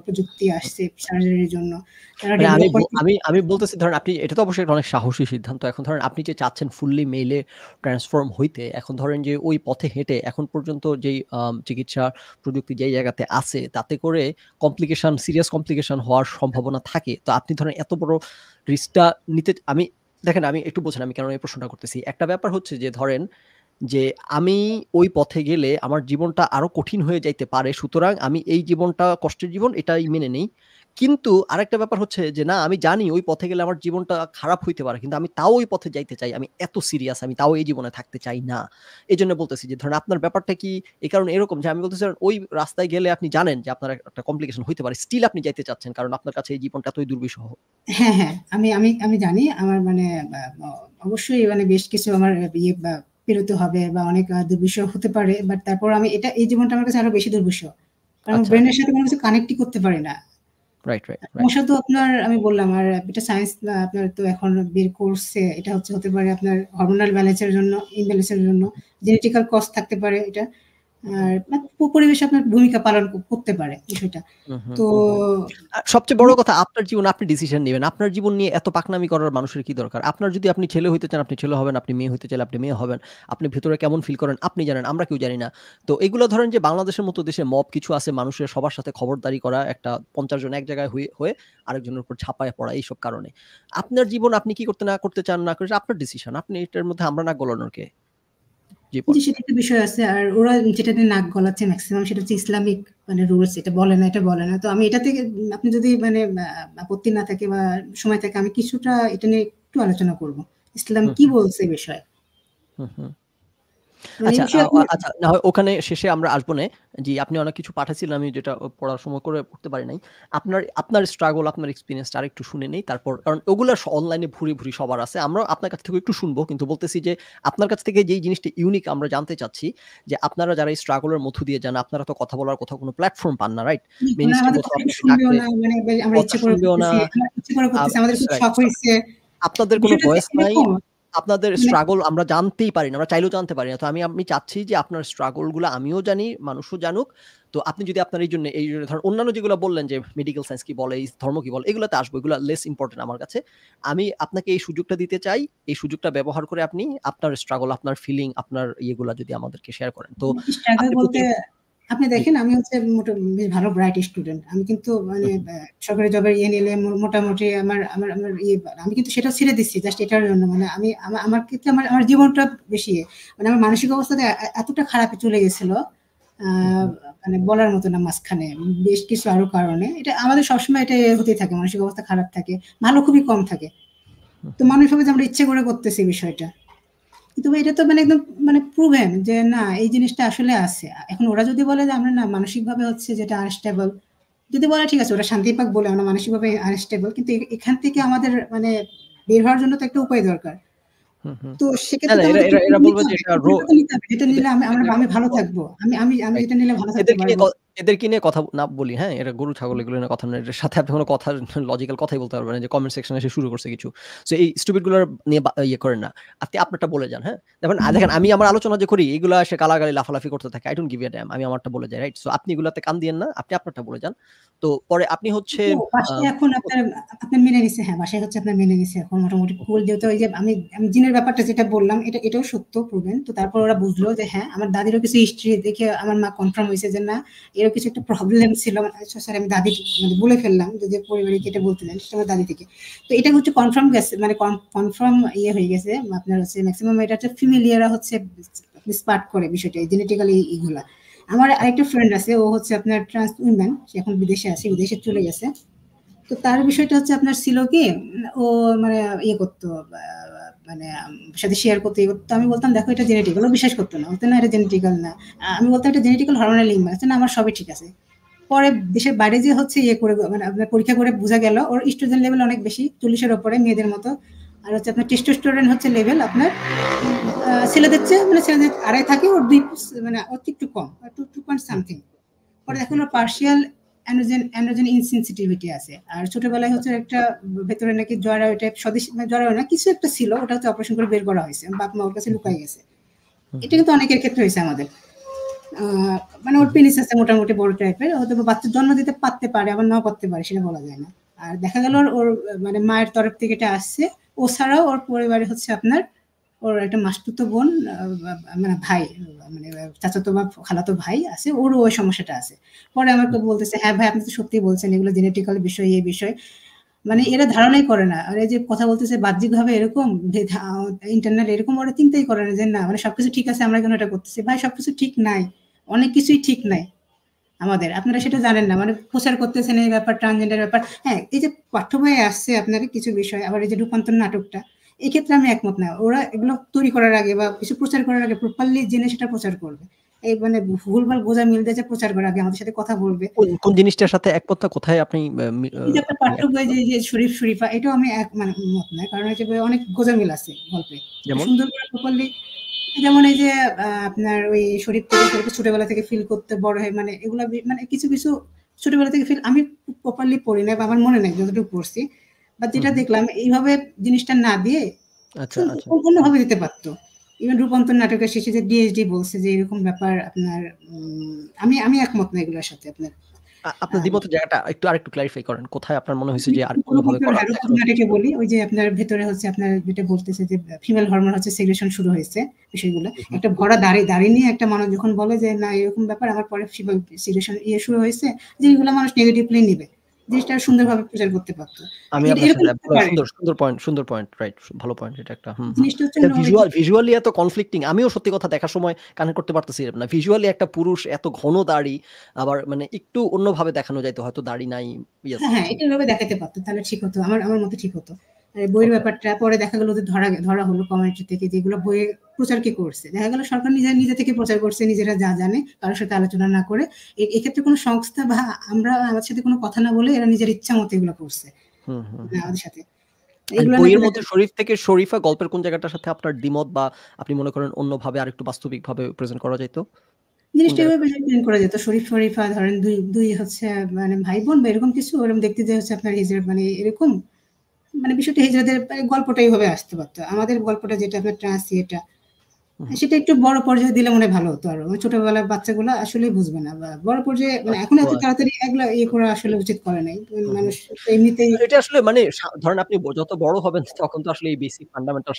প্রযুক্তি আসছে সার্জারির জন্য। তারা মানে ডেভেলপ করে আমি বলতেছি ধরেন আপনি এটা তো অবশ্যই একটা অনেক সাহসী সিদ্ধান্ত। এখন ধরেন আপনি যে চাচ্ছেন ফুললি মেইলে ট্রান্সফর্ম হইতে, এখন ধরেন যে ওই পথে হেঁটে এখন পর্যন্ত যেই চিকিৎসা প্রযুক্তি যেই জায়গাতে আছে তাতে করে সিরিয়াস কমপ্লিকেশন হওয়ার সম্ভাবনা থাকে। তো আপনি ধরেন এত বড় রিস্কটা নিতে দেখেন আমি একটু বোঝেন আমি কেন এই প্রশ্নটা করতেছি। একটা ব্যাপার হচ্ছে যে ধরেন যে আমি ওই পথে গেলে আমার জীবনটা আরো কঠিন হয়ে যাইতে পারে। সুতরাং আমি এই জীবনটা কষ্টের জীবন এটাই মেনে নেই। কিন্তু আরেকটা ব্যাপার হচ্ছে যে না আমি জানি ওই পথে গেলে আমার জীবনটা খারাপ হইতে পারে। কিন্তু আমি তাও ওই পথে যাইতে চাই। আমি এত সিরিয়াস আমি তাও এই জীবনে থাকতে চাই না। এজন্য বলতেছি যে ধরেন আপনার ব্যাপারটা কি এই কারণে এরকম যে আমি বলতেছি ওই রাস্তায় গেলে আপনি জানেন যে আপনার একটা কমপ্লিকেশন হইতে পারে। স্টিল আপনি যাইতে চাচ্ছেন কারণ আপনার কাছে এই জীবনটা এতই দুর্বিষহ। হ্যাঁ, হ্যাঁ। আমি জানি আমার মানে অবশ্যই মানে বেশ কিছু আমার পেরোতে হবে বা অনেক দুর্বিষহ হতে পারে। বাট তারপর আমি এই জীবনটা আমার কাছে আরো বেশি দুর্বিষহ। কারণ আমার আচ্ছা। ব্রেইনের সাথে কোন কিছু কানেক্টই করতে পারি না। Right, right, right. সমস্যা তো আপনার আমি বললাম, আর এটা সায়েন্স আপনার তো এখন বের করছে। এটা হতে পারে আপনার হরমোনাল ব্যালেন্স এর জন্য, ইমব্যালেন্স এর জন্য, জেনেটিক্যাল কজ থাকতে পারে এটা। হু, হু, আর পরিবেশ আপনার ভূমিকা পালন করতে পারে বিষয়টা। হু, হু, তো হু, হু। সবচেয়ে বড় কথা আপনার জীবন আপনি ডিসিশন নিবেন। আপনার জীবন নিয়ে এত পাকনামি করার মানুষের কি দরকার? আপনার যদি আপনি ছেলে হইতে চান, আপনি ছেলে হবেন। আপনি মেয়ে হইতে চাইলে আপনি মেয়ে হবেন। আপনি ভেতরে কেমন ফিল করেন আপনি জানেন, আমরা কেউ জানি না। তো এগুলো ধরেন যে বাংলাদেশের মতো দেশে মব কিছু আছে মানুষের সবার সাথে খবরদারি করা, একটা ৫০ জন এক জায়গায় হয়ে আরেকজনের উপর ঝাঁপায় পড়া এইসব কারণে। আপনার জীবন আপনি কি করতে না করতে চান না করে আপনার ডিসিশন। আপনি এটার মধ্যে আমরা নাক গলানোর কে? জি জি, বলেন। সেটা একটা বিষয় আছে। আর ওরা যেটা নিয়ে নাক গলাচ্ছে মেক্সিমাম, সেটা হচ্ছে ইসলামিক মানে রুলস, এটা বলে না, এটা বলে না। তো আমি এটা থেকে আপনি যদি মানে আপত্তি না থাকে বা সময় থাকে, আমি কিছুটা এটা নিয়ে একটু আলোচনা করব। ইসলাম হুম, কি হুম, বলছে এই বিষয়ে? হুম, হুম। মানে এই আচ্ছা, বিষয়ে আপনি আচ্ছা না হয় ওখানে শেষে আমরা আসবনে। জি, আপনি অনেক কিছু পাঠাইছিলেন আমি যেটা পড়ার সময় করে পড়তে পারি নাই। আপনার স্ট্রাগল, আপনার এক্সপেরিয়েন্সটা আরেকটু শুনে নেই। তারপর কারণ ওগুলা অনলাইনে ভুরি সবার আছে। আমরাও আপনার কাছ থেকে একটু শুনবো। কিন্তু বলতেছি যে আপনার কাছ থেকে যেই জিনিসটা ইউনিক আমরা জানতে চাচ্ছি যে আপনারা যারা এই স্ট্রাগল এর মধ্য দিয়ে যান, আপনারা তো কথা বলার কোথাও কোনো প্ল্যাটফর্ম পান না, রাইট? মানে মেইনস্ট্রিম আমাদের কোথাও কথা আপনাকে শুনবেও ডাকলে না, মানে আমরা কথা ইচ্ছে করে শুনবেও না। করতেছি, আমরা ইচ্ছে করে আ করতেছি, আমাদের খুব রাইট। শখ হইছে। আপনাদের কোনো বিষয়টা হচ্ছে ভয়েস নাই। এরকম আপনাদের মানে স্ট্রাগল আমরা জানতেই পারি না। আমরা চাইলেও জানতে পারি না। তো আমি চাচ্ছি যে আপনার স্ট্রাগল গুলা আমিও জানি, মানুষও জানুক। তো আপনি যদি আপনার এই জন্য ধরেন অন্যান্য যেগুলো বললেন যে মেডিকেল সায়েন্স কি বলে, ধর্ম কি বলে, এগুলাতে আসবো। এগুলা লেস ইম্পোর্টেন্ট আমার কাছে। আমি আপনাকে এই সুযোগটা দিতে চাই। এই সুযোগটা ব্যবহার করে আপনি আপনার স্ট্রাগল, আপনার ফিলিং, আপনার ইয়েগুলা যদি আমাদেরকে শেয়ার করেন। তো স্ট্রাগল আপনি বলতে প্রতি আপনি জি। দেখেন আমি হচ্ছে বেশ ভালো ব্রাইট স্টুডেন্ট। আমি কিন্তু হু, মানে হু। সরকারি জবের ইয়ে নিলে মোটামুটি আমার ইয়ে আমি কিন্তু সেটাও ছেড়ে দিচ্ছি জাস্ট এটার জন্য। মানে আমি আমার ক্ষেত্রে আমার জীবনটা বেশি মানে আমার মানসিক অবস্থাটা এতটা খারাপে চলে গেছিল আ হু, হু। মানে বলার মতো না মাঝখানে। বেশ কিছু আরো কারণে। এটা আমাদের সবসময় এটা হতেই থাকে। মানসিক অবস্থা খারাপ থাকে। ভালো খুবই কম থাকে। হু, তো হু। মানুষ ভাবে যে আমরা ইচ্ছে করে করতেছি বিষয়টা। কিন্তু এটা তো মানে একদম মানে প্রুভেন যে না এই জিনিসটা আসলে আছে। এখন ওরা যদি বলে যে আমরা না মানসিকভাবে হচ্ছে যেটা আনস্টেবল যদি বলে ঠিক আছে ওরা শান্তি পাক বলে আমরা মানসিকভাবে আনস্টেবল কিন্তু এখান থেকে আমাদের মানে বের হওয়ার জন্য তো একটা উপায় দরকার। হু, হু। তো না, সেক্ষেত্রে না তো এরা আমাদের এরা এরা ট্রিটমেন্ট নিতে বলবে যে হবে। এটা ট্রিটমেন্টটা তো নিতে হবে। যেটা এদের নিলে এদের নিয়ে আমি কথা ভালো বলা থাকবো। আমি রাইট। যেটা নিলে ভালো থাকতে পারবো। এদেরকে নিয়ে কথা না বলি, হ্যাঁ? এরা গরু ছাগল এগুলো নিয়ে কথা না। এটার সাথে আপনি কোন কথা লজিক্যাল কথাই বলতে পারবেন না যে কমেন্ট সেকশনে এসে শুরু করছে কিছু। সো এই স্টুপিড গুলার নিয়ে ইয়ে করেন না। আপনি আপনারটা বলে যান, হ্যাঁ? দেখেন আমি আমার আলোচনা যে করি এগুলা সে গালাগালি লাফালাফি করতে থাকে। I don't give a damn আমি আমারটা বলে যাই, রাইট? সো আপনি এগুলাতে কান দিয়েন না। আপনি আপনারটা বলে যান। তো পরে আপনি হচ্ছে তো আ বাসায় এখন আপনার মেনে নিছে হ্যাঁ, বাসায় হচ্ছে আপনার মেনে নিছে এখন মোটামুটি কুল যেহেতু ওই যে আমি জিনের ব্যাপারটা যেটা বললাম এটাও সত্য প্রুভেন। তো তারপর ওরা বুঝলো যে হ্যাঁ, আমার দাদিরও কিছু হিস্ট্রি দেখে আমার মা কনফার্ম হইছে যে না এরও কিছু একটা প্রবলেম ছিল। সরি আমি দাদি মানে বলে ফেললাম যে পরিবারে যেটা বলতে চান সেটা আমার দাদি থেকে। তো এটা হচ্ছে কনফার্ম গেছে মানে কনফার্ম ইয়ে হয়ে গেছে আপনার হচ্ছে মেক্সিমাম এটা হচ্ছে ফিমেলিয়ারা হচ্ছে স্পার্ট করে বিষয়টা জেনেটিক্যালি এগুলা। আমার আরেকটা ফ্রেন্ড আছে ও হচ্ছে আপনার ট্রান্স উইমেন সে এখন বিদেশে আছে বিদেশে চলে গেছে তো তার বিষয়টা হচ্ছে আপনার ছিল কি ও মানে ইয়ে করতো মানে সাথে শেয়ার করতে তো আমি বলতাম দেখো এটা জেনেটিক্যাল ও বিশ্বাস করতো না বলতো না এটা জেনেটিক্যাল না আমি বলতাম এটা জেনেটিক্যাল হরমোনাল ইমব্যালেন্স না আমার সবই ঠিক আছে পরে দেশের বাইরে যে হচ্ছে ইয়ে করে মানে আপনার পরীক্ষা করে বোঝা গেল ওর ইস্ট্রোজেন লেভেল অনেক বেশি 40-এর উপরে মেয়েদের মতো আর হচ্ছে আপনার টেস্টোস্টেরন হচ্ছে লেভেল আপনার ছেলেদের চেয়ে মানে ছেলেদের আড়াই থাকে ওর মানে ওর একটু কম 2 পয়েন্ট সামথিং পরে দেখুন ওর পার্সিয়াল অ্যান্ড্রোজেন ইনসেনসিটিভিটি আছে আর ছোটবেলায় হচ্ছে একটা ভেতরে নাকি জরায়ু টাইপ স্বদেশ জরায়ু না কিছু একটা ছিল ওটা হচ্ছে অপারেশন করে বের করা হয়েছে বাপ মা ওর কাছে লুকাই গেছে এটা কিন্তু অনেকের ক্ষেত্রে হয়েছে আমাদের মানে ওর পেনিস আছে মোটামুটি বড় টাইপের হয়তো বাচ্চা জন্ম দিতে পারতে পারে আবার নাও পারতে পারে সেটা বলা যায় না আর দেখা গেল ওর মানে মায়ের তরফ থেকে এটা আসছে ও ছাড়াও ওর পরিবারে হচ্ছে আপনার ওর একটা মাসতুতো বোন মানে ভাই মানে চাচাতো বা খালাতো ভাই আছে ওরও ওই সমস্যাটা আছে পরে আমাকে বলতেছে হ্যাঁ ভাই আপনি তো সত্যি বলছেন এগুলো জেনেটিক্যাল বিষয় এই বিষয় মানে এরা ধারণাই করে না আর এই যে কথা বলতেছে বাহ্যিকভাবে এরকম ইন্টারনাল এরকম ওরা চিন্তাই করে না যে না মানে সবকিছু ঠিক আছে আমরা কেন এটা করতেছি ভাই সবকিছু ঠিক নাই অনেক কিছুই ঠিক নাই আমাদের আপনারা সেটা জানেন না মানে প্রচার করতেছেন এই ব্যাপার ট্রান্সজেন্ডার ব্যাপার হ্যাঁ এই যে পাঠ্য বইয়ে আসছে আপনার কিছু বিষয় আবার এই যে রূপান্তর নাটকটা এই ক্ষেত্রে আমি একমত না ওরা এগুলো তৈরি করার আগে বা কিছু প্রচার করার আগে প্রপারলি জেনে সেটা প্রচার করবে এই মানে ভুলভাল বোঝা মিল দিয়ে যে প্রচার করার আগে আমাদের সাথে কথা বলবে কোন জিনিসটার সাথে একমত না কোথায় আপনি এই যে একটা আপনি পাঠ্য বই একমত না? যে শরীফ শরীফা এটাও আমি এক মানে মত নয় কারণ হচ্ছে অনেক গোজামিল আছে গল্পে এটা যেমন? সুন্দর করে প্রপারলি যেমন এই যে আপনার ওই শরীফ থেকে ছোটবেলা থেকে ফিল করতে বড় হয় মানে এগুলা মানে কিছু কিছু ছোটবেলা থেকে ফিল আমি প্রপারলি পড়ি না বা আমার মনে নাই যতটুকু পড়ছি বা হুম, যেটা হুম। দেখলাম এইভাবে জিনিসটা না দিয়ে আচ্ছা, আচ্ছা। অন্যভাবে দিতে পারতো ইভেন রূপান্তর নাটকের শেষে যে ডিএইচডি বলছে যে এরকম ব্যাপার আপনার আমি একমত না এগুলোর সাথে আপনার আপনার দ্বিমতের জায়গাটা আরেকটু ক্লারিফাই করেন। কোথায় আপনার মনে হইছে যে আর অন্যভাবে রূপান্তর করা হ্যাঁ, দেখানো রূপান্তর উচিত? নাটকে বলি ওই যে আপনার ভেতরে হচ্ছে আপনার যেটা বলতেছে যে ফিমেল হরমোন হচ্ছে সিগ্রেশন শুরু হয়েছে বিষয়গুলো হুম, হুম। একটা ভরা দাড়ি নিয়ে একটা মানুষ যখন বলে যে না এরকম ব্যাপার আমার পরে ফিমেল সিগ্রেশন শুরু হয়েছে জিনিসগুলো মানুষ নেগেটিভলি নিবে জিনিসটা সুন্দরভাবে প্রচার করতে পারতো আমি আপনার এরকম সাথে করতে পুরা পারে সুন্দর পয়েন্ট রাইট ভালো পয়েন্ট এটা একটা। হুম, হুম। জিনিসটা হচ্ছে এটা অনেক ভিজুয়ালি এত কনফ্লিক্টিং আমিও সত্যি কথা দেখার সময় কানেক্ট করতে পারতেছি না। ভিজুয়ালি একটা পুরুষ এত ঘন দাড়ি আবার মানে একটু অন্যভাবে দেখানো যাইতো হয়তো দাড়ি নাই। ইয়েস। হ্যাঁ, এটা এভাবে দেখাতে পারতো। তাহলে ঠিক হতো। আমার মতে ঠিক হতো। আর বইয়ের ওকে। ব্যাপারটা পরে দেখা গেল যে ধরা হলো কমিউনিটি থেকে যেগুলো বইয়ে প্রচার কে করছে। দেখা গেল সরকার নিজে থেকে প্রচার করছে, নিজেরা যা জানে কারো সাথে আলোচনা না করে। এক্ষেত্রে কোনো সংস্থা বা আমরা আমাদের সাথে কোনো কথা না বলে এরা নিজের ইচ্ছা মতো এগুলো করছে। হুম, হুম, মানে হুম। আমাদের সাথে। অ্যান্ড এগুলো নাকি বইয়ের দেখা মধ্যে শরীফ থেকে শরীফা গল্পের কোন জায়গাটার সাথে আপনার দ্বিমত বা আপনি মনে করেন অন্যভাবে আরেকটু বাস্তবিকভাবে প্রেজেন্ট করা যাইত? কোন জিনিসটা এভাবে জায়গাটা? প্রেজেন্ট করা যেত। শরীফা ধরেন ২ হচ্ছে মানে ভাই-বোন বা এরকম কিছু ওরকম দেখতে যে হচ্ছে আপনার হিজড়া মানে এরকম মানে বিষয়টা হিজড়াদের গল্পটা এভাবে আসতে পারত। আমাদের গল্পটা যেটা আপনার ট্রান্স ইয়েটা হুম, সেটা একটু বড় পর্যায়ে দিলে মনে হয় ভালো হতো আরো। ছোটবেলার বাচ্চাগুলা আসলেই বুঝবে না। বা বড় পর্যায়ে মানে এখন ও এত আচ্ছা। তাড়াতাড়ি এগুলা ইয়ে করা আসলে উচিত করে নাই। হুম, হুম। মানুষ তো এমনিতেই এটা আসলে মানে ধরেন আপনি যত বড় হবেন তখন তো আসলে এই বেসিক ফান্ডামেন্টাল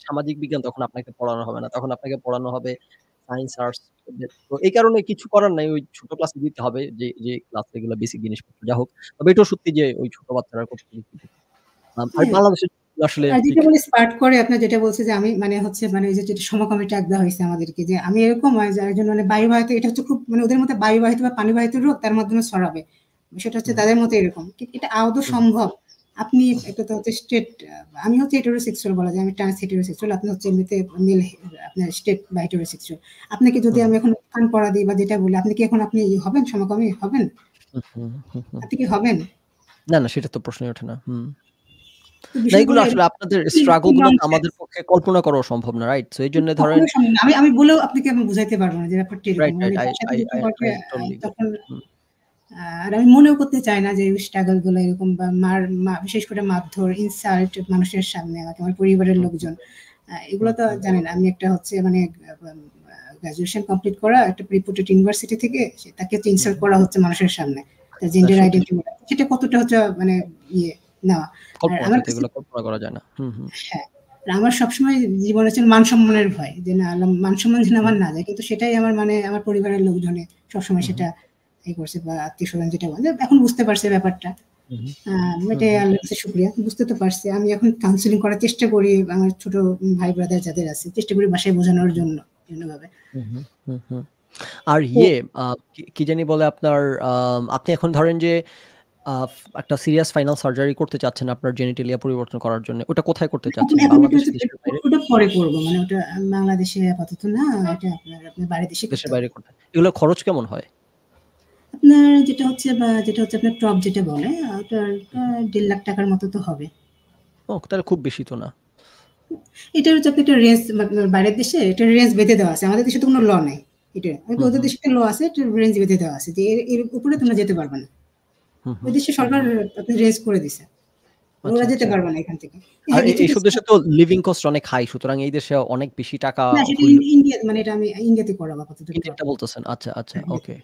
সামাজিক বিজ্ঞান তখন আপনাকে পড়ানো হবে না। তখন আপনাকে পড়ানো হবে সায়েন্স, আর্টস তো এই কারণে কিছু করার নাই। ওই ছোট ক্লাসে দিতে হবে যে ক্লাসে এগুলা বেসিক জিনিসপত্র। যা হোক। তবে এটাও সত্যি যে ওই ছোট বাচ্চারা করতে আর হ্যাঁ। বাংলাদেশে আসলে আর ঠিক যেটা বলে স্পার্ট করে আপনার যেটা বলছে যে আমি মানে হচ্ছে মানে ওই যে যেটা সমকামী ট্যাগ দেওয়া হয়েছে আমাদেরকে যে আমি এরকম হয় যে একজন মানে বায়ুবাহিত এটা হচ্ছে খুব মানে ওদের মধ্যে বায়ুবাহিত বা পানিবাহিত রোগ তার মাধ্যমে ছড়াবে। সেটা হচ্ছে তাদের মতো এরকম। এটা আদৌ সম্ভব? আপনি একটা তো হচ্ছে স্ট্রেট আমি হচ্ছে হেটেরোসেক্সুয়াল বলা যায়। আমি ট্রান্স হেটেরোসেক্সুয়াল। আপনি হচ্ছে এমনিতে মেল আপনার স্ট্রেট বা হেটেরোসেক্সুয়াল। আপনাকে যদি আমি এখন কান পড়া দিই বা যেটা বলি, আপনি কি এখন আপনি হবেন সমকামী হবেন? আপনি কি হবেন? না, না সেটা তো প্রশ্নই ওঠে না। তো না এগুলো বিষয়গুলো আসলে এরকম আপনাদের স্ট্রাগল গুলো তো ননসেন্স। আমাদের পক্ষে কল্পনা করাও সম্ভব না, রাইট? সো এইজন্য ধরেন কখনোই সম্ভব না। আমি বলেও আপনাকে আমি বুঝাইতে পারব না যে ব্যাপারটা এরকম। Right, right. মানে যার সাথে যেটা ঘটে I totally get তখন it. আর আমি মনেও করতে চাই না যে এই স্ট্রাগল গুলো এরকম বা বিশেষ করে মারধর, ইনসাল্ট মানুষের সামনে আমাকে আমার পরিবারের লোকজন। এগুলো তো জানেন আমি একটা হচ্ছে মানে গ্র্যাজুয়েশন কমপ্লিট করা একটা রিপুটেড ইউনিভার্সিটি থেকে তাকে হচ্ছে ইনসাল্ট করা হচ্ছে মানুষের সামনে। তার জেন্ডার আইডেন্টিটি সেটা কতটা হচ্ছে মানে ইয়ে নেওয়া। আর আমার কাছে এগুলো কল্পনা করা যায় না। হ্যাঁ। আমার সবসময় জীবনে ছিল মান-সম্মানের ভয়। যে না মান-সম্মান যেন আমার না যায়। কিন্তু সেটাই আমার মানে আমার পরিবারের লোকজনে সবসময় সেটা করছে বা আত্মীয়স্বজন যেটা বলে। এখন বুঝতে পারছে ব্যাপারটা। এটাই আল্লাহর কাছে শুকরিয়া। বুঝতে তো পারছি। আমি এখন কাউন্সেলিং করার চেষ্টা করি আমার ছোট ভাই ব্রাদার যাদের আছে। চেষ্টা করি বাসায় বোঝানোর জন্য বিভিন্নভাবে। আর তো কি জানি বলে আপনার আপনি এখন ধরেন যে একটা সিরিয়াস ফাইনাল সার্জারি করতে চাচ্ছেন আপনার জেনিটালিয়া পরিবর্তন করার জন্য। ওটা কোথায় করতে চাচ্ছেন? এখন এটা বাংলাদেশে, হচ্ছে দেশের বাইরে? ওটা পরে করব। মানে ওটা বাংলাদেশে আপাতত না। এটা আপনার বাইরের দেশে করতে দেশের হবে। বাইরে করতে। এগুলোর খরচ কেমন হয়? আপনার যেটা হচ্ছে আপনার টপ যেটা বলে ওটার 1.5 লাখ টাকার মতো তো হবে। তাহলে খুব বেশি তো না। এটা হচ্ছে একটা রেঞ্জ বাইরের দেশে এটা রেঞ্জ বেঁধে দেওয়া আছে। আমাদের দেশে তো কোনো ল নাই। এটা ওদের দেশে একটা ল আছে, একটা রেঞ্জ বেঁধে দেওয়া আছে যে এর উপরে তোমরা যেতে পারবে না। ওই দেশে সরকার আপনি রেঞ্জ করে দিছে। ওরা যেতে পারবে না এখান থেকে। আর হ্যাঁ, কিছু এইসব দেশে তো লিভিং কস্ট অনেক হাই। সুতরাং এই দেশে অনেক বেশি টাকা না সেটা হইলে ইন্ডিয়া মানে এটা আমি ইন্ডিয়াতে করাবো আপাতত টপ। ইন্ডিয়াটা বলতেছেন। আচ্ছা। ওকে।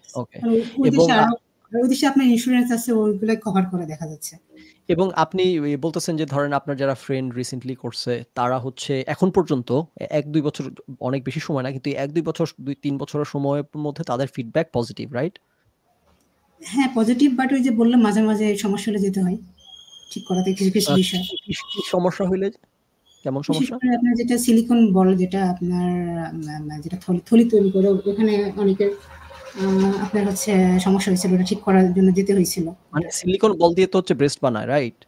ওই এবং দেশে আরো ওই দেশে আপনার ইন্স্যুরেন্স আছে ওইগুলো কভার করে দেখা যাচ্ছে। এবং আপনি বলতেছেন যে ধরেন আপনার যারা ফ্রেন্ড রিসেন্টলি করছে তারা হচ্ছে এখন পর্যন্ত ১-২ বছর অনেক বেশি সময় না কিন্তু ১-২ বছর ২-৩ বছরের সময়ের মধ্যে তাদের ফিডব্যাক পজিটিভ, রাইট? হ্যাঁ, পজিটিভ বাট ওই যে বললাম মাঝে, মাঝে সমস্যা হলে যেতে হয়। ঠিক করাতে কিছু বিষয়। কি সমস্যা হইলে কেমন বিশেষ সমস্যা? করে আপনার যেটা সিলিকন বল যেটা আপনার যেটা থলি তৈরি করে ওখানে অনেকের আপনার হচ্ছে সমস্যা হয়েছিল ওটা ঠিক করার জন্য যেতে হয়েছিল। মানে সিলিকন বল দিয়ে তো হচ্ছে ব্রেস্ট বানায়, রাইট?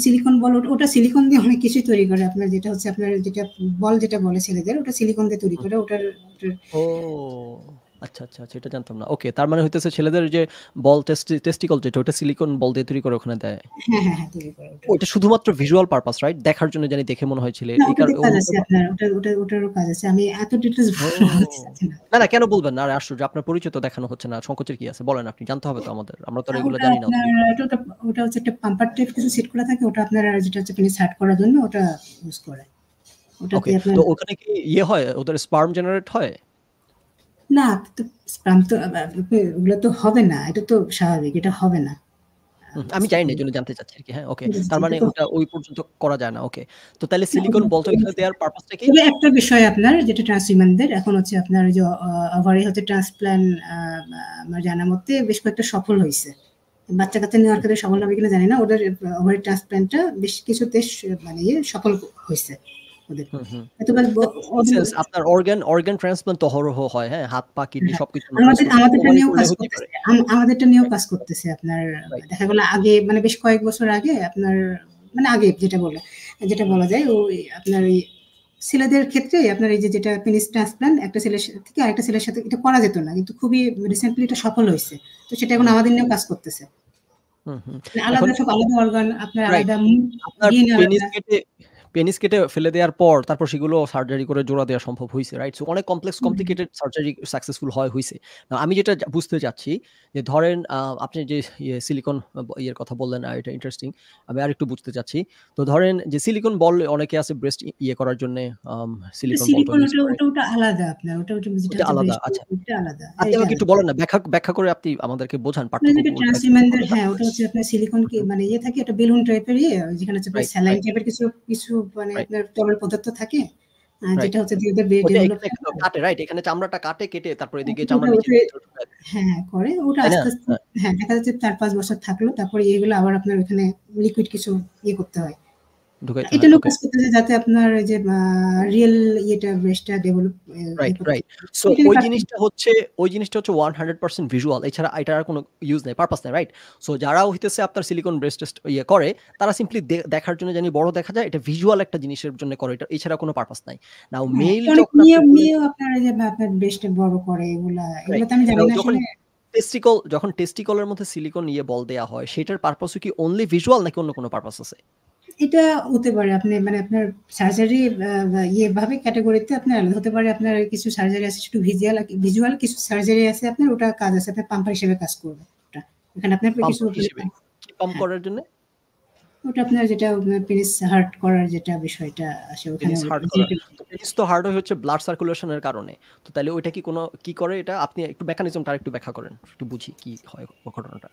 সিলিকন বল ওটা সিলিকন দিয়ে অনেক কিছুই তৈরি করে আপনার যেটা হচ্ছে আপনার যেটা বল যেটা বলে ছেলেদের ওটা সিলিকন দিয়ে তৈরি করে ওটার ও আচ্ছা। এটা জানতাম না। ওকে, তার মানে হইতেছে ছেলেদের যে বল টেস্টিকল যেটা ওটা সিলিকন বল দিয়ে তৈরি করে ওখানে দেয়। হ্যাঁ, তৈরি করে ওটা। ওটা শুধুমাত্র ভিজুয়াল পারপাস, রাইট? দেখার জন্য জানি দেখে মনে হয় ছেলে না এই ওটাতে কাজ আছে আপনার ওটারও কাজ আছে। আমি এত ডিটেইলস বলতে চাচ্ছি না। না কেন বলবেন না? আরে আশ্চর্য, আপনার পরিচয় তো দেখানো হচ্ছে না। সংকোচের কি আছে? বলেন আপনি, জানতে হবে তো আমাদের। আমরা তো আর এগুলো ওটা জানি না আপনার অতদিন। ওটা হচ্ছে একটা পাম্পার টাইপ কিছু সেট করা থাকে ওটা আপনার যেটা হচ্ছে পেনিস হার্ড করার জন্য ওটা ইউজ করে। ওটাতে ওকে, আপনার তো ওখানে কি হয়? ওদের স্পার্ম জেনারেট হয়? না তো স্পাম তো ওগুলো তো হবে না। এটা তো স্বাভাবিক। এটা হবে না। আমি জানি না, এজন্য জানতে চাচ্ছি আরকি। হ্যাঁ, ওকে। তার মানে এটা তো ওটা ওই পর্যন্ত করা যায় না। ওকে। তো তাহলে সিলিকন বল তো এখানে দেওয়ার পারপাসটা কি? তবে একটা বিষয় আপনার যেটা ট্রান্সহিউম্যানদের এখন হচ্ছে আপনার ওই যে ওভারি হচ্ছে ট্রান্সপ্ল্যান্ট আমার জানা মতে বেশ কয়েকটা সফল হইছে। বাচ্চা-কাচ্চা নেওয়ার ক্ষেত্রে সফল হবে কিনা জানি না। ওদের ওভারি ট্রান্সপ্ল্যান্টটা বেশ কিছু দেশ মানে সফল হইছে ওদের। হয়তোবা আপনার অর্গান ট্রান্সপ্লান্ট তো অহরহ হয়, হ্যাঁ? হাত, পা, কিডনি সবকিছু আমাদেরটা ওভাবে নিয়েও করলে কাজ হতেই পারে। করতেছে। আমাদেরটা নিয়েও কাজ করতেছে আপনার রাইট। দেখা গেল আগে মানে বেশ কয়েক বছর আগে আপনার মানে আগে যেটা বলা যায় ওই আপনার ওই ছেলেদের ক্ষেত্রে আপনার এই যে যেটা পেনিস ট্রান্সপ্লান্ট একটা ছেলের থেকে আরেকটা ছেলের সাথে এটা করা যেত না কিন্তু খুবই রিসেন্টলি এটা সফল হয়েছে তো সেটা এখন আমাদের নিয়েও কাজ করতেছে মানে এখন আলাদা সব আলাদা অর্গান আপনার রাইট। আলাদা আপনার ডিএনএ পেনিস আলাদা কেটে ফেলে দেওয়ার পর তারপর সেগুলো সার্জারি করে জোড়া দেওয়া সম্ভব হইছে, রাইট? সো অনেক কমপ্লিকেটেড সার্জারি সাকসেসফুল হইছে। আমি যেটা বুঝতে চাচ্ছি যে ধরেন আপনি যে সিলিকন ইয়ের কথা বললেন এটা ইন্টারেস্টিং। আমি আরেকটু বুঝতে চাচ্ছি। তো ধরেন যে সিলিকন বল অনেকে আছে ব্রেস্ট করার জন্য সিলিকন বল সিলিকন ইউজ করে। ওটা আলাদা আপনার ওটা যেটা ওটা হচ্ছে আলাদা। বেস্ট আচ্ছা। ওটা আলাদা আপনি এটা আমাকে একটু আলাদা বলেন না, ব্যাখ্যা করে আপনি আমাদেরকে বোঝান আপনার পার্থক্য যেটা কোনটা কি ট্রান্সহিউম্যানদের কোনটা। হ্যাঁ, ওটা হচ্ছে আপনার সিলিকন কি মানে থাকে একটা বেলুন টাইপের যেখানে হচ্ছে আপনার রাইট, স্যালাইন রাইট, টাইপের কিছু মানে রাইট। আপনার তরল পদার্থ থাকে। রাইট। যেটা হচ্ছে যে ব্রেস্ট ওটা ডেভেলপ এখানে কাটে রাইট? এখানে চামড়াটা কাটে কেটে তারপর এদিকে চামড়া নিচে ভিতরে ঢুকায় দেয়। হ্যাঁ, করে। ওটা তাই না? আস্তে, আস্তে হ্যাঁ। হ্যাঁ, দেখা যাচ্ছে ৪-৫ বছর থাকলো। তারপরে এগুলো আবার আপনার ওখানে লিকুইড কিছু করতে হয়। ঢুকাইতে হয়। এটারও ওকে। কাজ করতেছে যাতে আপনার এই যে রিয়াল ব্রেস্টটা ডেভেলপ রাইট, করতে রাইট। সো এটারই ওই কাজ জিনিসটা হচ্ছে 100% ভিজুয়াল। এছাড়া এটার আর কোনো ইউজ নাই, পারপাস নাই, রাইট? সো যারা হইতেছে আপনার সিলিকন ব্রেস্ট টেস্ট করে, তারা সিম্পলি দেখার জন্য জানি বড় দেখা যায়, এটা ভিজুয়াল একটা জিনিসের জন্য করে। এটা এছাড়া কোনো পারপাস নাই। নাও হ্যাঁ, মেইল অনেক যখন আপনি বললেন মেয়েও আপনার এই যে আপনার ব্রেস্ট বড় করে এগুলা রাইট। তো আমি জানি নাও না যখন আসলে। টেস্টিকলের মধ্যে সিলিকন বল দেয়া হয়, সেটার পারপাসও কি অনলি ভিজুয়াল নাকি অন্য কোনো পারপাস আছে? এটা হতে পারে আপনি মানে আপনার সার্জারি ভাবে ক্যাটেগরিতে আপনার আলাদা হতে পারে। আপনার কিছু সার্জারি আছে শুধু ভিজুয়াল, কিছু সার্জারি আছে আপনার ওটা কাজ আছে আপনার পাম্পার হিসেবে কাজ করবে ওটা। এখানে আপনার কিছু পাম্প হিসেবে? কি পাম্প হ্যাঁ, করার জন্য? ওটা আপনার যেটা পেনিস হার্ট করার যেটা বিষয়টা আসে ওখানে পেনিস হার্ড করা। তো পেনিস তো হার্ড হচ্ছে ব্লাড সার্কুলেশন এর কারণে। তো তাইলে ওইটা কি কোনো কি করে এটা? আপনি একটু মেকানিজমটা আরেকটু ব্যাখ্যা করেন। একটু বুঝি কি হয় ঘটনাটা।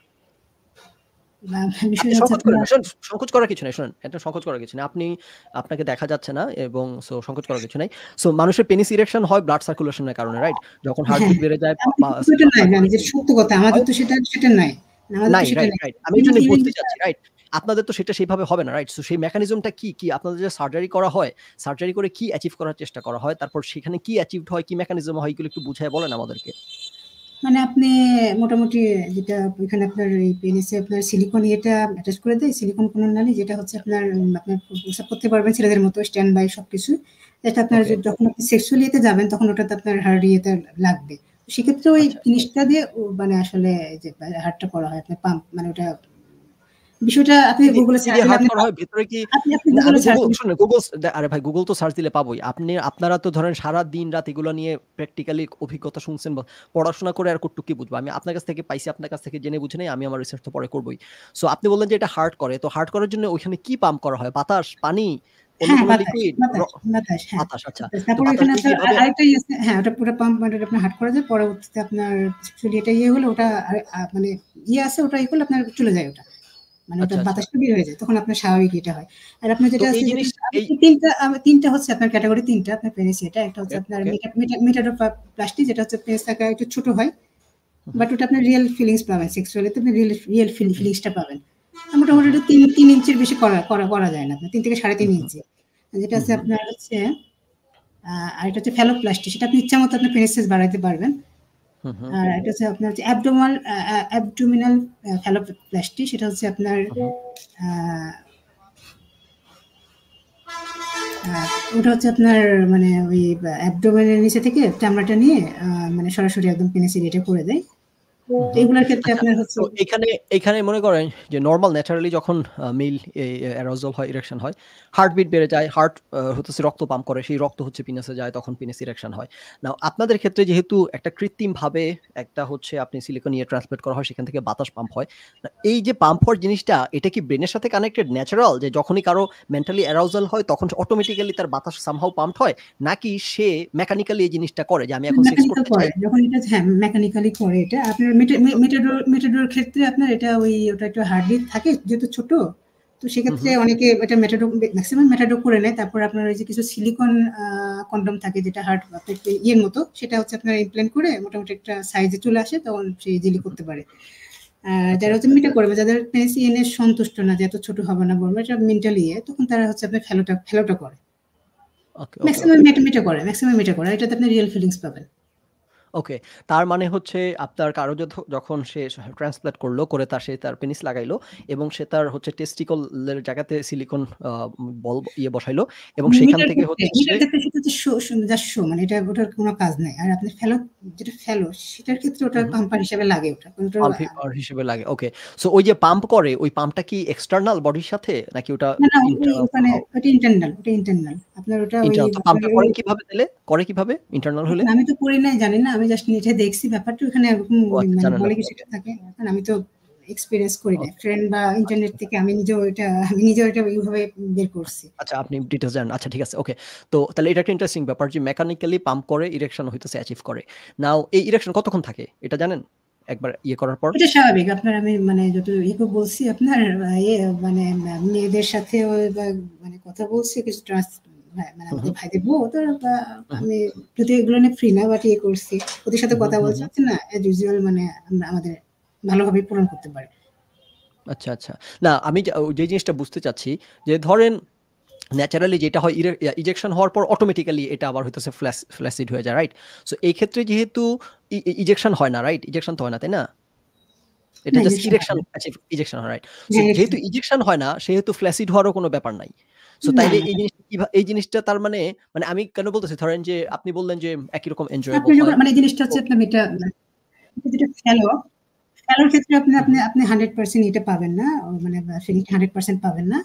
আপনি বিষয়টা হচ্ছে সংকোচ করেন আপনার না। শোনেন, সংকোচ করার কিছু নাই। শোনেন, এটা সংকোচ করার কিছু নাই। আপনাকে দেখা যাচ্ছে না এবং সো সংকোচ করার কিছু নাই। সো মানুষের পেনিস ইরেকশন হয় ব্লাড সার্কুলেশন এর কারণে, রাইট? যখন হ্যাঁ, হার্টবিট বেড়ে যায় ওটা ব্লাড নয় মানে যে সার্কুলেশন সত্য কথা আমাদের হয় তো সেটা নাই। আমাদের তো নাই, সেটা রাইট, নাই। রাইট। আমি এইজন্যই ইভেন বুঝতে চাচ্ছি, রাইট? আপনাদের তো সেটা সেইভাবে হবে না, রাইট? সো সেই মেকানিজমটা কি? আপনাদের যে সার্জারি করা হয়, সার্জারি করে কি অ্যাচিভ করার চেষ্টা করা হয়? তারপর সেখানে কি অ্যাচিভড হয়, কি মেকানিজম হয় এগুলো একটু বুঝায় বলেন আমাদেরকে। মানে আপনি মোটামুটি যেটা ওইখানে আপনার এই পেনিসে আপনার সিলিকন অ্যাটাচ করে দেয়, সিলিকন কোনো নালি যেটা হচ্ছে আপনার প্রস্রাব করতে পারবেন ছেলেদের মতো স্ট্যান্ড বাই সবকিছু। এটা আপনার ওকে, যখন আপনি সেক্সুয়াল যাবেন তখন ওটাতে আপনার হার্ড লাগবে। সেক্ষেত্রে ওই আচ্ছা। জিনিসটা দিয়ে মানে আসলে যে হার্টটা করা হয় আপনার পাম্প মানে ওটা বিষয়টা আপনি গুগলে কি সার্চ দিয়ে দিলে হার্ড আপনি করা হয়? ভেতরে কি আপনি না আমি গুগলে সার্চ গুগল দিলে শুনুন, আরে ভাই গুগল তো সার্চ দিলে পাবোই। আপনারা তো ধরেন সারা দিন রাত এগুলো নিয়ে প্র্যাকটিক্যালি অভিজ্ঞতা শুনছেন বা পড়াশোনা করে আর কতটুকু কি বুঝবো? আমি আপনার কাছ থেকে পাইছি, আপনার কাছ থেকে জেনে বুঝে নাই। আমি আমার রিসার্চ তো পরে করবই। সো আপনি বললেন যে এটা হার্ড করে। তো হার্ড করার জন্য ওইখানে কি পাম্প করা হয়? বাতাস, পানি, অন্য হ্যাঁ, কোনো বাতাস, লিকুইড? বাতাস, বাতাস, হ্যাঁ। বাতাস, আচ্ছা। বাতাস। তো তারপরে বাতাস ওখানে দিয়ে কি আপনার এভাবে আরেকটা আছে হ্যাঁ, ওটা পুরো পাম্প মানে আপনার হার্ড করা যায়। পরবর্তীতে আপনার সেক্সুয়ালি হলে ওটা মানে আছে ওটা করলে আপনার চলে যায় ওটা। মানে ওটা আচ্ছা, আচ্ছা। বাতাসটা বের হয়ে যায়। তখন আপনার স্বাভাবিক হয়। আর আপনার তো যেটা এই আছে যেটা জিনিস এই ৩ টা হচ্ছে আপনার ক্যাটেগরি ৩ টা আপনার পেনিস এটা। একটা হচ্ছে ওকে, আপনার ওকে। মেটাডোপ্লাস্টি যেটা হচ্ছে পেনিস আকারে একটু ছোট হয়। হু, হু, বাট ওটা আপনার রিয়াল ফিলিংস পাবেন। সেক্সুয়ালি তে আপনি রিয়াল হু, ফিলিংসটা পাবেন। হু, মোটামুটি হু, এটা ৩ ইঞ্চির বেশি করা যায় না আপনার। ৩ থেকে হু, ৩.৫ হু, ইঞ্চি। যেটা হু, আছে হু। আপনার হচ্ছে আর এটা হচ্ছে ফ্যালোপ্লাস্টি সেটা আপনি ইচ্ছামত আপনার পেনিস সাইজ বাড়াইতে পারবেন। হুম, হুম, আর এটা হচ্ছে আপনার হচ্ছে অ্যাবডোমিনাল ফ্যালোপ্লাস্টি সেটা হচ্ছে আপনার হুম। আ আ ওটা হচ্ছে আপনার মানে ওই অ্যাবডোমেনের নিচে থেকে চামড়াটা নিয়ে মানে সরাসরি একদম পেনিস এরিয়াটা করে দেয়। হুম, তো হুম। এগুলার ক্ষেত্রে আচ্ছা, আপনার হচ্ছে তো এখানে মনে করেন যে নরমাল ন্যাচারালি যখন মেল অ্যারোসল হয়, ইরেকশন হয়, হার্টবিট বেড়ে যায়, হার্ট হচ্ছে রক্ত পাম্প করে, সেই রক্ত হচ্ছে পিনাসে যায়, তখন পিনাস ইরেকশন হয়। নাও আপনাদের ক্ষেত্রে যেহেতু একটা কৃত্রিমভাবে একটা হচ্ছে আপনি সিলিকন ট্রান্সপ্লান্ট করা হয়, সেখান থেকে বাতাস পাম্প হয়। এই যে পাম্প হওয়ার জিনিসটা, এটা কি ব্রেনের সাথে কানেক্টেড ন্যাচারাল? যে যখনই কারো মেন্টালি অ্যারাউজাল হয়, তখন অটোমেটিক্যালি তার বাতাস সামহাউ পাম্পড হয়? নাকি সে মেকানিক্যালি এই জিনিসটা করে যে আমি এখন সেক্স মেকানিক্যাল করতে করে। চাই? যখন এটা হ্যাঁ, মেকানিক্যালি করে এটা। আপনার মেটাডোর ক্ষেত্রে আপনার এটা ওটা একটু হার্ডবিট থাকে যেহেতু ছোট। তো হুম, সেক্ষেত্রে হুম। অনেকে এটা মেক্সিমাম মেটাডোর করে নেয়। তারপর আপনার ওই যে কিছু সিলিকন কনডম থাকে যেটা হার্ট আপনার মতো সেটা হচ্ছে আপনার ইমপ্ল্যান্ট করে মোটামুটি একটা সাইজে চলে আসে তখন সে ইজিলি করতে পারে। আচ্ছা, যারা হচ্ছে আচ্ছা। মিটা করবে যাদের পেনিস সন্তুষ্ট না যে এত ছোট হবে না বলবে এটা মেন্টালি তখন তারা হচ্ছে আপনার ফেলোটা করে। ওকে, ওকে, ওকে। ম্যাক্সিমাম মিটা করে। এটাতে আপনি রিয়াল ফিলিংস পাবেন। ওকে। তার মানে হচ্ছে আপনার কারো যখন সে ট্রান্সপ্লান্ট করলো, করে সে তার পেনিস লাগাইলো এবং সে তার হচ্ছে টেস্টিকল এর জায়গাতে সিলিকন বল বসাইলো এবং সেখান থেকে হচ্ছে সে মিটার ক্ষেত্রে সেটা হচ্ছে জাস্ট শো মানে এটা ওটার কোনো কাজ নাই। আর আপনার যেটা সেটার ক্ষেত্রে ওটা হুম, হুম। পাম্পার হিসেবে লাগে ওটা। ওটার পাম্প হিসেবে লাগে। ওকে। সো ওই যে পাম্প করে, ওই পাম্পটা কি এক্সটার্নাল বডির সাথে নাকি ওটা না, না ওই ইন্টারনাল ওখানে সামহাউ? ওটা ইন্টারনাল আপনার ওটা ওই ইন্টারনাল। তো আপনার পাম্পটা করেন কিভাবে তাইলে? করে কিভাবে ইন্টারনাল হলে? আমি তো করি নাই জানি না। আমি জাস্ট নেটে দেখছি ব্যাপারটা ওখানে এরকম ও আচ্ছা, মানে জানেন না। বলে কিছু ওকে, একটা থাকে। এখন আমি তো এক্সপেরিয়েন্স করি নাই। ওকে। ফ্রেন্ড বা আচ্ছা, ইন্টারনেট আচ্ছা। থেকে আমি নিজেও এটা ওইভাবে বের করছি। আচ্ছা, আপনি ডিটেইলস জানেন। আচ্ছা, ঠিক আছে। ওকে। তো তাহলে এটা একটা ইন্টারেস্টিং ব্যাপার যে মেকানিক্যালি পাম্প করে ইরেকশন হইতেছে অ্যাচিভ করে। নাও এই ইরেকশন কতক্ষণ থাকে? এটা জানেন? একবার করার পর? এটা স্বাভাবিক। আপনার আমি মানে যত বলছি আপনার মানে মেয়েদের সাথেও বা মানে কথা বলছি কিছু মানে আমাদের ভাইদের বউ তো আমি যদি এগুলো নিয়ে ফ্রি না বাট করছি ওদের সাথে কথা বলছি না অ্যাজ ইউজুয়াল মানে আমরা আমাদের ভালোভাবে পূরণ করতে পারি। আচ্ছা আচ্ছা, না আমি যে জিনিসটা বুঝতে চাচ্ছি যে ধরেন ন্যাচারালি যেটা হয় ইজেকশন হওয়ার পর অটোমেটিক্যালি এটা আবার হইতেছে ফ্ল্যাসিড হয়ে যায়, রাইট? সো এই ক্ষেত্রে যেহেতু ইজেকশন হয় না, রাইট? ইজেকশন তো হয় না, তাই না? এটা জাস্ট ইজেকশন হয়, রাইট? সো যেহেতু ইজেকশন হয় না সেহেতু ফ্ল্যাসিড হওয়ারও কোনো ব্যাপার নাই। সো তাইলে এই জিনিসটা তার মানে আমি কেন বলতেছি, ধরেন যে আপনি বললেন যে একই রকম এনজয়েবল হয়, মানে জিনিসটা হচ্ছে আপনার যেটা ফেলোর ক্ষেত্রে আপনি 100% এটা পাবেন না, মানে ফিলিং 100% পাবেন না।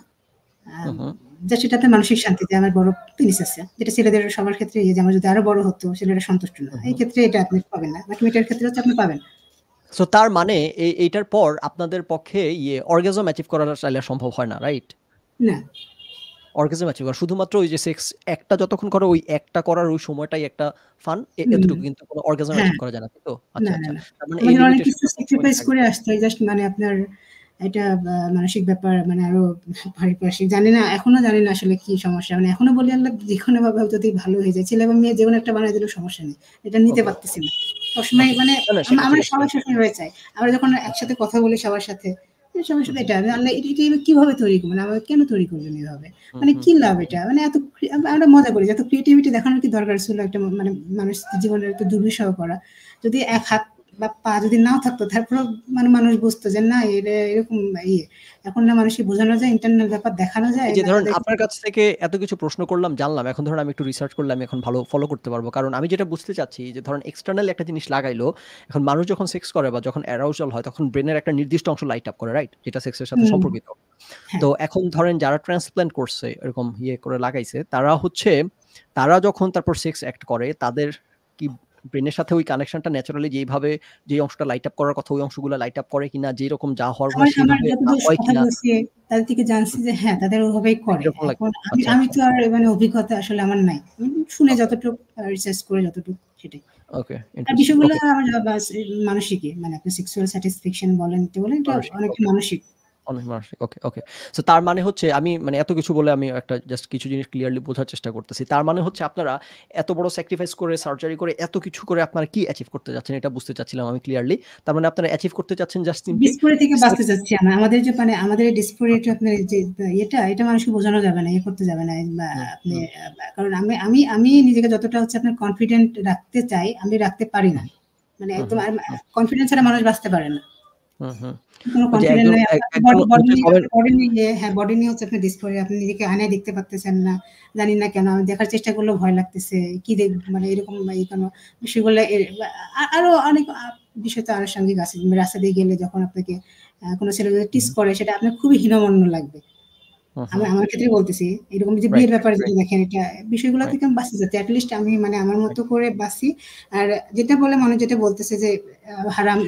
যা সেটাতে মানসিক শান্তিতে আমার বড় পেনিস আছে, যেটা ছেলেদের সবার ক্ষেত্রে যে আমার যদি আরো বড় হতো ছেলেরা সন্তুষ্ট না, এই ক্ষেত্রে এটা আপনি পাবেন না, বাট মেয়েটার ক্ষেত্রে হচ্ছে আপনি পাবেন। সো তার মানে এইটার পর আপনাদের পক্ষে অর্গাজম অ্যাচিভ করা চাইলে সম্ভব হয় না, রাইট? না, অর্গাজম অ্যাচিভ করা শুধুমাত্র ওই যে সেক্স একটা যতক্ষণ করে ওই একটা করার ওই সময়টাই একটা ফান, এতটুকু, কিন্তু কোনো অর্গাজম অ্যাচিভ করা যায় না, তো আচ্ছা আচ্ছা, তার মানে এই অনেক কিছু স্যাক্রিফাইস করে আসতে হয় জাস্ট মানে আপনার এটা মানসিক ব্যাপার, মানে আরো পারিপার্শ্বিক জানি না, এখনো জানি না আসলে কি সমস্যা, মানে এখনো বলি আল্লাহ যেকোনো ভাবে যদি ভালো হয়ে যায়, ছেলে বা মেয়ে যেকোনো একটা বানাই দিলেও সমস্যা নেই, এটা নিতে পারতেছি না সবসময়, মানে আমরা সবার সাথে হয়ে চাই, আমরা যখন একসাথে কথা বলি সবার সাথে এটা আল্লাহ এটা কিভাবে তৈরি করবেন, আমাকে কেন তৈরি করবেন এইভাবে, মানে কি লাভ এটা, মানে এত আমরা মজা করি, এত ক্রিয়েটিভিটি দেখানোর কি দরকার ছিল একটা মানে মানুষ জীবনের একটু দুর্বিষহ করা, যদি এক হাত বা পা যদি নাও থাকতো তারপর মানে মানুষ বুঝতো যে না এরকম এখন না মানুষকে বোঝানো যায়, ইন্টারনাল ব্যাপার দেখানো যায়। যে ধরুন আপনার কাছ থেকে এত কিছু প্রশ্ন করলাম, জানলাম, এখন ধরুন আমি একটু রিসার্চ করলাম, এখন ভালো ফলো করতে পারবো, কারণ আমি যেটা বুঝতে চাচ্ছি যে ধরুন এক্সটার্নাল একটা জিনিস লাগাইলো, এখন মানুষ যখন সেক্স করে বা যখন অ্যারাউজাল হয় তখন ব্রেনের একটা নির্দিষ্ট অংশ লাইট আপ করে, রাইট? যেটা সেক্সের সাথে সম্পর্কিত। তো এখন ধরেন যারা ট্রান্সপ্ল্যান্ট করছে এরকম করে লাগাইছে, তারা যখন তারপর সেক্স অ্যাক্ট করে, তাদের কি ব্রেনের সাথে ওই কানেকশনটা ন্যাচারালি যেভাবে যে অংশটা লাইট আপ করার কথা ওই অংশগুলো লাইট আপ করে কিনা, যে রকম যা হওয়ার কথা সেভাবে হয় কিনা, তাদের থেকে জানছি যে হ্যাঁ তাদের ওইভাবেই করে। আমি তো আর মানে অভিজ্ঞতা আসলে আমার নাই, শুনে যতটুকু রিসার্চ করে যতটুকু সেটাই। ওকে, বিষয়গুলো আমার মানসিকই, মানে আপনি সেক্সুয়াল স্যাটিসফ্যাকশন বলেন এটা অনেক মানসিক। ওকে ওকে। সো তার মানে হচ্ছে আমি মানে এত কিছু বলে আমি একটা জাস্ট কিছু জিনিস ক্লিয়ারলি বোঝার চেষ্টা করতেছি। তার মানে হচ্ছে আপনারা এত বড় স্যাক্রিফাইস করে, সার্জারি করে, এত কিছু করে আপনারা কি অ্যাচিভ করতে যাচ্ছেন এটা বুঝতে চাচ্ছিলাম আমি ক্লিয়ারলি। তার মানে আপনারা অ্যাচিভ করতে চাচ্ছেন জাস্ট সিম্পলি ডিসপোরে থেকে বাঁচতে চাচ্ছি আমরা। আমাদের যে মানে আমাদের এই ডিসপোরিটি আপনার যে এটা মানুষকে বোঝানো যাবে না, করতে যাবে না, বা আপনি, কারণ আমি নিজেকে যতটা হচ্ছে আপনার কনফিডেন্ট রাখতে চাই আমি রাখতে পারি না, মানে একদম কনফিডেন্স ছাড়া মানুষ বাঁচতে পারে না। বডি নিয়ে হচ্ছে আপনার ডিসপ্লে, আপনি নিজেকে আয়নায় দেখতে পারতেছেন না, জানি না কেন, আমি দেখার চেষ্টা করলেও ভয় লাগতেছে, কি মানে এরকম কোনো বিষয়গুলো, আরো অনেক বিষয় তো আনুষঙ্গিক আছে। রাস্তা দিয়ে গেলে যখন আপনাকে কোনো ছেলে যদি টিস করে সেটা আপনার খুবই হীনমন্য লাগবে, আমি আমার ক্ষেত্রে বলতেছি, এরকম যে বিয়ের ব্যাপারে যদি দেখেন এটা বিষয়গুলো থেকে আমি বাঁচতে যাচ্ছি, অ্যাটলিস্ট আমি মানে আমার মতো করে বাঁচি। আর যেটা বলে মনে যেটা বলতেছে যে হারাম,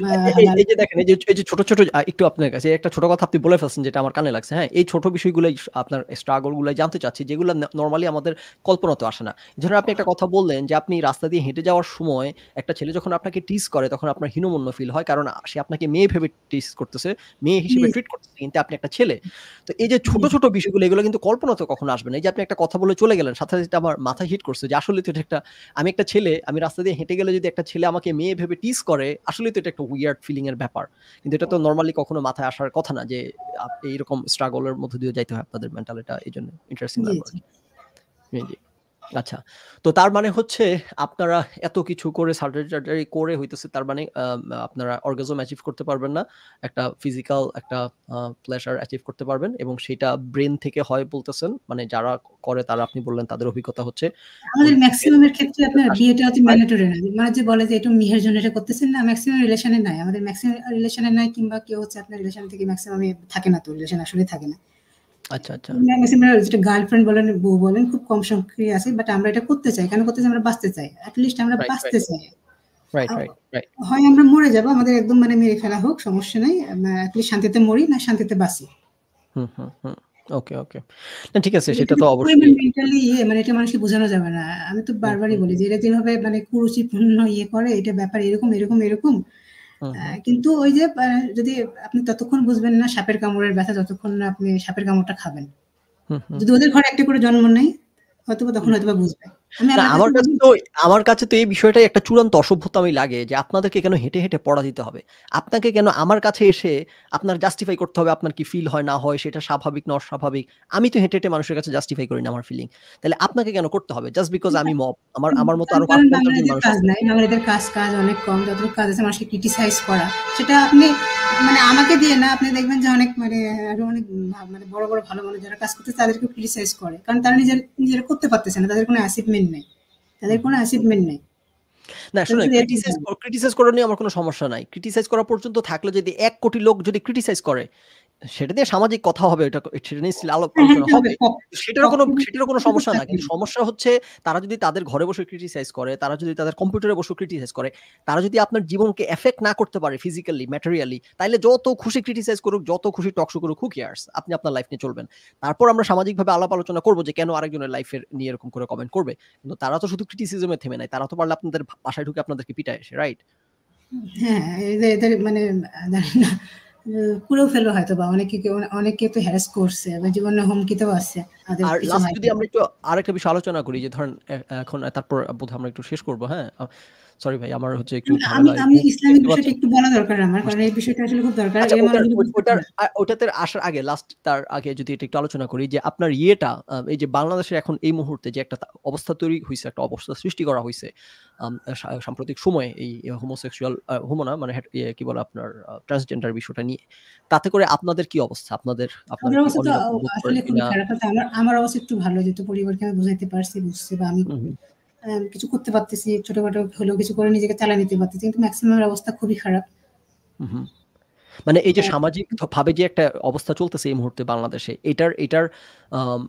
এই যে দেখেন, এই যে ছোট ছোট একটু আপনার কাছে একটা ছোট কথা আপনি বলে ফেলছেন যেটা আমার কানে লাগছে। হ্যাঁ, এই ছোট বিষয়গুলাই আপনার স্ট্রাগল গুলাই জানতে চাচ্ছি, যেগুলো নরমালি আমাদের কল্পনাতে আসে না। ধরুন আপনি একটা কথা বললেন যে আপনি রাস্তা দিয়ে হেঁটে যাওয়ার সময় একটা ছেলে যখন আপনাকে টিস করে তখন আপনার হীনমন্য ফিল হয়, কারণ সে আপনাকে মেয়ে ভেবে টিস করতেছে, মেয়ে হিসেবে ট্রিট করতেছে, কিন্তু আপনি একটা ছেলে। তো এই যে ছোট ছোট বিষয়গুলো এগুলো কিন্তু কল্পনাতে কখনো আসবে না। এই যে আপনি একটা কথা বলে চলে গেলেন, সাথে সাথে আমার মাথায় হিট করছে যে আসলে তো এটা একটা, আমি একটা ছেলে, আমি রাস্তা দিয়ে হেঁটে গেলে যদি একটা ছেলে আমাকে মেয়ে ভেবে টিস করে, আসলে তো এটা একটা উইয়ার্ড ফিলিং এর ব্যাপার। কিন্তু এটা তো নরমালি কখনো মাথায় আসার কথা না যে এইরকম স্ট্রাগলের মধ্যে দিয়ে যাইতে হয় আপনাদের মেন্টাল, এটা এই জন্য ইন্টারেস্টিং লাগলো। জি। আচ্ছা, তো তার মানে হচ্ছে আপনারা এত কিছু করে সার্জারি করে হইতেছে, তার মানে আপনারা অর্গাজম অ্যাচিভ করতে পারবেন না, একটা ফিজিক্যাল একটা প্লেজার অ্যাচিভ করতে পারবেন, এবং সেটা ব্রেন থেকে হয় বলতেছেন, মানে যারা করে তারা, আপনি বললেন তাদের অভিজ্ঞতা হচ্ছে আমাদের ম্যাক্সিমামের ক্ষেত্রে আপনার বিয়েটা হচ্ছে ম্যান্ডেটরি না, মানে যে বলে যে এটা মেহের জন্য এটা করতেছেন না, ম্যাক্সিমাম রিলেশনে নাই, আমাদের ম্যাক্সিমাম রিলেশনে নাই, কিংবা কেউ হচ্ছে আপনার রিলেশন থেকে ম্যাক্সিমাম থাকে না, তো রিলেশন আসলে থাকে না। আচ্ছা আচ্ছা, যেটা গার্লফ্রেন্ড বলেন বউ বলেন খুব কম সংখ্যক আছে, বাট আমরা এটা করতে চাই, কেন করতে চাই, আমরা বাঁচতে চাই, অ্যাটলিস্ট আমরা বাঁচতে চাই। হয় আমরা মরে যাবো, আমাদের একদম মানে মেরে ফেলা হোক সমস্যা নাই, অ্যাটলিস্ট শান্তিতে মরি, না শান্তিতে বাঁচি। ওকে ওকে, না ঠিক আছে, সেটা তো অবশ্যই মেন্টালি মানে এটা মানুষকে বোঝানো যাবে না। আমি তো বারবারই বলি যে এটা যেভাবে মানে কুরুচিপূর্ণ করে, এটা ব্যাপার এরকম এরকম এরকম, কিন্তু ওই যে যদি আপনি ততক্ষণ বুঝবেন না সাপের কামড়ের ব্যথা, যতক্ষণ না আপনি সাপের কামড়টা খাবেন। যদি ওদের ঘরে একটা করে জন্ম নেয় হয়তোবা তখন হয়তোবা বুঝবে। আমি না আল্লাহর কাছে আমার কাছে তো এই বিষয়টাই একটা চূড়ান্ত অসভ্যতামি লাগে যে আপনাদেরকে কেন হেঁটে, হেঁটে পড়া দিতে হবে? আপনাকে কেন আমার কাছে এসে আপনার জাস্টিফাই করতে হবে আপনার কি ফিল হয় না হয় সেটা স্বাভাবিক না অস্বাভাবিক। আমি তো হেঁটে, হেঁটে মানুষের কাছে জাস্টিফাই করি না আমার ফিলিং। তাহলে আপনাকে কেন করতে হবে? জাস্ট বিকজ আমি মব। আমার মতো আরো কারণ ৫-৫০ জন বাঙালিদের মানুষ কাজ আছে। নাই। বাঙালিদের কাজ অনেক কম। যতটুকু কাজ আছে মানুষকে ক্রিটিসাইজ করা। সেটা আপনি মানে আমাকে দিয়ে না, আপনি দেখবেন যে অনেক মানে আরো অনেক মানে বড়, বড় ভালো মানুষ যারা কাজ করতেছে তাদেরকেও ক্রিটিসাইজ করে। কারণ তারা নিজেরা করতে পারতেছে না। তাদের কোনো অ্যাচিভমেন্ট নাই। তাদের হুম, কোনো হুম। অ্যাচিভমেন্ট নাই। না তারা শুনেন শুধু এরকম ক্রিটিসাইজ ভাবে। ক্রিটিসাইজ করা নিয়ে আমার কোনো সমস্যা নাই। ক্রিটিসাইজ করা পর্যন্ত থাকলে যদি ১ কোটি লোক যদি ক্রিটিসাইজ করে, সেটা নিয়ে সামাজিক কথা হবে, সেটা নিয়ে হ্যাঁ, হ্যাঁ, আলোচনা এটা হবে। হবে। সেটারও কোনো পক্ষে-বিপক্ষে সমস্যা না। থাকবে। কিন্তু সমস্যা হচ্ছে তারা যদি তাদের ঘরে বসে ক্রিটিসাইজ করে, তারা যদি তাদের কম্পিউটারে বসে ক্রিটিসাইজ করে, তারা যদি আপনার জীবনকে এফেক্ট না করতে পারে ফিজিক্যালি, ম্যাটেরিয়ালি, তাইলে যত খুশি ক্রিটিসাইজ করুক, যত খুশি টক শো করুক, হু কেয়ারস? আপনি আপনার লাইফ নিয়ে চলবেন। তারপর আমরা সামাজিকভাবে আলাপ আলোচনা করব যে কেন আরেকজনের লাইফের নিয়ে এরকম করে কমেন্ট করবে। কিন্তু তারা তো শুধু ক্রিটিসিজম এ থেমে নাই। তারা তো পারলে আপনাদের বাসায় ঢুকে আপনাদেরকে পিটায় এসে, রাইট? হ্যাঁ, এদের মানে জানি না পুড়েও ফেললো হয়তোবা। অনেকে তো হ্যারাস করছে বা জীবনের হুমকিতেও আছে। তাদের আর কিছু লাস্ট ভাই যদি আমরা একটু আরেকটা বিষয় আলোচনা করি যে ধরেন এখন তারপর বোধহয় আমরা একটু শেষ করব, হ্যাঁ? সরি ভাই আমার হচ্ছে একটু আমি ঝামেলা আমি ইসলামিক দেখতে বিষয়টা পাচ্ছেন। একটু বলা দরকার আমার। কারণ বুঝতে এই বিষয়টা আসলে খুব দরকার। আচ্ছা এর মানুষগুলো বুঝতে পারে না। ওটাতে আসার আগে তার আগে যদি এটা একটু আলোচনা করি যে আপনার ইয়েটা এই যে বাংলাদেশের এখন এই মুহূর্তে যে একটা অবস্থা তৈরি হইছে, একটা অবস্থা সৃষ্টি করা হইছে সাম্প্রতিক সময়ে এই হোমোসেক্সুয়াল হোমো না মানে কি বলে আপনার ট্রান্সজেন্ডার বিষয়টা নিয়ে। তাতে করে আপনাদের কি অবস্থা? আপনারা আমাদের কি অবস্থা তো অনিরাপদ বোধ করেন আসলে খুবই কিনা? খারাপ আছে। আমার অবস্থা একটু ভালো, যেহেতু পরিবারকে আমি বুঝাইতে পারছি, বুঝছে বা আমি হুম, হুম, কিছু করতে পারতেছি। ছোটখাটো হলেও কিছু করে নিজেকে চালায় নিতে পারতেছি। কিন্তু মেক্সিমাম এর অবস্থা খুবই খারাপ। হুম, হুম। মানে এই যে হ্যাঁ, সামাজিক ভাবে যে একটা অবস্থা চলতেছে এই মুহূর্তে বাংলাদেশে, এটার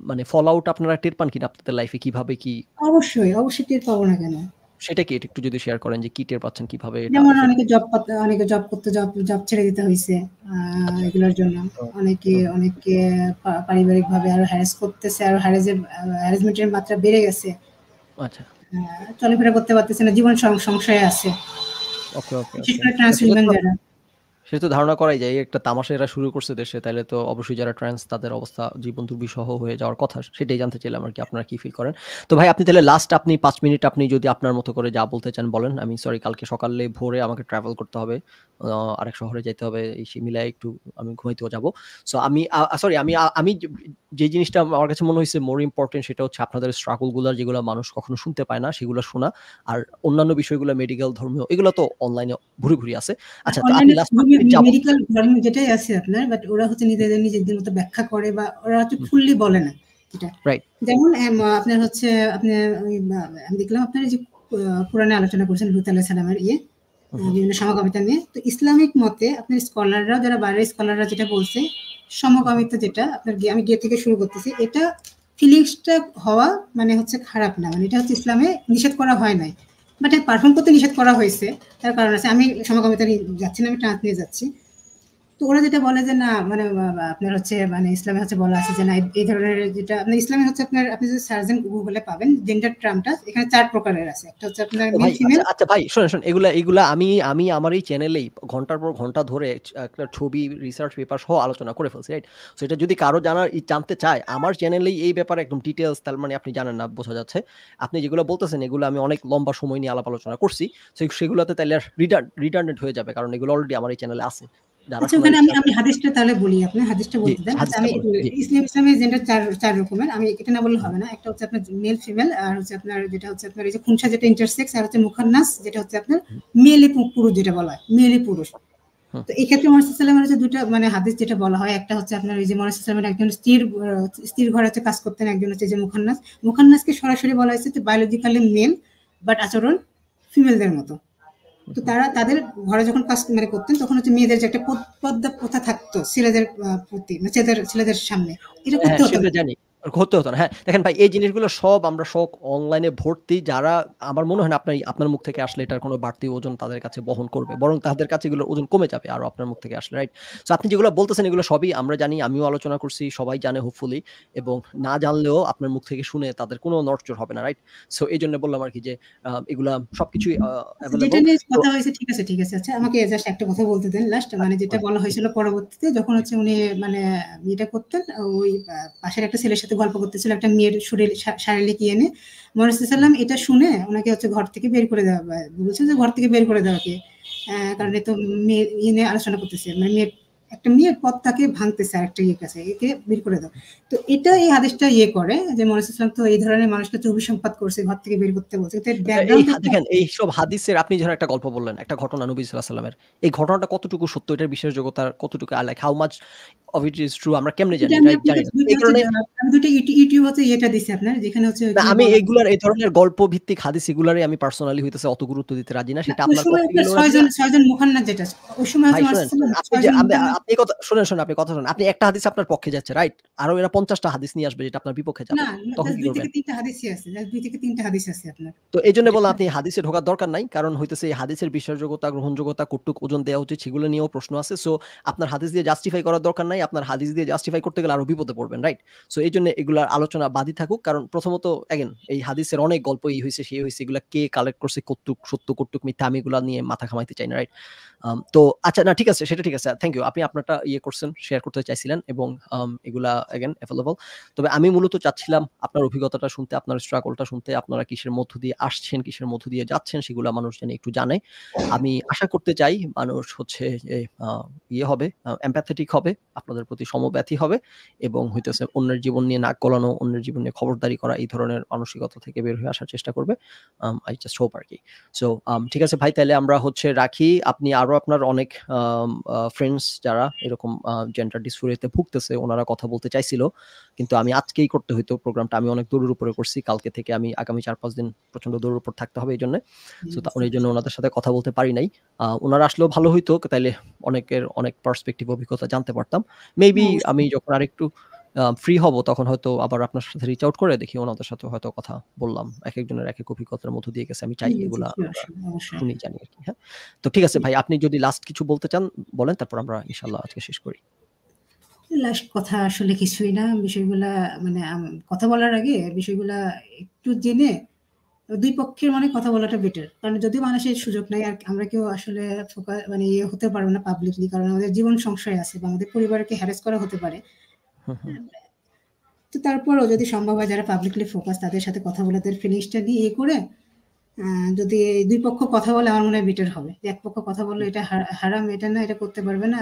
মানে ফল আউট আপনারা টের পান কিনা আপনাদের লাইফে কিভাবে কি? অবশ্যই টের পাবো না কেন? সেটা কি? এটা একটু যদি শেয়ার করেন যে কি টের পাচ্ছেন, কিভাবে এটা যেমন এফেক্ট? অনেকে জব করতে জব ছেড়ে দিতে হইছে আচ্ছা। এগুলোর জন্য। ও অনেকে হুম, অনেকে পারিবারিকভাবে আরো হ্যারাস করতেছে। আরো হ্যারাসমেন্ট এর মাত্রা বেড়ে গেছে। আচ্ছা। চলাফেরা করতে পারতেছে না। জীবন সংশয়ে আছে। ওকে, ওকে, বিশেষ ওকে। করে ট্রান্স সেটা উইমেন তো যারা। সেটা তো ধারণা করাই যায়। এই একটা তামাশা এরা শুরু করছে দেশে, তাইলে তো অবশ্যই যারা ট্রান্স তাদের অবস্থা জীবন দুর্বিষহ হয়ে যাওয়ার কথা। সেটাই জানতে চাইলাম আরকি আপনারা কি ফিল করেন। তো ভাই আপনি তাহলে লাস্ট ৫ মিনিট আপনি যদি আপনার মতো করে যা বলতে চান বলেন। আমি সরি কালকে সকালে ভোরে আমাকে ট্রাভেল করতে হবে। আরেক শহরে যাইতে হবে। এই সেই মিলায় একটু আমি ঘুমাইতেও যাবো। সো আমি সরি আমি যে জিনিসটা আমার কাছে মনে হইছে মোর ইম্পোর্টেন্ট সেটা হচ্ছে আপনাদের স্ট্রাগল গুলা যেগুলা মানুষ কখনো শুনতে পায় না সেগুলা শোনা। আর অন্যান্য বিষয়গুলা মেডিকেল, ধর্মীয় এগুলা তো অনলাইনে ভুরি আছে। আচ্ছা তো আপনি অনলাইনে লাস্ট ৫ মিনিট যা বলতে মেডিকেল চান। ধর্মীয় যেটাই আছে আপনার, বাট ওরা হচ্ছে নিজেদের মতো ব্যাখ্যা করে বা ওরা হচ্ছে হুম, ফুললি বলে না এটা। রাইট। যেমন আপনার হচ্ছে আপনার ওই আমি দেখলাম আপনার এই যে কোরআনে আলোচনা করছেন লূত আলাইহিস সালামের হু, হু, বিভিন্ন সমকামিতা নিয়ে। তো ইসলামিক মতে আপনার স্কলাররা, যারা বাইরের স্কলাররা যেটা বলছে, হু, হু। সমকামিতা যেটা আপনার আমি গিয়ে থেকে শুরু করতেছি। এটা ফিলিংসটা হওয়া মানে হচ্ছে খারাপ না। মানে এটা হচ্ছে ইসলামে নিষেধ করা হয় নাই। বাট পারফর্ম করতে নিষেধ করা হয়েছে। তার কারণ আছে। আমি সমকামিতা নিয়ে যাচ্ছি না, আমি ট্রান্স নিয়ে যাচ্ছি। তো ওরা যেটা বলে যে না মানে আপনার হচ্ছে মানে ইসলামে হচ্ছে বলা আছে যে না এই ধরনের যেটা আপনার ইসলামে হচ্ছে আপনার আপনি যদি সার্চ দেন গুগলে পাবেন জেন্ডার টার্মটা এখানে ৪ প্রকারের আছে। একটা হচ্ছে আপনার ও মেল ভাই আচ্ছা, ফিমেল। আচ্ছা ভাই শোনেন এগুলা আমি আমার এই চ্যানেলেই ঘন্টার পর ঘন্টা ধরে একটা ছবি, রিসার্চ পেপার সহ আলোচনা করে ফেলছি, রাইট? সো এটা যদি কারো জানতে চায় আমার চ্যানেলেই এই ব্যাপারে একদম ডিটেইলস তার মানে আপনি জানেন না বোঝা যাচ্ছে। আপনি যেগুলো বলতেছেন এগুলো আমি অনেক লম্বা সময় নিয়ে আলাপ আলোচনা করছি। সেগুলোতে তাইলে আর রিডান্ডেন্ট হয়ে যাবে। কারণ এগুলো অলরেডি আমার এই চ্যানেলে আছে। যারা আচ্ছা শোনার ওখানে আমি ইচ্ছা আমি হাদিসটা তাহলে বলি, আপনি হাদিসটা জি, বলতে দেন। আচ্ছা হাদিসটা আমি বলেন। জি। ইসলামে জেন্ডার চার রকমের। আমি এটা না বললে হুম, হবে না। একটা হচ্ছে আপনার মেল ফিমেল, আর হচ্ছে আপনার যেটা হচ্ছে আপনার এই যে খুনসা যেটা ইন্টারসেক্স, আর হচ্ছে মুখান্নাস যেটা হচ্ছে আপনার হুম, মেয়ে পুরুষ যেটা বলা হয়, মেয়ে পুরুষ। হুম, তো এই ক্ষেত্রে মোহাম্মদ সাল্লাল্লাহু আলাইহি ওয়াসাল্লামের হচ্ছে দুটো মানে হাদিস যেটা বলা হয়, একটা হচ্ছে আপনার ওই যে মোহাম্মদ সাল্লাল্লাহু আলাইহি ওয়াসাল্লামের একজন স্ত্রীর ঘরে হচ্ছে কাজ করতেন, একজন হচ্ছে যে মুখান্নাসকে সরাসরি বলা হয়েছে যে বায়োলজিক্যালি মেল বাট আচরণ ফিমেলদের মতো। হুম, তো হুম। তাদের ঘরে যখন কাজ মানে করতেন তখন হচ্ছে মেয়েদের যে একটা পর্দা প্রথা থাকতো ছেলেদের প্রতি, মানে ছেলেদের সামনে, এটা হ্যাঁ, করতে হতো সেটা না। জানি। হতে হতো না। হ্যাঁ, দেখেন ভাই এই জিনিসগুলো সব আমরা অনলাইনে ভর্তি। যারা আমার মনে হয় না আপনার মুখ থেকে আসলে এটার কোনো বাড়তি ওজন তাদের কাছে বহন করবে। বরং তাদের কাছে এগুলোর ওজন কমে যাবে আরো আপনার মুখ থেকে আসলে, রাইট? সো আপনি যেগুলো বলতেছেন এগুলো সবই আমরা জানি, আমিও আলোচনা করছি, সবাই জানে হোপফুলি এবং না জানলেও আপনার মুখ থেকে শুনে তাদের কোনো নড়চড় হবে না, রাইট? সো এইজন্য বললাম আরকি যে এগুলা সবকিছুই আচ্ছা, যেটা এভেইলেবল। নিয়ে তো কথা হয়েছে ঠিক আছে। আচ্ছা আমাকে জাস্ট একটা কথা বলতে দেন লাস্ট, মানে যেটা বলেন। বলা জি, হয়েছিল পরবর্তীতে যখন জি। হচ্ছে উনি মানে এটা করতেন ওই পাশের একটা ছেলের সাথে সাথে গল্প করতেছিল একটা মেয়ের শারীরিক ইয়ে নিয়ে। মুহাম্মদ সাল্লাম এটা শুনে ওনাকে হচ্ছে ঘর থেকে বের করে দেওয়া, বলছে যে ঘর থেকে বের করে দেওয়াকে, কারণ এ তো মেয়ের ইয়ে নিয়ে আলোচনা করতেছে, মানে একটা মেয়ের পথটাকে ভাঙতেছে আরেকটা ইয়ের কাছে, একে বের করে দাও। তো এটা এই হাদিসটা ইয়ে করে যে মুহাম্মদ সাল্লাম তো এই ধরনের মানুষকে চর্বি সম্পাদ করছে, ঘর থেকে বের করতে বলছে। দেখেন এইসব হাদিসের আপনি যখন একটা গল্প বললেন, একটা ঘটনা নবী সাল্লাল্লাহু আলাইহি ওয়াসাল্লামের, এই ঘটনাটা কতটুকু সত্য, এটার বিশ্বাসযোগ্যতা কতটুকু, like how much of it is true, আমরা কেমনে জানি? রাইট, জানি না। এই কারণে আমি দুটো ইউটিউব হচ্ছে এটা দিছি আপনার, যেখানে হচ্ছে আমি এগুলার এই ধরনের গল্প ভিত্তিক হাদিস এগুলারই আমি পার্সোনালি হইতেছে অত গুরুত্ব দিতে রাজি না। সেটা আপনার কথা থেকে ছয়জন মুহান্নাদ, যেটা ওই সময় ভাই শুনেন, আপনি কথা শুনেন, আপনি কথা শুনেন, আপনি একটা হাদিস আপনার পক্ষে যাচ্ছে, রাইট, আরো এরা 50টা হাদিস নিয়ে আসবে যেটা আপনার বিপক্ষে যাবে, তখন কি করবেন? 2 থেকে 3টা হাদিসই আছে, 2 থেকে 3টা হাদিস আছে আপনার। তো এইজন্য বললাম আপনি হাদিসে ঢোকার দরকার নাই, কারণ হইতেছে এই হাদিসের বিশ্বাসযোগ্যতা, গ্রহণযোগ্যতা, কতটুক ওজন দেওয়া উচিত সেগুলো নিয়েও প্রশ্ন আছে। সো আপনার হাদিস দিয়ে জাস্টিফাই করার দরকার নাই, আপনার হাদিস দিয়ে জাস্টিফাই করতে গেলে আরো বিপদে পড়বেন, রাইট? সো এই জন্য এগুলার আলোচনা বাদই থাকুক, কারণ প্রথমত এগেন এই হাদিসের অনেক গল্প, এই হয়েছে সেই হয়েছে, এগুলা কে কালেক্ট করছে, কতটুক সত্য কতটুক মিথ্যা, আমি এগুলা নিয়ে মাথা ঘামাইতে চাই না, রাইট? তো আচ্ছা, না ঠিক আছে, সেটা ঠিক আছে, থ্যাংক ইউ, আপনি আপনারটা ইয়ে করছেন, শেয়ার করতে চাইছিলেন, এবং এগুলা এগেন অ্যাভেলেবল। তবে আমি মূলত চাচ্ছিলাম আপনার অভিজ্ঞতাটা শুনতে, আপনার স্ট্রাগলটা শুনতে, আপনারা কিসের মধ্য দিয়ে আসছেন, কিসের মধ্য দিয়ে যাচ্ছেন, সেগুলা মানুষ যেন একটু জানে। আমি আশা করতে চাই মানুষ হচ্ছে যে ইয়ে হবে, এমপ্যাথেটিক হবে, আপনাদের প্রতি সমব্যথী হবে, এবং হইতেছে অন্যের জীবন নিয়ে নাক গলানো, অন্যের জীবন নিয়ে খবরদারি করা, এই ধরনের মানসিকতা থেকে বের হয়ে আসার চেষ্টা করবে। আই জাস্ট হোপ আর কি। সো ঠিক আছে ভাই, তাহলে আমরা হচ্ছে রাখি। আপনি আরো আপনার অনেক ফ্রেন্ডস যারা এরকম জেন্ডার ডিসফোরিয়াতে ভুগতেছে, ওনারা কথা বলতে চাইছিল, কিন্তু আমি আজকেই করতে হইতো প্রোগ্রামটা, আমি অনেক দৌড়ের উপরে করছি, কালকে থেকে আমি আগামী 4-5 দিন প্রচন্ড দৌড়ের উপর থাকতে হবে এই জন্য। সো এই জন্য ওনাদের সাথে কথা বলতে পারি নাই। ওনারা আসলেও ভালো হইতো, তাইলে অনেকের অনেক পার্সপেক্টিভ অভিজ্ঞতা জানতে পারতাম। মেবি আমি যখন আরেকটু ফ্রি হব তখন হয়তো আবার আপনার সাথে রিচ আউট করে দেখি, ওনাদের সাথে হয়তো কথা বললাম, এক একজনের এক এক অভিজ্ঞতার মধ্য দিয়ে গেছে, আমি চাই এগুলা শুনি, জানি আর কি। হ্যাঁ, তো ঠিক আছে ভাই, আপনি যদি লাস্ট কিছু বলতে চান বলেন, তারপর আমরা ইনশাআল্লাহ আজকে শেষ করি। লাস্ট কথা আসলে কিছুই না, বিষয়গুলা মানে কথা বলার আগে বিষয়গুলা একটু জেনে দুই পক্ষের মানে কথা বলাটা বেটার, কারণ যদিও মানুষের সুযোগ নাই, আর আমরা কেউ আসলে মানে ইয়ে হতে পারবো না পাবলিকলি, কারণ আমাদের জীবন সংশয় আছে বা আমাদের পরিবারকে হ্যারাস করা হতে পারে। তো তারপরও যদি সম্ভব হয় যারা পাবলিকলি ফোকাস, তাদের সাথে কথা বলে তাদের ফিলিংসটা নিয়ে ইয়ে করে, যদি দুই পক্ষ কথা বলে আমার মনে হয় বেটার হবে। এক পক্ষ কথা বললে এটা হারাম, এটা না, এটা করতে পারবে না,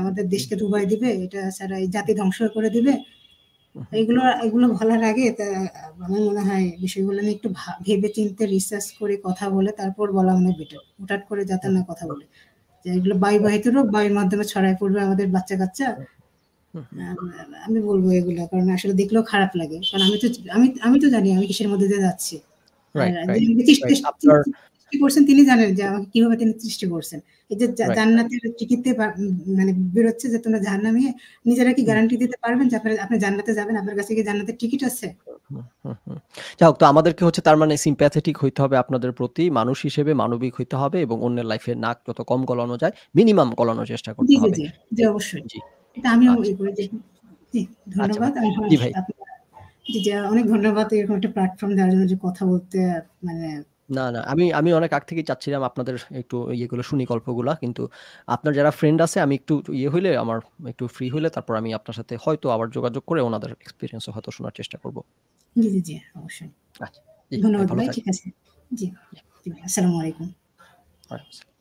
আমাদের দেশকে ডুবাই দিবে, এটা ছাড়া এই জাতি ধ্বংস করে দিবে, এগুলো বলার আগে আমার মনে হয় বিষয়গুলো নিয়ে একটু ভেবে চিন্তে রিসার্চ করে কথা বলে তারপর বলা মনে হয় বেটার, হুটহাট করে যাতে না কথা বলে, যে এগুলো বায়ুবাহিত রোগ, বায়ুর মাধ্যমে ছড়ায় পড়বে আমাদের বাচ্চা কাচ্চা। আমি বলবো এগুলো, কারণ আসলে দেখলেও খারাপ লাগে, কারণ আমি তো জানি আমি কিসের মধ্যে দিয়ে যাচ্ছি। সৃষ্টি করছেন তিনি জানেন যে আমাকে কিভাবে তিনি সৃষ্টি করছেন। এই যে জান্নাতের টিকিটে মানে বেরোচ্ছে যে তোমরা জাহান্নামে, নিজেরা কি গ্যারান্টি দিতে পারবেন যে আপনি জান্নাতে যাবেন? আপনার কাছে কি জান্নাতের টিকিট আছে? যাই হোক, তো আমাদেরকে হচ্ছে তার মানে সিম্প্যাথেটিক হইতে হবে আপনাদের প্রতি, মানুষ হিসেবে মানবিক হইতে হবে, এবং অন্যের লাইফে নাক যত কম গলানো যায় মিনিমাম গলানোর চেষ্টা করতে হবে। জি অবশ্যই। এটা আমিও করি। জি, ধন্যবাদ। জি ভাই, জি, অনেক ধন্যবাদ এরকম একটা প্ল্যাটফর্ম দেওয়ার জন্য, যে কথা বলতে মানে না, আমি অনেক আগ থেকেই চাচ্ছিলাম আপনাদের একটু ইয়েগুলো শুনি, গল্পগুলা। কিন্তু আপনার যারা ফ্রেন্ড আছে, আমি একটু ইয়ে হইলে, আমার একটু ফ্রি হইলে তারপর আমি আপনার সাথে হয়তো আবার যোগাযোগ করে ওনাদের এক্সপেরিয়েন্সও হয়তো শোনার চেষ্টা করব। জি, অবশ্যই। আচ্ছা, জি, ধন্যবাদ ভালো ভাই, থাকবেন। ঠিক আছে। জি, আসসালামু আলাইকুম। ওয়ালাইকুম আসসালাম।